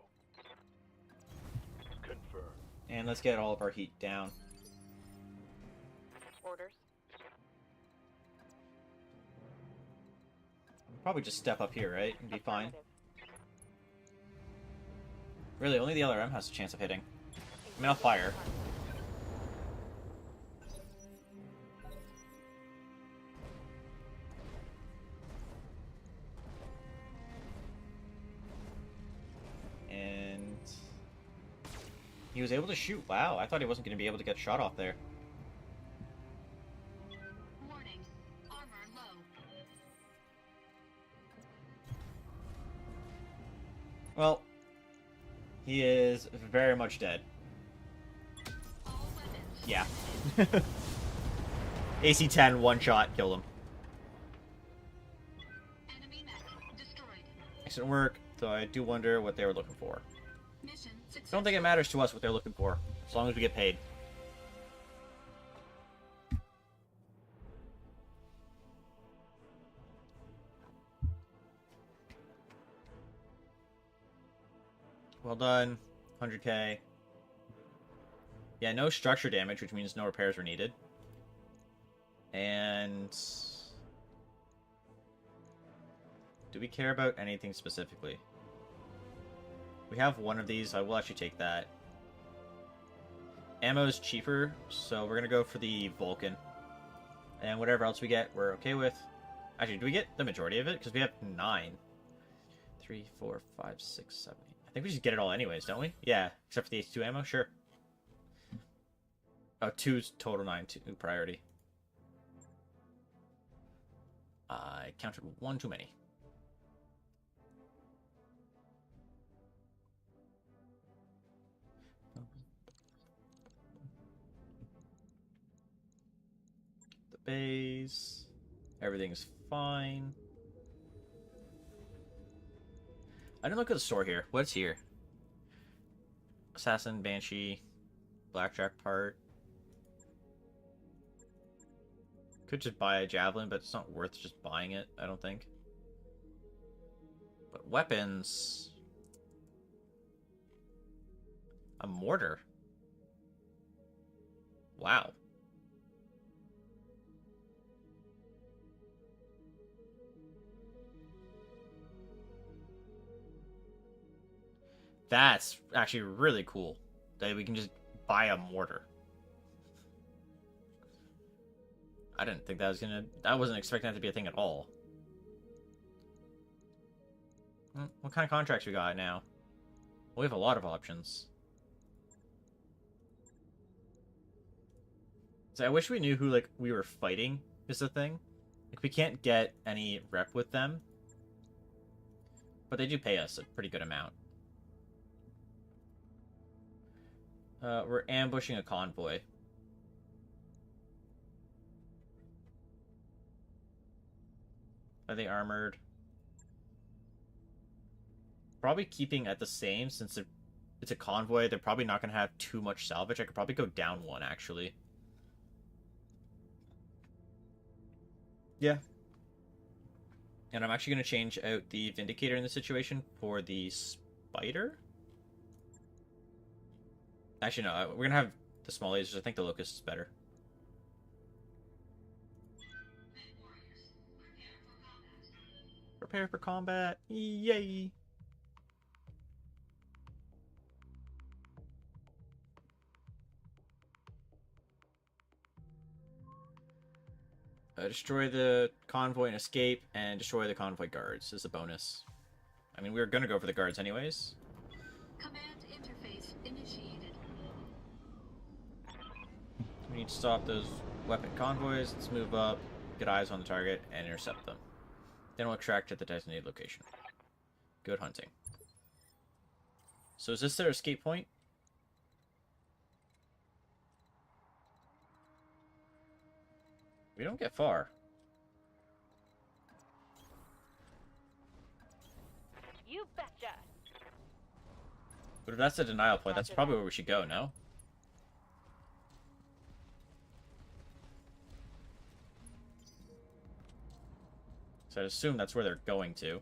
Confirm. And let's get all of our heat down. Orders. Probably just step up here, right? And be fine. Affirmative. Really, only the LRM has a chance of hitting. I mean, I'll fire. And he was able to shoot. Wow, I thought he wasn't going to be able to get shot off there. Warning. Armor low. Well, he is very much dead. All weapons. Yeah. AC-10, one shot, kill them. Enemy mech destroyed. Excellent work, though I do wonder what they were looking for. Mission I successful. don't think it matters to us what they're looking for, as long as we get paid. Well done. 100k. Yeah, no structure damage, which means no repairs were needed. And... do we care about anything specifically? We have one of these, so I will actually take that. Ammo is cheaper, so we're gonna go for the Vulcan. And whatever else we get, we're okay with. Actually, do we get the majority of it? Because we have 9. 3, 4, 5, 6, 7, 8. I think we just get it all anyways, don't we? Yeah, except for the H2 ammo, sure. Oh, 2's total 9, 2 priority. I counted 1 too many. The base. Everything's fine. I didn't look at the store here. What's here? Assassin, Banshee, Blackjack part. Could just buy a Javelin, but it's not worth just buying it, I don't think. But weapons... a mortar. Wow. That's actually really cool. That we can just buy a mortar. I didn't think that was gonna... I wasn't expecting that to be a thing at all. What kind of contracts we got now? Well, we have a lot of options. So I wish we knew who, like, we were fighting is the thing. Like, we can't get any rep with them. But they do pay us a pretty good amount. We're ambushing a convoy. Are they armored? Probably keeping at the same, since it's a convoy. They're probably not going to have too much salvage. I could probably go down 1, actually. Yeah. And I'm actually going to change out the Vindicator in this situation for the Spider. Actually, no. We're going to have the small lasers. I think the Locust is better. Prepare for combat. Yay! Destroy the convoy and escape, and destroy the convoy guards as a bonus. I mean, we were going to go for the guards anyways. Command interface initiated. We need to stop those weapon convoys. Let's move up, get eyes on the target, and intercept them. Then we'll extract at the designated location. Good hunting. So is this their escape point? We don't get far. You betcha. But if that's the denial point, that's probably where we should go, no? So I'd assume that's where they're going to.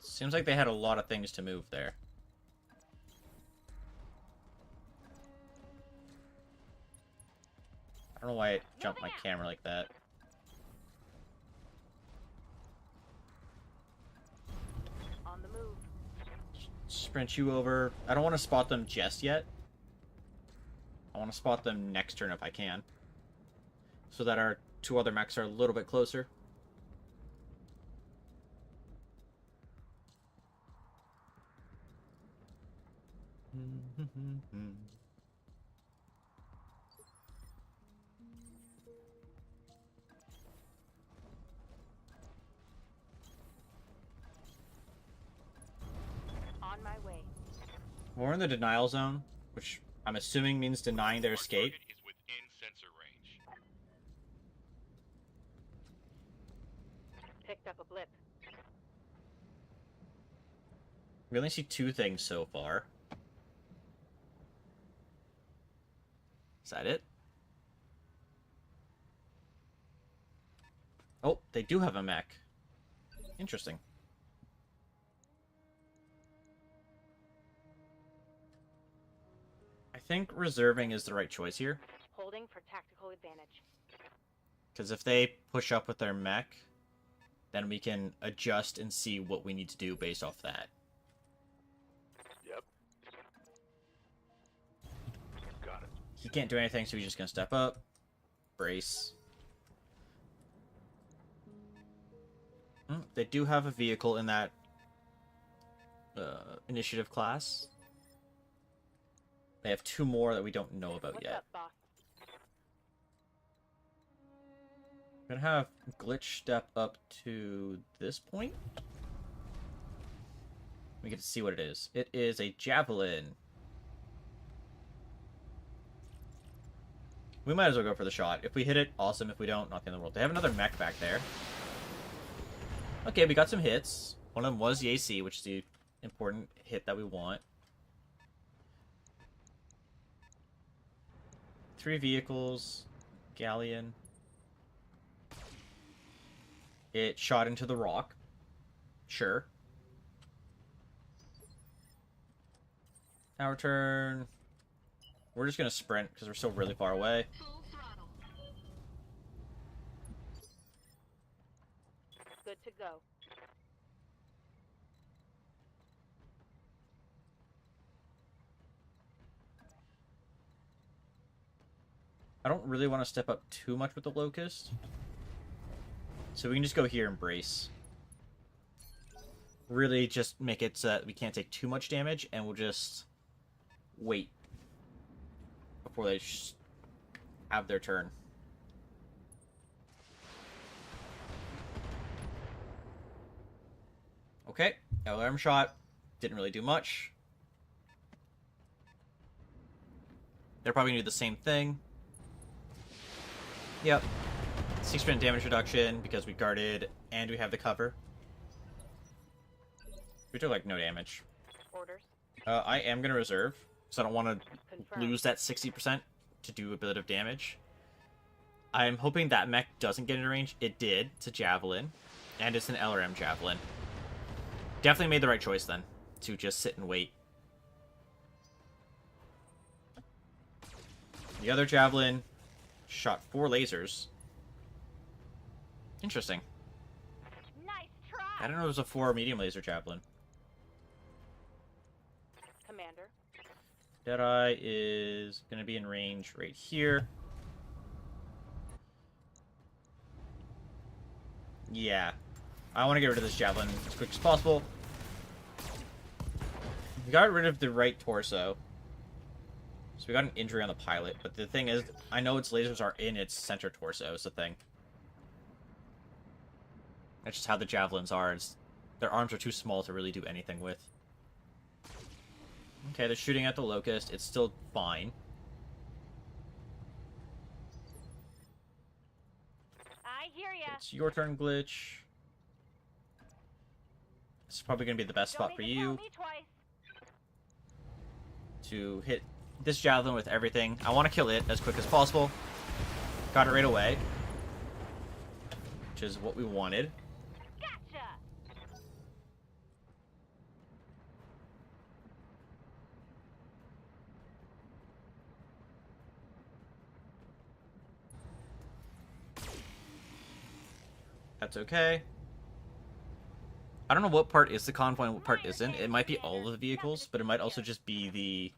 Seems like they had a lot of things to move there. I don't know why it jumped my camera like that. On the move. Sprint you over. I don't want to spot them just yet. I want to spot them next turn if I can. So that our 2 other mechs are a little bit closer. We're in the denial zone, which I'm assuming means denying their escape. Target is within sensor range. Picked up a blip. We only see 2 things so far. Is that it? Oh, they do have a mech. Interesting. I think reserving is the right choice here. Holding for tactical advantage. Because if they push up with their mech, then we can adjust and see what we need to do based off that. Yep. Got it. He can't do anything, so he's just going to step up. Brace. They do have a vehicle in that initiative class. They have 2 more that we don't know about What's yet. up, boss? I'm gonna have Glitch step up to this point. We get to see what it is. It is a javelin. We might as well go for the shot. If we hit it, awesome. If we don't, not the end of the world. They have another mech back there. Okay, we got some hits. One of them was the AC, which is the important hit that we want. 3 vehicles. Galleon. It shot into the rock. Sure. Our turn. We're just going to sprint because we're still really far away. Full throttle. Good to go. I don't really want to step up too much with the Locust. So we can just go here and brace. Really just make it so that we can't take too much damage, and we'll just wait before they have their turn. Okay, alarm shot. Didn't really do much. They're probably going to do the same thing. Yep. 6% damage reduction because we guarded and we have the cover. We took, like, no damage. Orders. I am going to reserve, so I don't want to Confirmed. lose that 60% to do a bit of damage. I'm hoping that mech doesn't get into range. It did. It's a javelin, and it's an LRM javelin. Definitely made the right choice, then, to just sit and wait. The other javelin shot 4 lasers. Interesting. Nice try. I don't know if it was a 4 medium laser javelin. Commander. Deadeye is going to be in range right here. Yeah. I want to get rid of this javelin as quick as possible. We got rid of the right torso. So we got an injury on the pilot. But the thing is, I know its lasers are in its center torso is the thing. That's just how the javelins are. Their arms are too small to really do anything with. Okay, they're shooting at the Locust. It's still fine. I hear ya. It's your turn, Glitch. This is probably going to be the best Don't spot for need to tell you me twice. to hit this javelin with everything. I want to kill it as quick as possible. Got it right away. Which is what we wanted. Gotcha. That's okay. I don't know what part is the convoy and what part isn't. It might be all of the vehicles, but it might also just be the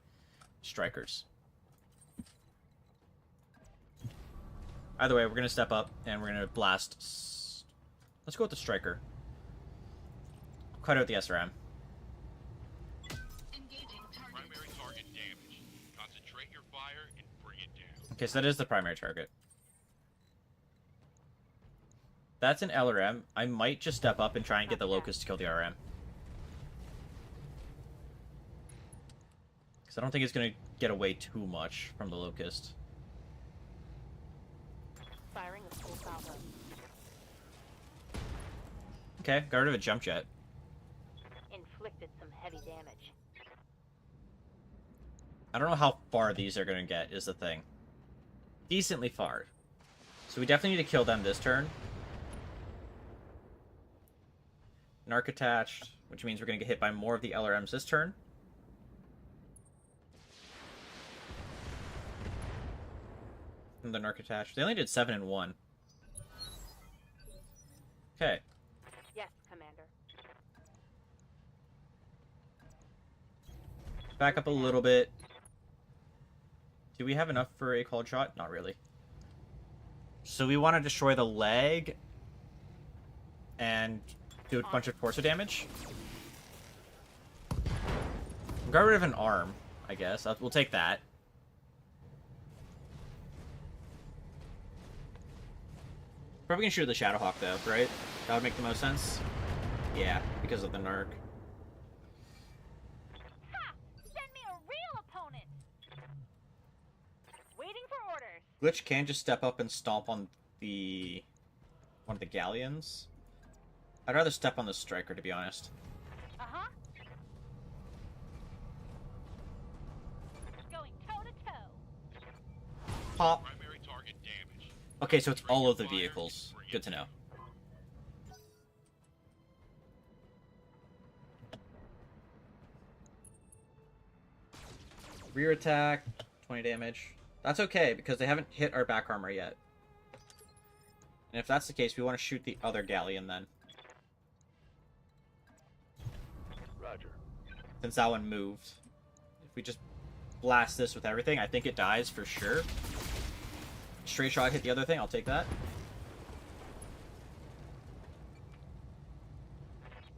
strikers. Either way, we're going to step up and we're going to blast. Let's go with the striker. Cut out the SRM. Engaging target. Primary target damaged. Concentrate your fire and bring it down. Okay, so that is the primary target. That's an LRM. I might just step up and try and get the Locust to kill the RM. I don't think it's going to get away too much from the Locust. Firing a full salvo. Okay, got rid of a jump jet. Inflicted some heavy damage. I don't know how far these are going to get, is the thing. Decently far. So we definitely need to kill them this turn. Narc attached, which means we're going to get hit by more of the LRMs this turn. And the Narc attached. They only did 7 and 1. Okay. Yes, Commander. Back up a little bit. Do we have enough for a cold shot? Not really. So we want to destroy the leg and do a bunch of torso damage. Got rid of an arm, I guess. We'll take that. Probably gonna shoot the Shadowhawk though, right? That would make the most sense. Yeah, because of the Narc. Ha! Send me a real opponent! Waiting for orders. Glitch can just step up and stomp on the one of the galleons. I'd rather step on the striker, to be honest. Uh-huh. Going toe-to-toe. Pop. Primary target damage. Okay, so it's all of the vehicles. Good to know. Rear attack, 20 damage. That's okay, because they haven't hit our back armor yet. And if that's the case, we want to shoot the other galleon then. Roger. Since that one moved. If we just blast this with everything, I think it dies for sure. Straight shot hit the other thing, I'll take that.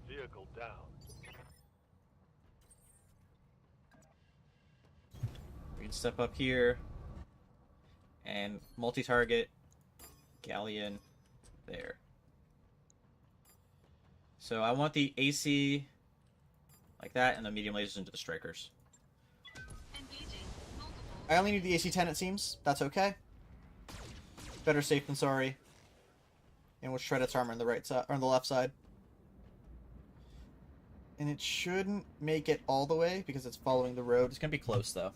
Vehicle down. We can step up here. And multi-target. Galleon. There. So I want the AC like that, and the medium lasers into the strikers. Engaging multiple. I only need the AC 10, it seems. That's okay. Better safe than sorry. And we'll shred its armor on the right side, or on the left side. And it shouldn't make it all the way because it's following the road. It's gonna be close though.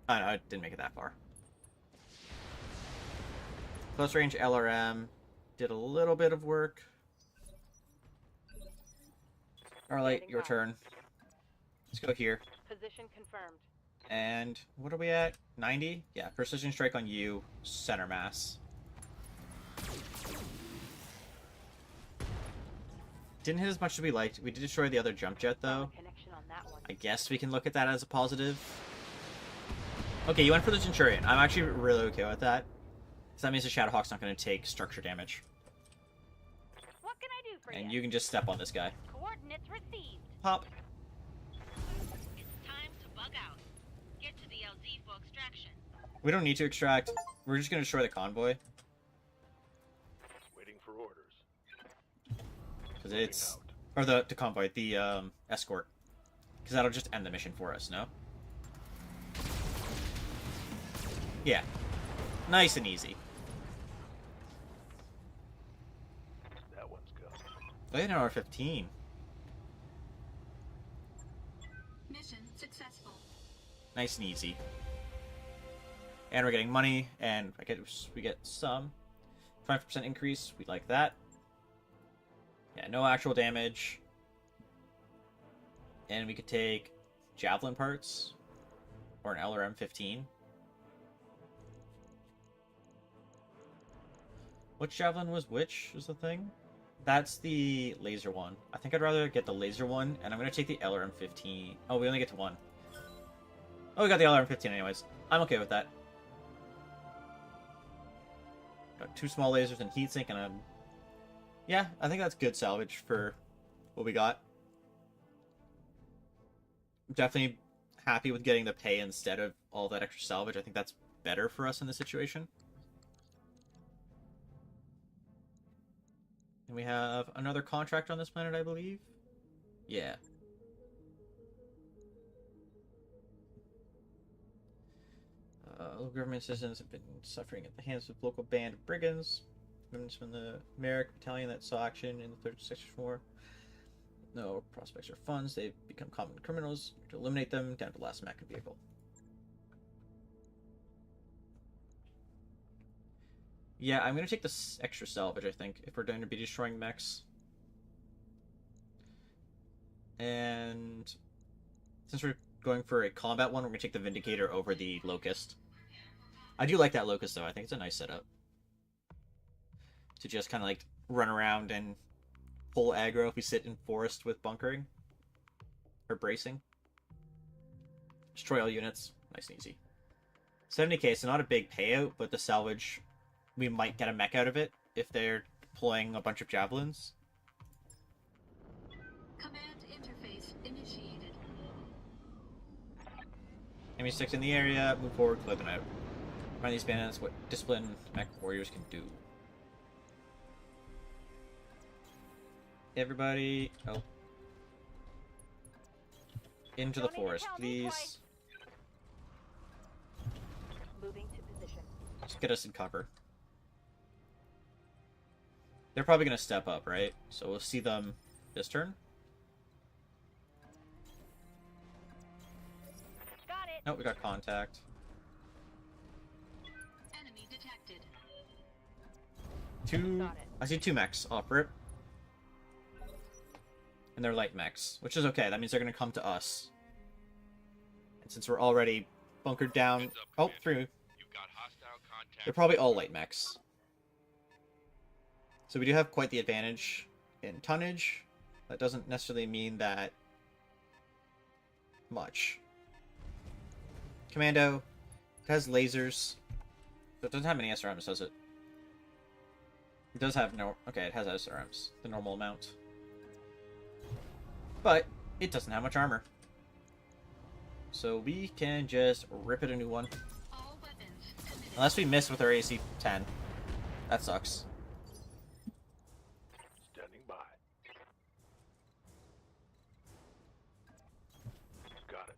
Oh no, it didn't make it that far. Close range LRM did a little bit of work. Starlight, your turn. Let's go here. Position confirmed. And what are we at? 90? Yeah, precision strike on you, center mass. Didn't hit as much as we liked. We did destroy the other jump jet though. Connection on that one. I guess we can look at that as a positive. Okay, you went for the Centurion. I'm actually really okay with that. So that means the Shadowhawk's not going to take structure damage. What can I do for And you can just step on this guy. Coordinates received. Pop. It's time to bug out. Get to the LZ for extraction. We don't need to extract. We're just going to destroy the convoy. Waiting for orders. Because it's... Or the convoy, the escort. Because that'll just end the mission for us, no? Yeah. Nice and easy. That one's go. They had an R-15. Mission successful. Nice and easy. And we're getting money, and we get some 5% increase. We like that. Yeah, no actual damage. And we could take javelin parts or an LRM-15. Which javelin was which is the thing? That's the laser one. I think I'd rather get the laser one, and I'm going to take the LRM-15. Oh, we only get to one. Oh, we got the LRM-15 anyways. I'm okay with that. Got 2 small lasers and heatsink, and a... Yeah, I think that's good salvage for what we got. I'm definitely happy with getting the pay instead of all that extra salvage. I think that's better for us in this situation. And we have another contract on this planet, I believe. Yeah. Local government citizens have been suffering at the hands of local band of brigands. Members from the Merrick Battalion that saw action in the Third Section War. No prospects or funds. They've become common criminals. To eliminate them, down to the last mech and vehicle. Yeah, I'm going to take this extra salvage, I think, if we're going to be destroying mechs. And since we're going for a combat one, we're going to take the Vindicator over the Locust. I do like that Locust, though. I think it's a nice setup. To just kind of, like, run around and pull aggro if we sit in forest with bunkering. Or bracing. Destroy all units. Nice and easy. 70k, so not a big payout, but the salvage, we might get a mech out of it if they're deploying a bunch of javelins. Command interface initiated. Enemy sticks in the area, move forward, clear them out. Find these bandits what disciplined mech warriors can do. Everybody, oh. Into the forest, please. Moving to position. Just get us in cover. They're probably going to step up, right? So we'll see them this turn. Got it. Oh, we got contact. Enemy detected. I see 2 mechs off rip. And they're light mechs, which is okay. That means they're going to come to us. And since we're already bunkered down... Oh, 3. You've got hostile contact. They're probably all light mechs. So we do have quite the advantage in tonnage. That doesn't necessarily mean that much. Commando. It has lasers. So it doesn't have any SRMs, does it? It does have no... Okay, it has SRMs. The normal amount. But it doesn't have much armor. So we can just rip it a new one. All weapons committed. Unless we miss with our AC-10. That sucks. Standing by. Got it.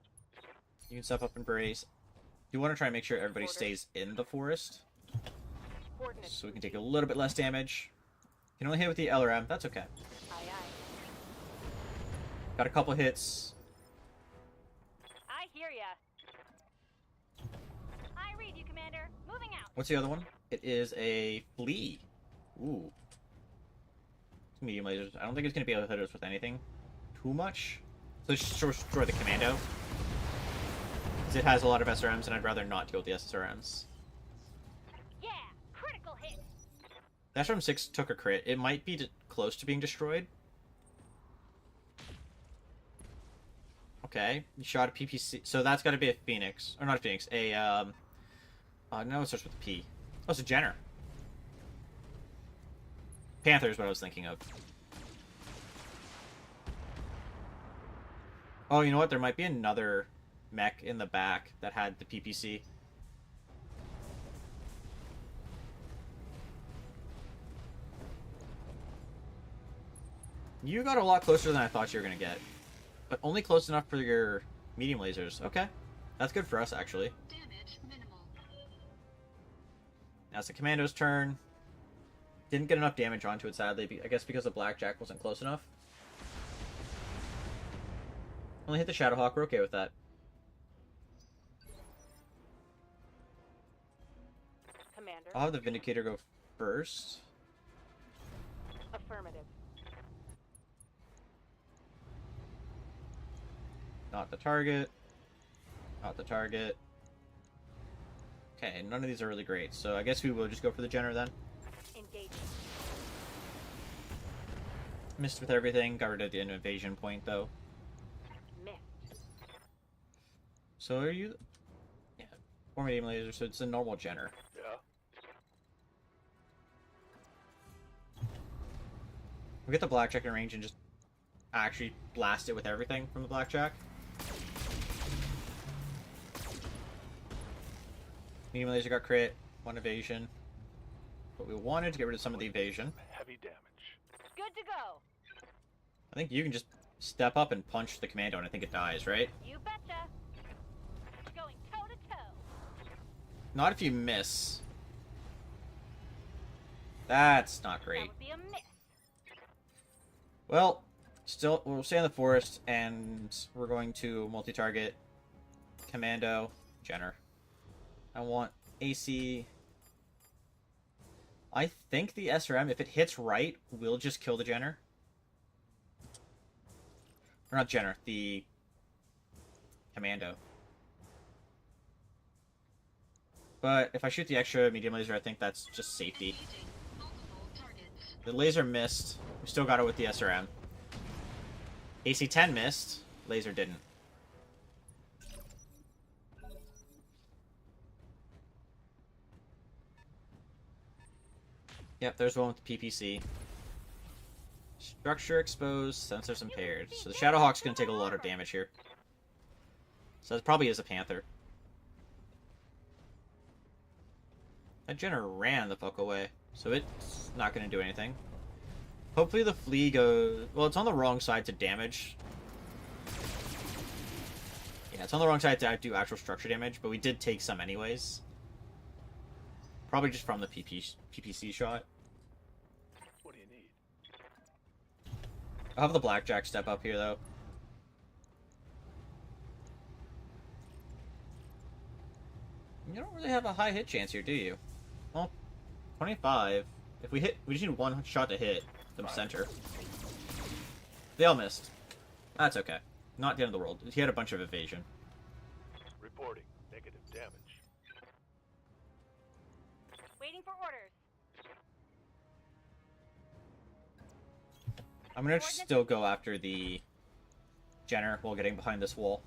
You can step up and brace. You want to try and make sure everybody stays in the forest. Coordinates. So we can take a little bit less damage. You can only hit with the LRM. That's okay. Aye, aye. Got a couple hits. I hear ya. I read you, Commander. Moving out. What's the other one? It is a flea. Ooh. Medium lasers. I don't think it's going to be able to hit us with anything too much. So let's just destroy the commando. Because it has a lot of SRMs, and I'd rather not deal with the SRMs. Yeah, critical hit. The SRM 6 took a crit. It might be close to being destroyed. Okay, you shot a PPC. So that's got to be a Phoenix. Or not a Phoenix. A, no, it starts with a P. Oh, it's a Jenner. Panther is what I was thinking of. Oh, you know what? There might be another mech in the back that had the PPC. You got a lot closer than I thought you were going to get. But only close enough for your medium lasers. Okay. That's good for us, actually. Damage minimal. Now it's the commando's turn. Didn't get enough damage onto it, sadly. I guess because the Blackjack wasn't close enough. Only hit the Shadowhawk. We're okay with that. Commander. I'll have the Vindicator go first. Affirmative. Not the target. Not the target. Okay, none of these are really great, so I guess we will just go for the Jenner then. Engaging. Missed with everything. Got rid of the invasion point, though. Missed. So are you... Yeah. 4 medium laser, so it's a normal Jenner. Yeah. We'll get the Blackjack in range and just actually blast it with everything from the Blackjack. Medium laser got crit, 1 evasion. But we wanted to get rid of some of the evasion. Heavy damage. Good to go. I think you can just step up and punch the commando and I think it dies, right? You betcha. Going toe to toe. Not if you miss. That's not That great. would be a miss. Well, still, we'll stay in the forest, and we're going to multi-target Commando Jenner. I want AC. I think the SRM, if it hits right, will just kill the Jenner. Or not Jenner, the Commando. But if I shoot the extra medium laser, I think that's just safety. Engaging multiple targets. The laser missed. We still got it with the SRM. AC-10 missed. Laser didn't. Yep, there's one with the PPC. Structure exposed, sensors impaired. So the Shadowhawk's gonna take a lot of damage here. So that probably is a Panther. That Jenner ran the fuck away, so it's not gonna do anything. Hopefully the Flea goes... Well, it's on the wrong side to damage. Yeah, it's on the wrong side to do actual structure damage, but we did take some anyways. Probably just from the PPC shot. What do you need? I'll have the Blackjack step up here, though. You don't really have a high hit chance here, do you? Well, 25. If we hit... We just need one shot to hit the center. They all missed. That's okay. Not the end of the world. He had a bunch of evasion. Reporting negative damage. Waiting for orders. I'm gonna still go after the Jenner while getting behind this wall.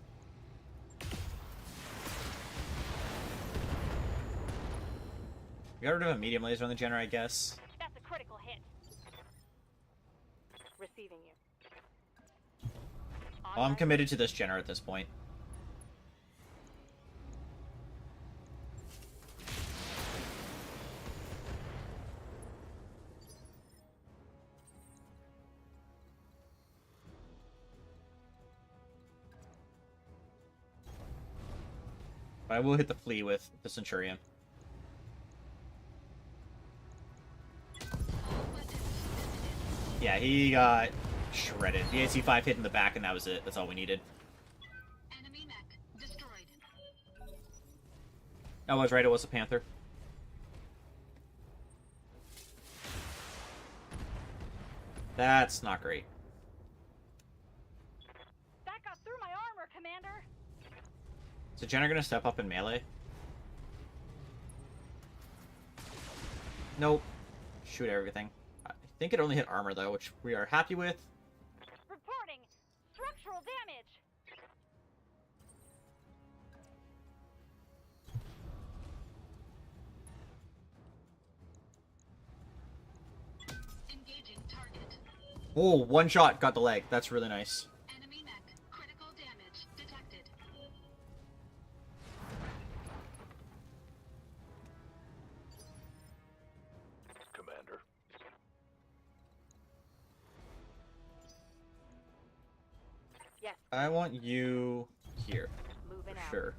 We got rid of a medium laser on the Jenner, I guess. That's a critical hit. Receiving you. I'm committed to this Jenner at this point. But I will hit the Flea with the Centurion. Yeah, he got shredded. The AC-5 hit in the back, and that was it. That's all we needed. Enemy mech destroyed. I was right, it was a Panther. That's not great. That got through my armor, Commander. Is the Jenner gonna step up in melee? Nope. Shoot everything. I think it only hit armor, though, which we are happy with. Reporting structural damage. Engaging target. Oh, one shot got the leg. That's really nice. Enemy mech critical damage detected. Commander. Yes, I want you here, moving for out. sure.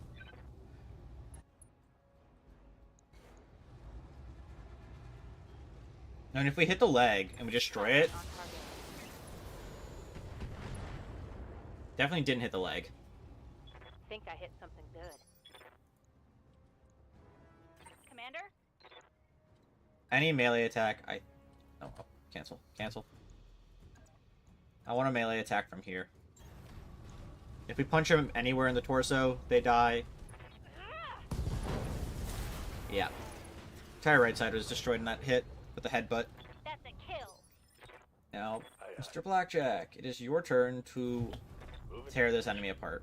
And if we hit the leg and we destroy it, On target. definitely didn't hit the leg. Think I hit something good. Commander? Any melee attack, oh, cancel. Cancel. I want a melee attack from here. If we punch them anywhere in the torso, they die. Yeah. Entire right side was destroyed in that hit with the headbutt. That's a kill. Now, Aye, aye. Mr. Blackjack, it is your turn to Moving. tear this enemy apart.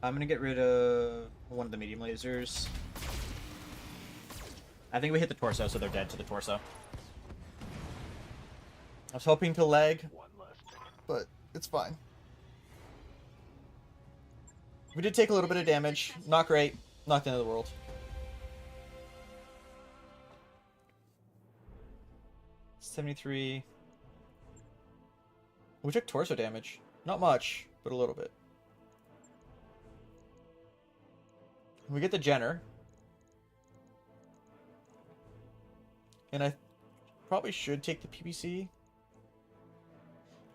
I'm gonna get rid of one of the medium lasers. I think we hit the torso, so they're dead to the torso. I was hoping to leg, One less. but it's fine. We did take a little bit of damage. Not great. Not the end of the world. $73. We took torso damage. Not much, but a little bit. We get the Jenner. And I probably should take the PPC.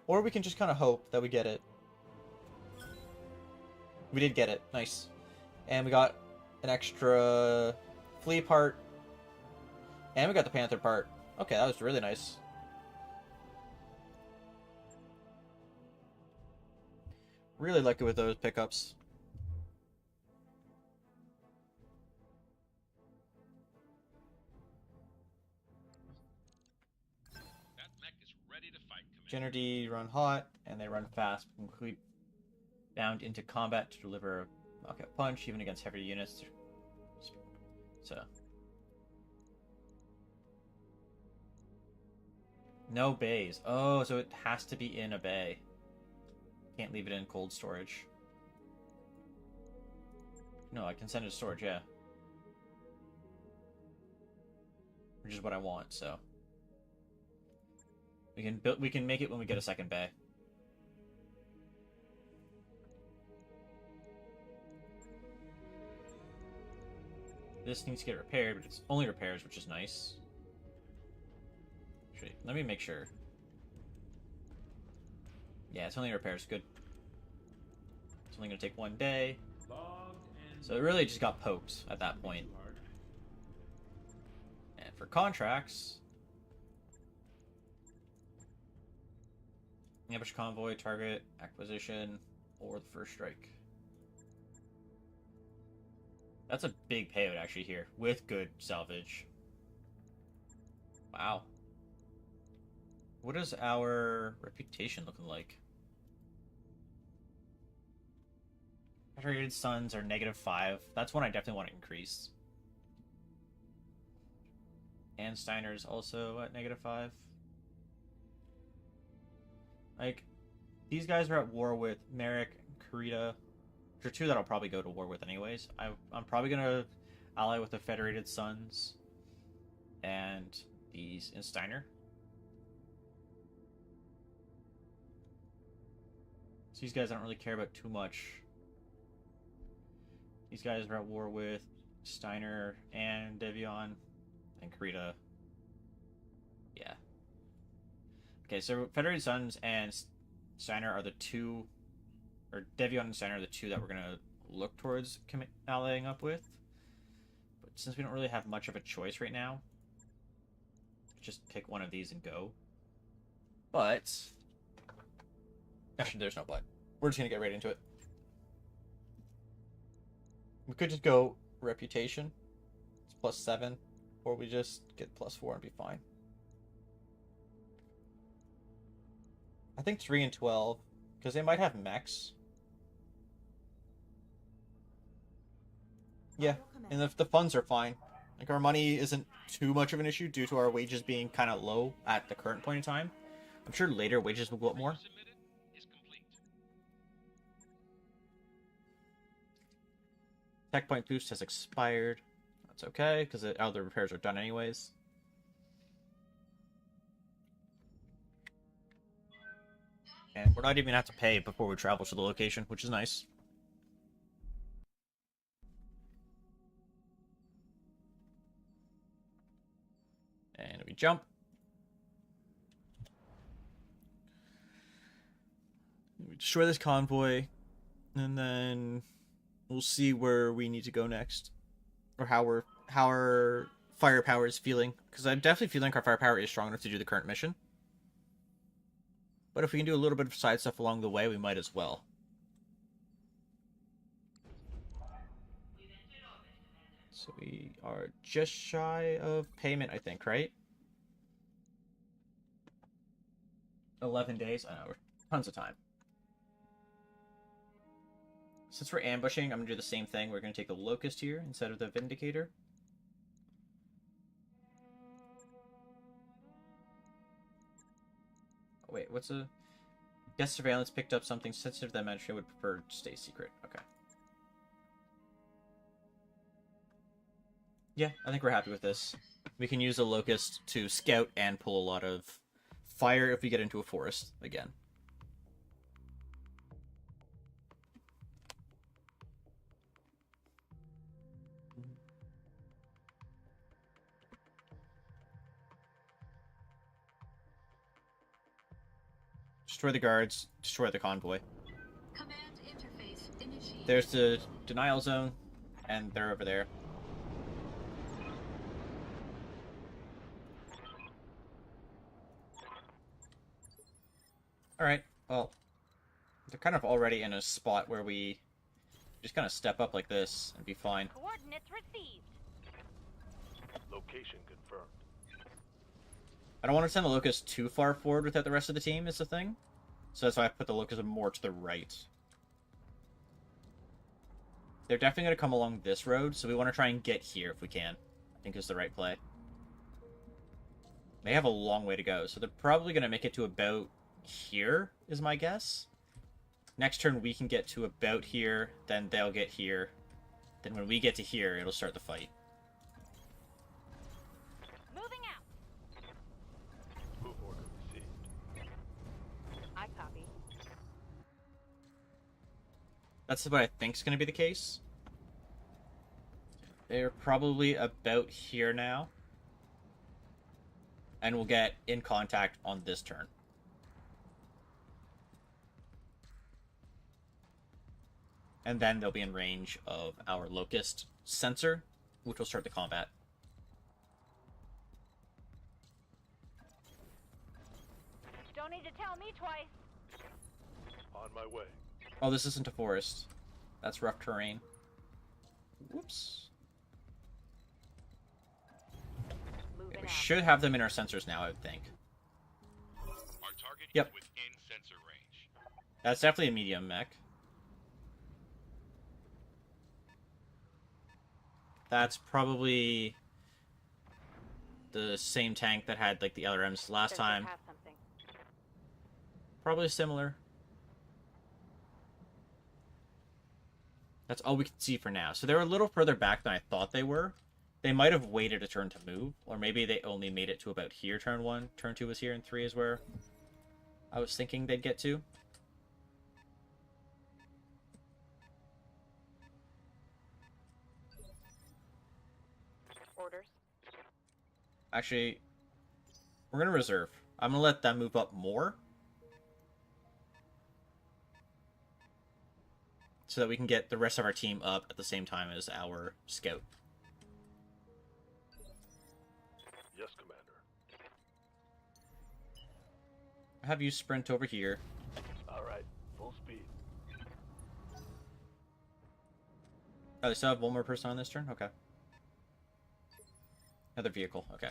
Or we can just kind of hope that we get it. We did get it. Nice. And we got an extra flea part. And we got the panther part. Okay, that was really nice. Really lucky with those pickups. That mech is ready to fight, Commander. Jenner D run hot, and they run fast, complete bound into combat to deliver a knockout punch, even against heavy units. So. No bays. Oh, so it has to be in a bay. Can't leave it in cold storage. No, I can send it to storage, yeah. Which is what I want, so. We can make it when we get a second bay. This needs to get repaired, but it's only repairs, which is nice. Actually, let me make sure. Yeah, it's only repairs. Good. It's only going to take 1 day. So it really just got poked at that point. And for contracts... ambush convoy, target, acquisition, or the first strike. That's a big payout actually here, with good salvage. Wow. What is our reputation looking like? Federated Sons are -5. That's one I definitely want to increase. And Steiner's also at -5. Like, these guys are at war with Merrick and Kurita, which are two that I'll probably go to war with anyways. I'm probably going to ally with the Federated Sons and these in Steiner. So these guys I don't really care about too much. These guys are at war with Steiner and Devion and Kurita. Yeah. Okay, so Federated Sons and Steiner are the two, or Devion and Steiner are the two that we're going to look towards allying up with. But since we don't really have much of a choice right now, just pick one of these and go. But, actually there's no but. We're just going to get right into it. We could just go Reputation, it's +7, or we just get +4 and be fine. I think 3 and 12, because they might have mechs. Yeah, and the funds are fine. Like, our money isn't too much of an issue due to our wages being kind of low at the current point in time. I'm sure later wages will go up more. Tech point boost has expired. That's okay, because all the repairs are done anyways. And we're not even going to have to pay before we travel to the location, which is nice. And we jump. We destroy this convoy. And then we'll see where we need to go next. Or how our firepower is feeling. Because I'm definitely feeling like our firepower is strong enough to do the current mission. But if we can do a little bit of side stuff along the way, we might as well. So we are just shy of payment, I think, right? 11 days? I know, tons of time. Since we're ambushing, I'm going to do the same thing. We're going to take the Locust here instead of the Vindicator. Oh, wait, what's a... Guest surveillance picked up something sensitive that Mandarin would prefer to stay secret. Okay. Yeah, I think we're happy with this. We can use the Locust to scout and pull a lot of fire if we get into a forest again. Destroy the guards. Destroy the convoy. Command interface initiated. There's the denial zone, and they're over there. Alright, well, they're kind of already in a spot where we just kind of step up like this and be fine. Coordinates received. Location confirmed. I don't want to send the Locust too far forward without the rest of the team, is the thing. So that's why I put the Locust more to the right. They're definitely going to come along this road, so we want to try and get here if we can. I think is the right play. They have a long way to go, so they're probably going to make it to about here, is my guess. Next turn we can get to about here, then they'll get here. Then when we get to here, it'll start the fight. Moving out. Move order received. I copy. That's what I think is going to be the case. They're probably about here now. And we'll get in contact on this turn. And then they'll be in range of our Locust sensor, which will start the combat. Don't need to tell me twice. On my way. Oh, this isn't a forest. That's rough terrain. Whoops. Moving Okay, we out. should have them in our sensors now, I would think. Our target Yep. is within sensor range. That's definitely a medium mech. That's probably the same tank that had like the LRMs last Says they time. have something. Probably similar. That's all we can see for now. So they're a little further back than I thought they were. They might have waited a turn to move, or maybe they only made it to about here turn 1. Turn 2 was here, and 3 is where I was thinking they'd get to. Orders. Actually, we're going to reserve. I'm going to let them move up more. So that we can get the rest of our team up at the same time as our scout. Yes, Commander. Have you sprint over here. All right. Full speed. Oh, they still have one more person on this turn? Okay. Another vehicle. Okay.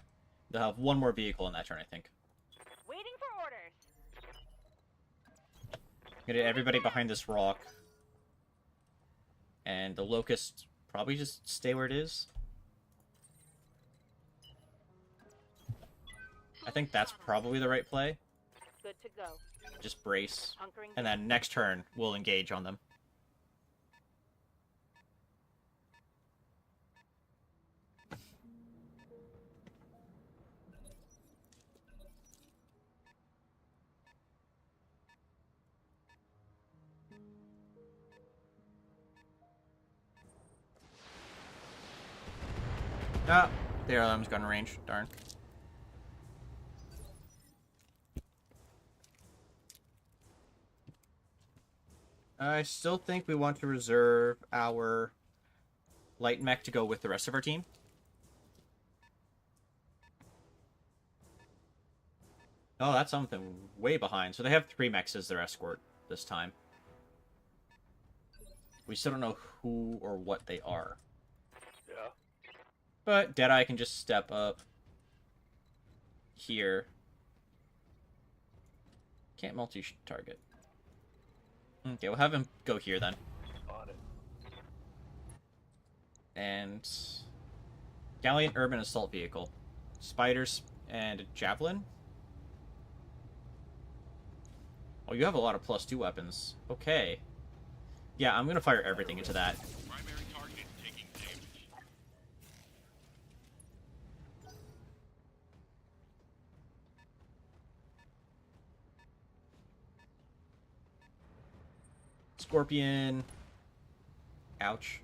They'll have one more vehicle in that turn, I think. Waiting for orders. Get everybody behind this rock. And the Locust probably just stay where it is. I think that's probably the right play. Good to go. Just brace. Hunkering And down. then next turn, we'll engage on them. Ah, the alarm's gun range. Darn. I still think we want to reserve our light mech to go with the rest of our team. Oh, that's something way behind. So they have 3 mechs as their escort this time. We still don't know who or what they are. Yeah. But Deadeye can just step up here. Can't multi-target. Okay, we'll have him go here then. On it. And Galleon Urban Assault Vehicle. Spiders and Javelin. Oh, you have a lot of +2 weapons. Okay. Yeah, I'm gonna fire everything into that. Primary target taking damage. Scorpion. Ouch.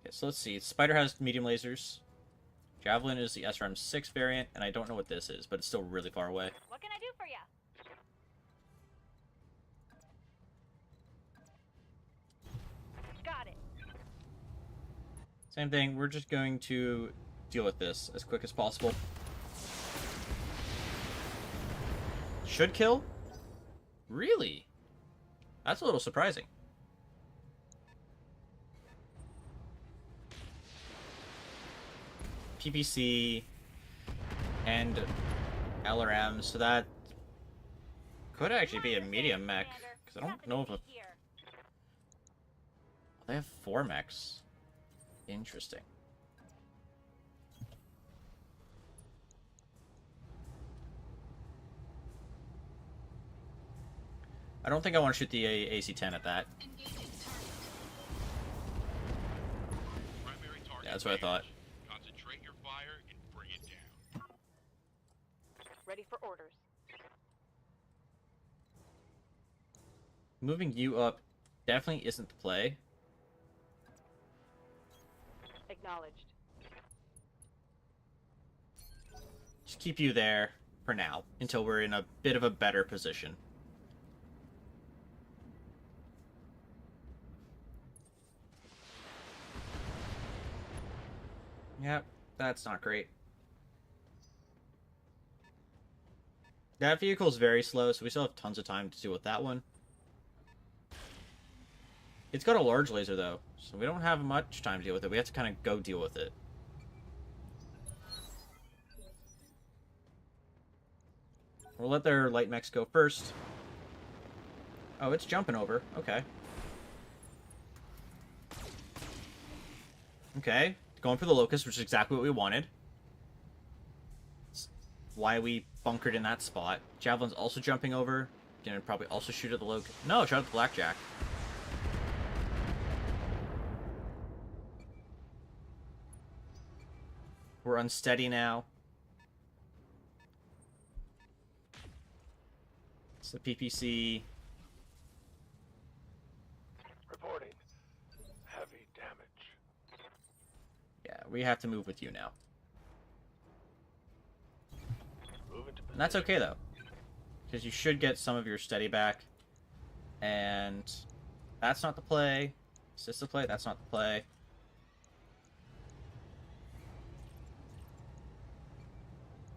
Okay, so let's see. Spider has medium lasers. Javelin is the SRM-6 variant, and I don't know what this is, but it's still really far away. What can I do for you? Got it. Same thing, we're just going to deal with this as quick as possible. Should kill? Really? That's a little surprising. PPC and LRM, so that could actually be a medium mech, because I don't know if they have 4 mechs. Interesting. I don't think I want to shoot the AC-10 at that. Yeah, that's what I thought. Concentrate your fire and bring it down. Ready for orders. Moving you up definitely isn't the play. Acknowledged. Just keep you there for now, until we're in a bit of a better position. Yep, that's not great. That vehicle's very slow, so we still have tons of time to deal with that one. It's got a large laser, though, so we don't have much time to deal with it. We have to kind of go deal with it. We'll let their light mechs go first. Oh, it's jumping over. Okay. Okay. Going for the Locust, which is exactly what we wanted. That's why we bunkered in that spot. Javelin's also jumping over. Gonna probably also shoot at the Locust. No, shot at the Blackjack. We're unsteady now. It's the PPC. Reporting. Heavy damage. Yeah, we have to move with you now. Move into And that's okay, though. Because you should get some of your steady back. And that's not the play. Is this the play? That's not the play.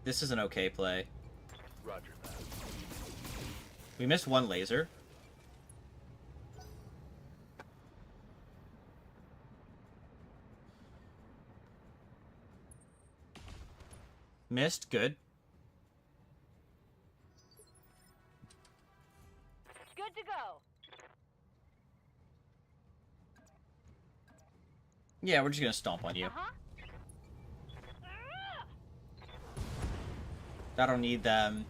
This is an okay play. Roger that. We missed one laser. Missed, good. Good to go. Yeah, we're just gonna stomp on you. That'll need them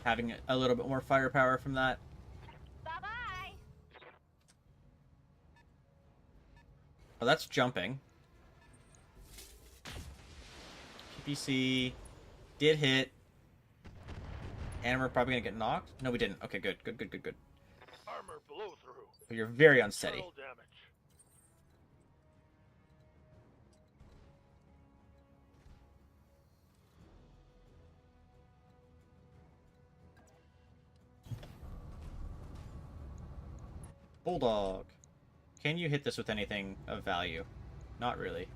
having a little bit more firepower from that. Bye-bye. Oh, that's jumping. PPC did hit. And we're probably gonna get knocked? No, we didn't. Okay, good. Good. Armor blow through. But you're very unsteady. Internal damage. Bulldog. Can you hit this with anything of value? Not really.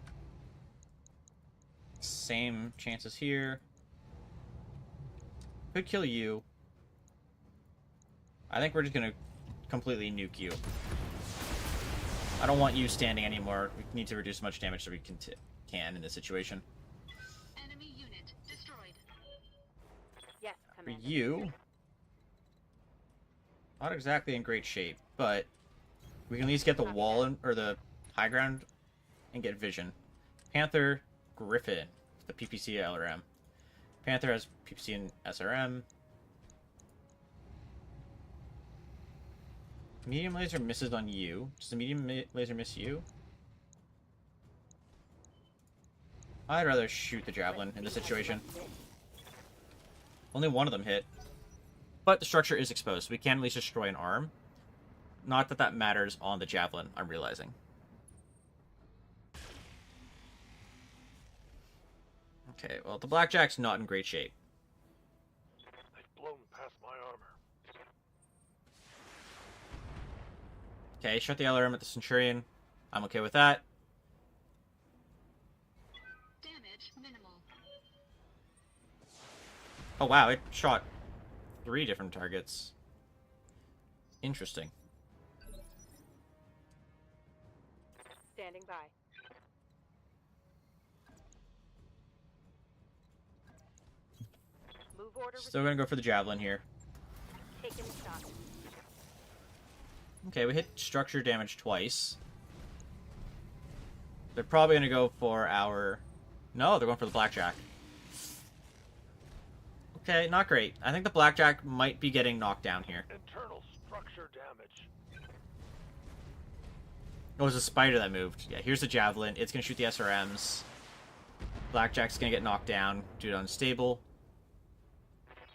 Same chances here. Could kill you. I think we're just gonna completely nuke you. I don't want you standing anymore. We need to reduce as much damage as we can in this situation. Enemy unit destroyed. Yes, For Commander. you, not exactly in great shape, but we can at least get the wall or the high ground and get vision. Panther, Griffin, the PPC LRM. Panther has PPC and SRM. Medium laser misses on you. Does the medium laser miss you? I'd rather shoot the javelin in this situation. Only one of them hit. But the structure is exposed, so we can at least destroy an arm. Not that that matters on the javelin, I'm realizing. Okay, well, the Blackjack's not in great shape. They've blown past my armor. Okay, shut the LRM at the Centurion. I'm okay with that. Damage minimal. Oh, wow, it shot 3 different targets. Interesting. Standing by. Move order. Still gonna go for the Javelin here. Taking the shot. Okay, we hit structure damage twice. They're probably gonna go for our... No, they're going for the Blackjack. Okay, not great. I think the Blackjack might be getting knocked down here. Internal structure damage. Oh, it was a spider that moved. Yeah, here's the Javelin. It's gonna shoot the SRMs. Blackjack's gonna get knocked down due to unstable.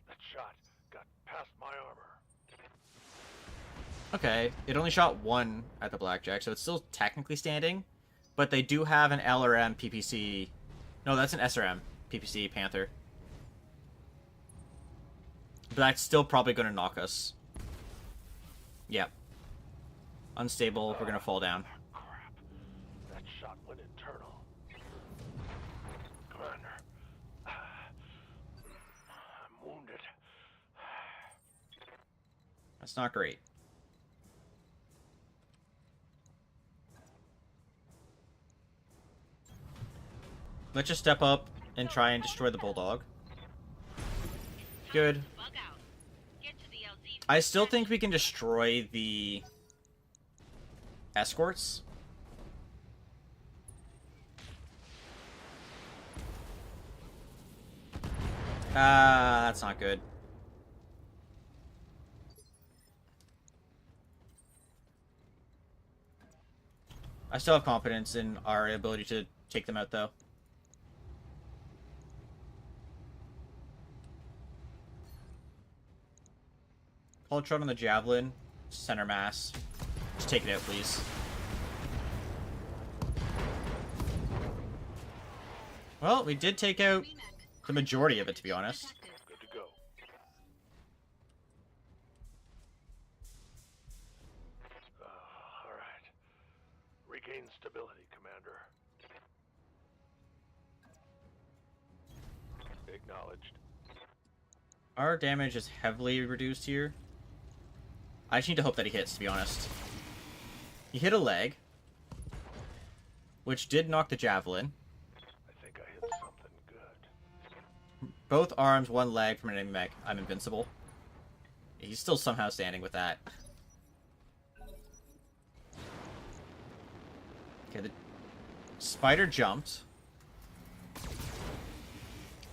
That shot got past my armor. Okay, it only shot 1 at the Blackjack, so it's still technically standing. But they do have an LRM PPC... No, that's an SRM PPC Panther. But that's still probably going to knock us. Yep. Unstable, we're going to fall down. Crap. That shot went internal. Commander. I'm wounded. That's not great. Let's just step up and try and destroy the Bulldog. Good. I still think we can destroy the escorts. That's not good. I still have confidence in our ability to take them out, though. Poltron on the Javelin. Center mass. Just take it out, please. Well, we did take out the majority of it, to be honest. Good to go. All right. Regain stability, Commander. Acknowledged. Our damage is heavily reduced here. I just need to hope that he hits, to be honest. He hit a leg, which did knock the Javelin. I think I hit something good. Both arms, 1 leg from an enemy mech. I'm invincible. He's still somehow standing with that. Okay, the spider jumped.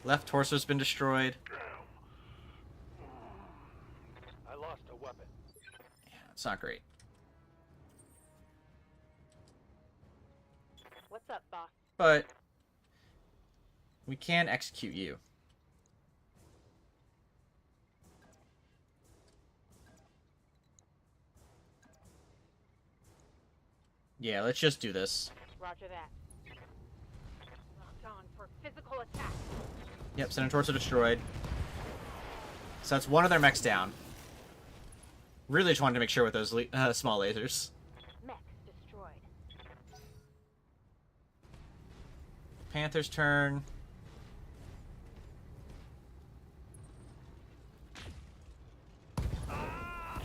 Left torso's been destroyed. I lost a weapon. Yeah, it's not great. What's up, boss? But we can execute you. Yeah, let's just do this. Roger that. Locked on for physical attack. Yep, Center Torso destroyed. So that's one of their mechs down. Really just wanted to make sure with those small lasers. Mech destroyed. Panther's turn.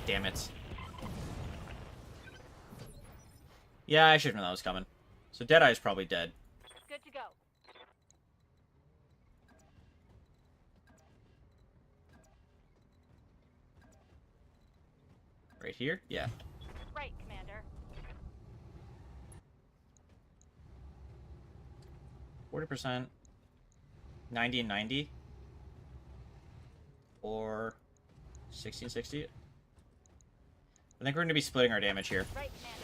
Damn it. Yeah, I should have known that was coming. So Deadeye's probably dead. Good to go. Right here? Yeah. Right, Commander. 40%. 90 and 90. Or 60 and 60. I think we're going to be splitting our damage here. Right, Commander.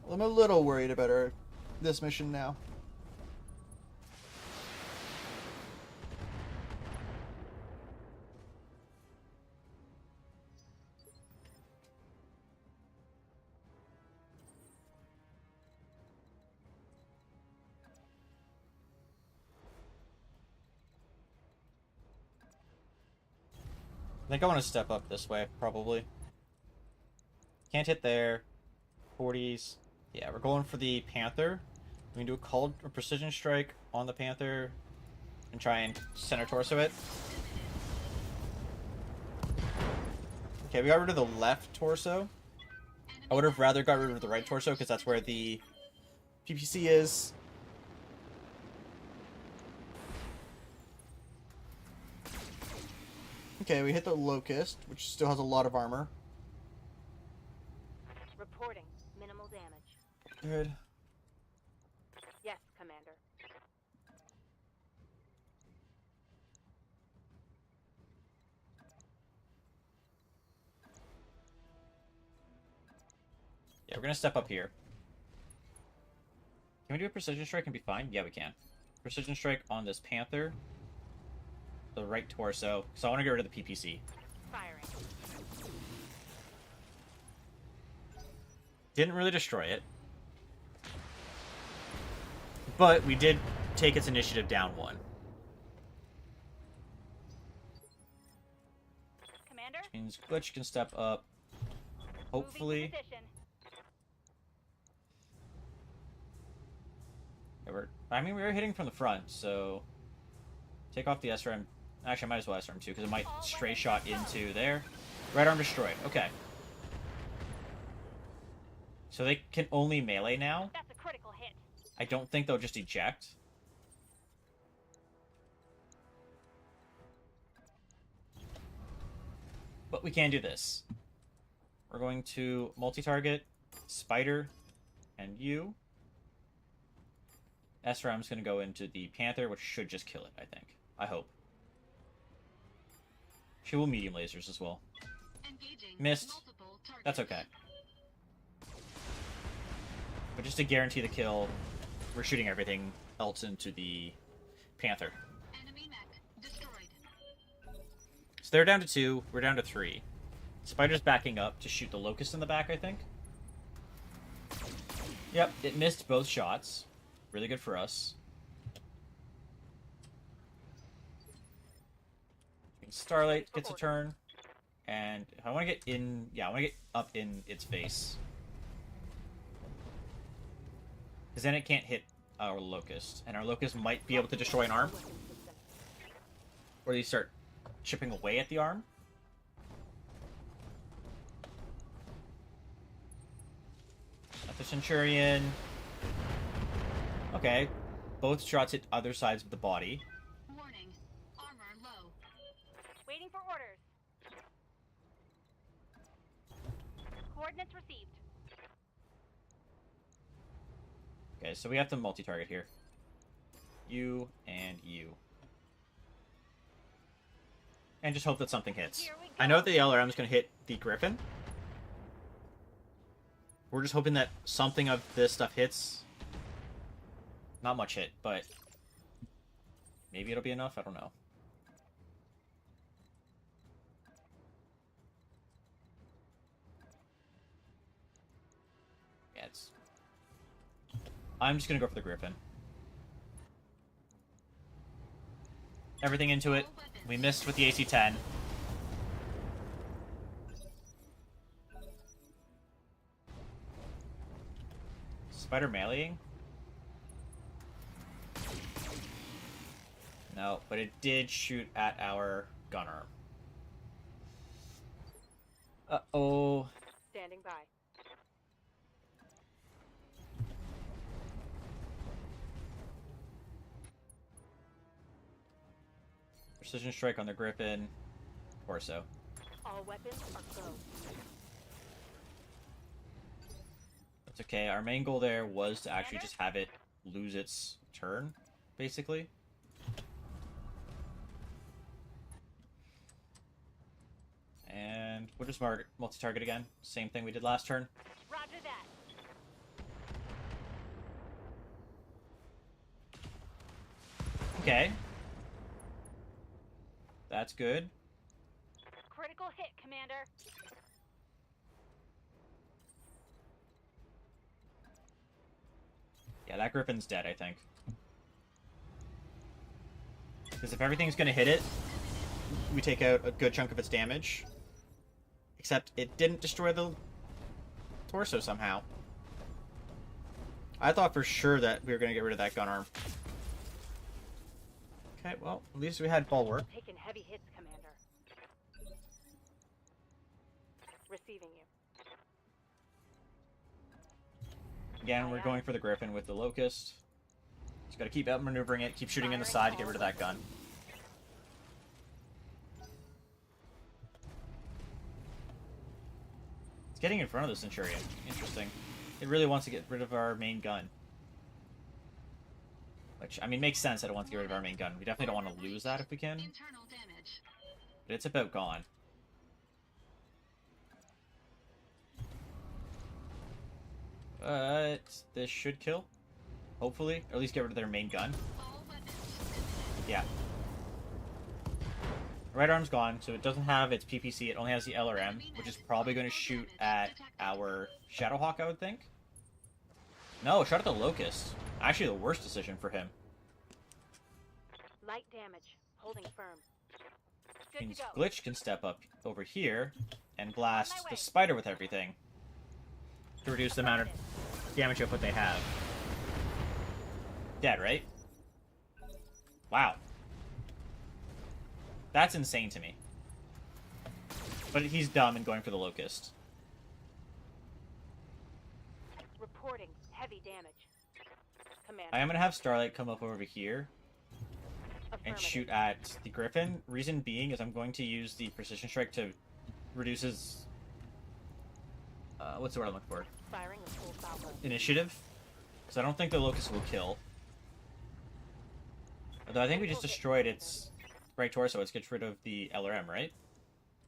Well, I'm a little worried about this mission now. I think I want to step up this way, probably. Can't hit there. 40s. Yeah, we're going for the Panther. We can do a precision strike on the Panther and try and center torso it. Okay, we got rid of the left torso. I would have rather got rid of the right torso because that's where the PPC is. Okay, we hit the Locust, which still has a lot of armor. Reporting. Minimal damage. Good. Yes, Commander. Yeah, we're gonna step up here. Can we do a precision strike and be fine? Yeah, we can. Precision strike on this Panther. The right torso. So I want to get rid of the PPC. Firing. Didn't really destroy it. But we did take its initiative down 1. Commander? Which means Glitch can step up. Hopefully. Moving to position. Yeah, we were hitting from the front, so take off the SRM. Actually, I might as well SRM too, because it might stray shot into there. Right arm destroyed. Okay. So they can only melee now. That's a critical hit. I don't think they'll just eject. But we can do this. We're going to multi-target Spider and you. SRM's going to go into the Panther, which should just kill it, I think. I hope. She will medium lasers as well. Missed. That's okay. But just to guarantee the kill, we're shooting everything else into the Panther. So they're down to 2, we're down to 3. Spider's backing up to shoot the Locust in the back, I think. Yep, it missed both shots. Really good for us. Starlight gets a turn. And I want to get in... Yeah, I want to get up in its face. Because then it can't hit our Locust. And our Locust might be able to destroy an arm. Or they start chipping away at the arm. At the Centurion. Okay. Both shots hit other sides of the body. Warning. Armor low. Waiting for orders. Coordinates received. Okay, so we have to multi-target here. You and you. And just hope that something hits. I know the LRM is going to hit the Griffin. We're just hoping that something of this stuff hits. Not much hit, but maybe it'll be enough. I don't know. Yeah, it's... I'm just going to go for the Griffin. Everything into it. We missed with the AC-10. Spider meleeing? No, but it did shoot at our gunner. Uh-oh. Standing by. Precision strike on the Griffin. Torso. All weapons are go. That's okay. Our main goal there was to actually just have it lose its turn, basically. And we'll just multi-target again. Same thing we did last turn. Roger that. Okay. That's good. Critical hit, Commander. Yeah, that Griffin's dead, I think. Because if everything's gonna hit it, we take out a good chunk of its damage. Except it didn't destroy the torso somehow. I thought for sure that we were going to get rid of that gun arm. Okay, well, at least we had bulwark. Taking heavy hits, Commander. Receiving you. Again, we're going for the Griffin with the Locust. Just gotta keep outmaneuvering it, keep shooting in the side to get rid of that gun. It's getting in front of the Centurion. Interesting. It really wants to get rid of our main gun. Which, I mean, makes sense that it wants to get rid of our main gun. We definitely don't want to lose that if we can. But it's about gone. But this should kill. Hopefully. Or at least get rid of their main gun. Yeah. Right arm's gone, so it doesn't have its PPC. It only has the LRM, which is probably going to shoot at our Shadowhawk, I would think. No, shot at the Locust. Actually, the worst decision for him. Light damage. Holding firm. Good Means to go. Glitch can step up over here and blast the spider with everything to reduce the amount of damage output they have. Dead, right? Wow. That's insane to me. But he's dumb and going for the Locust. Reporting heavy damage. Commander. I am going to have Starlight come up over here and shoot at the Griffin. Reason being is I'm going to use the Precision Strike to reduce his... what's the word I'm looking for? Firing a full salvo. Initiative. Because I don't think the Locust will kill. Although I think we just destroyed its right torso. It gets rid of the LRM, right?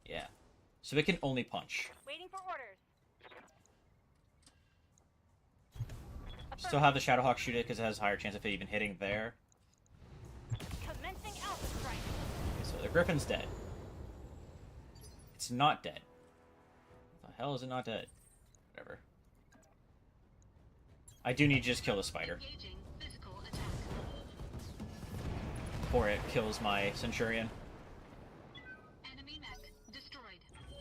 Yeah. So it can only punch. Waiting for orders. Still have the Shadowhawk shoot it because it has a higher chance of it even hitting there. Commencing Alpha Strike. Okay, so the Griffin's dead. It's not dead. The hell is it not dead? Whatever. I do need to just kill the spider before it kills my Centurion. Enemy mech destroyed.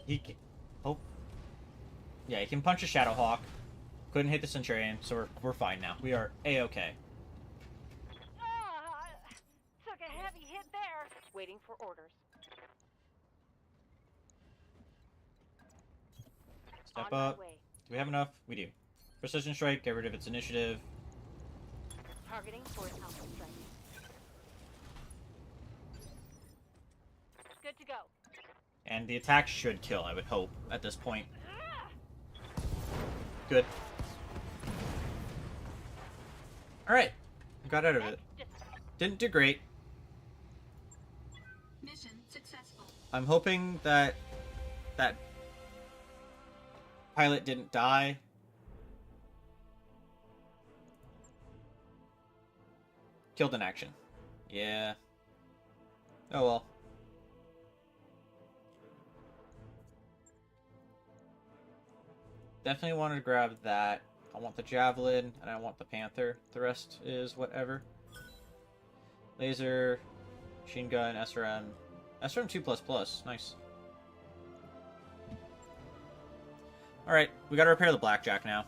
He can... Oh. Yeah, he can punch a Shadowhawk. Couldn't hit the Centurion, so we're fine now. We are A-okay. Took a heavy hit there. Waiting for orders. Step up. Do we have enough? We do. Precision Strike, get rid of its initiative. Targeting for an Alpha Strike. Good to go. And the attack should kill, I would hope, at this point. Good. Alright. Got out of it. Didn't do great. Mission successful. I'm hoping that that pilot didn't die. Killed in action. Yeah. Oh well. Definitely wanted to grab that. I want the Javelin, and I want the Panther. The rest is whatever. Laser, Machine Gun, SRM. SRM 2++. Nice. Alright, we gotta repair the Blackjack now.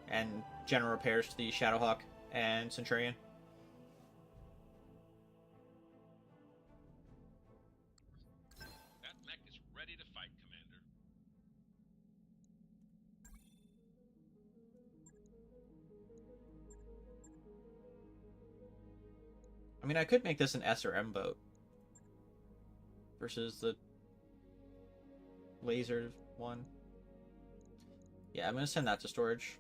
And general repairs to the Shadowhawk and Centurion. That mech is ready to fight, Commander. I mean, I could make this an SRM boat. Versus the laser one. Yeah, I'm gonna send that to storage.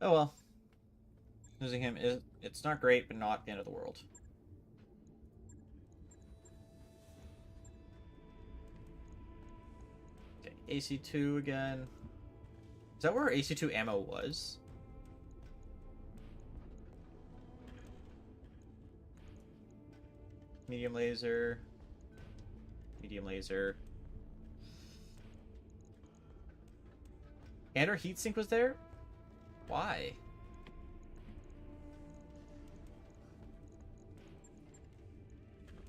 Oh well. Losing him is... it's not great, but not the end of the world. Okay, AC2 again. Is that where our AC2 ammo was? Medium laser. Medium laser. And our heatsink was there? Why?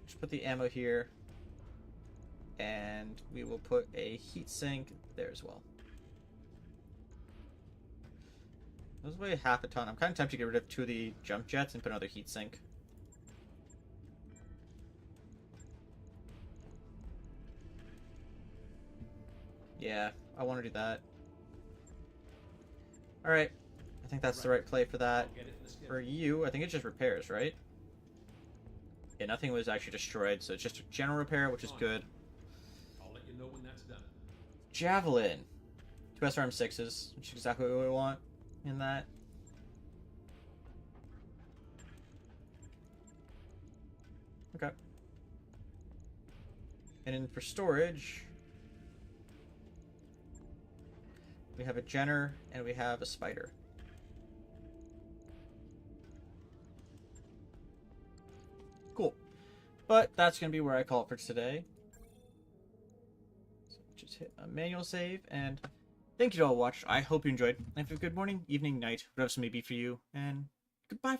Just put the ammo here. And we will put a heatsink there as well. Those weigh half a ton. I'm kind of tempted to get rid of 2 of the jump jets and put another heatsink. Yeah, I want to do that. Alright. I think that's the right play for that. For you, I think it's just repairs, right? Yeah, nothing was actually destroyed, so it's just a general repair, which is good. I'll let you know when that's done. Javelin. 2 SRM6s, which is exactly what we want in that. Okay. And then for storage, we have a Jenner and we have a Spider. Cool. But that's going to be where I call it for today. So just hit a manual save, and thank you to all who watched. I hope you enjoyed. Have a good morning, evening, night, whatever it may be for you, and goodbye.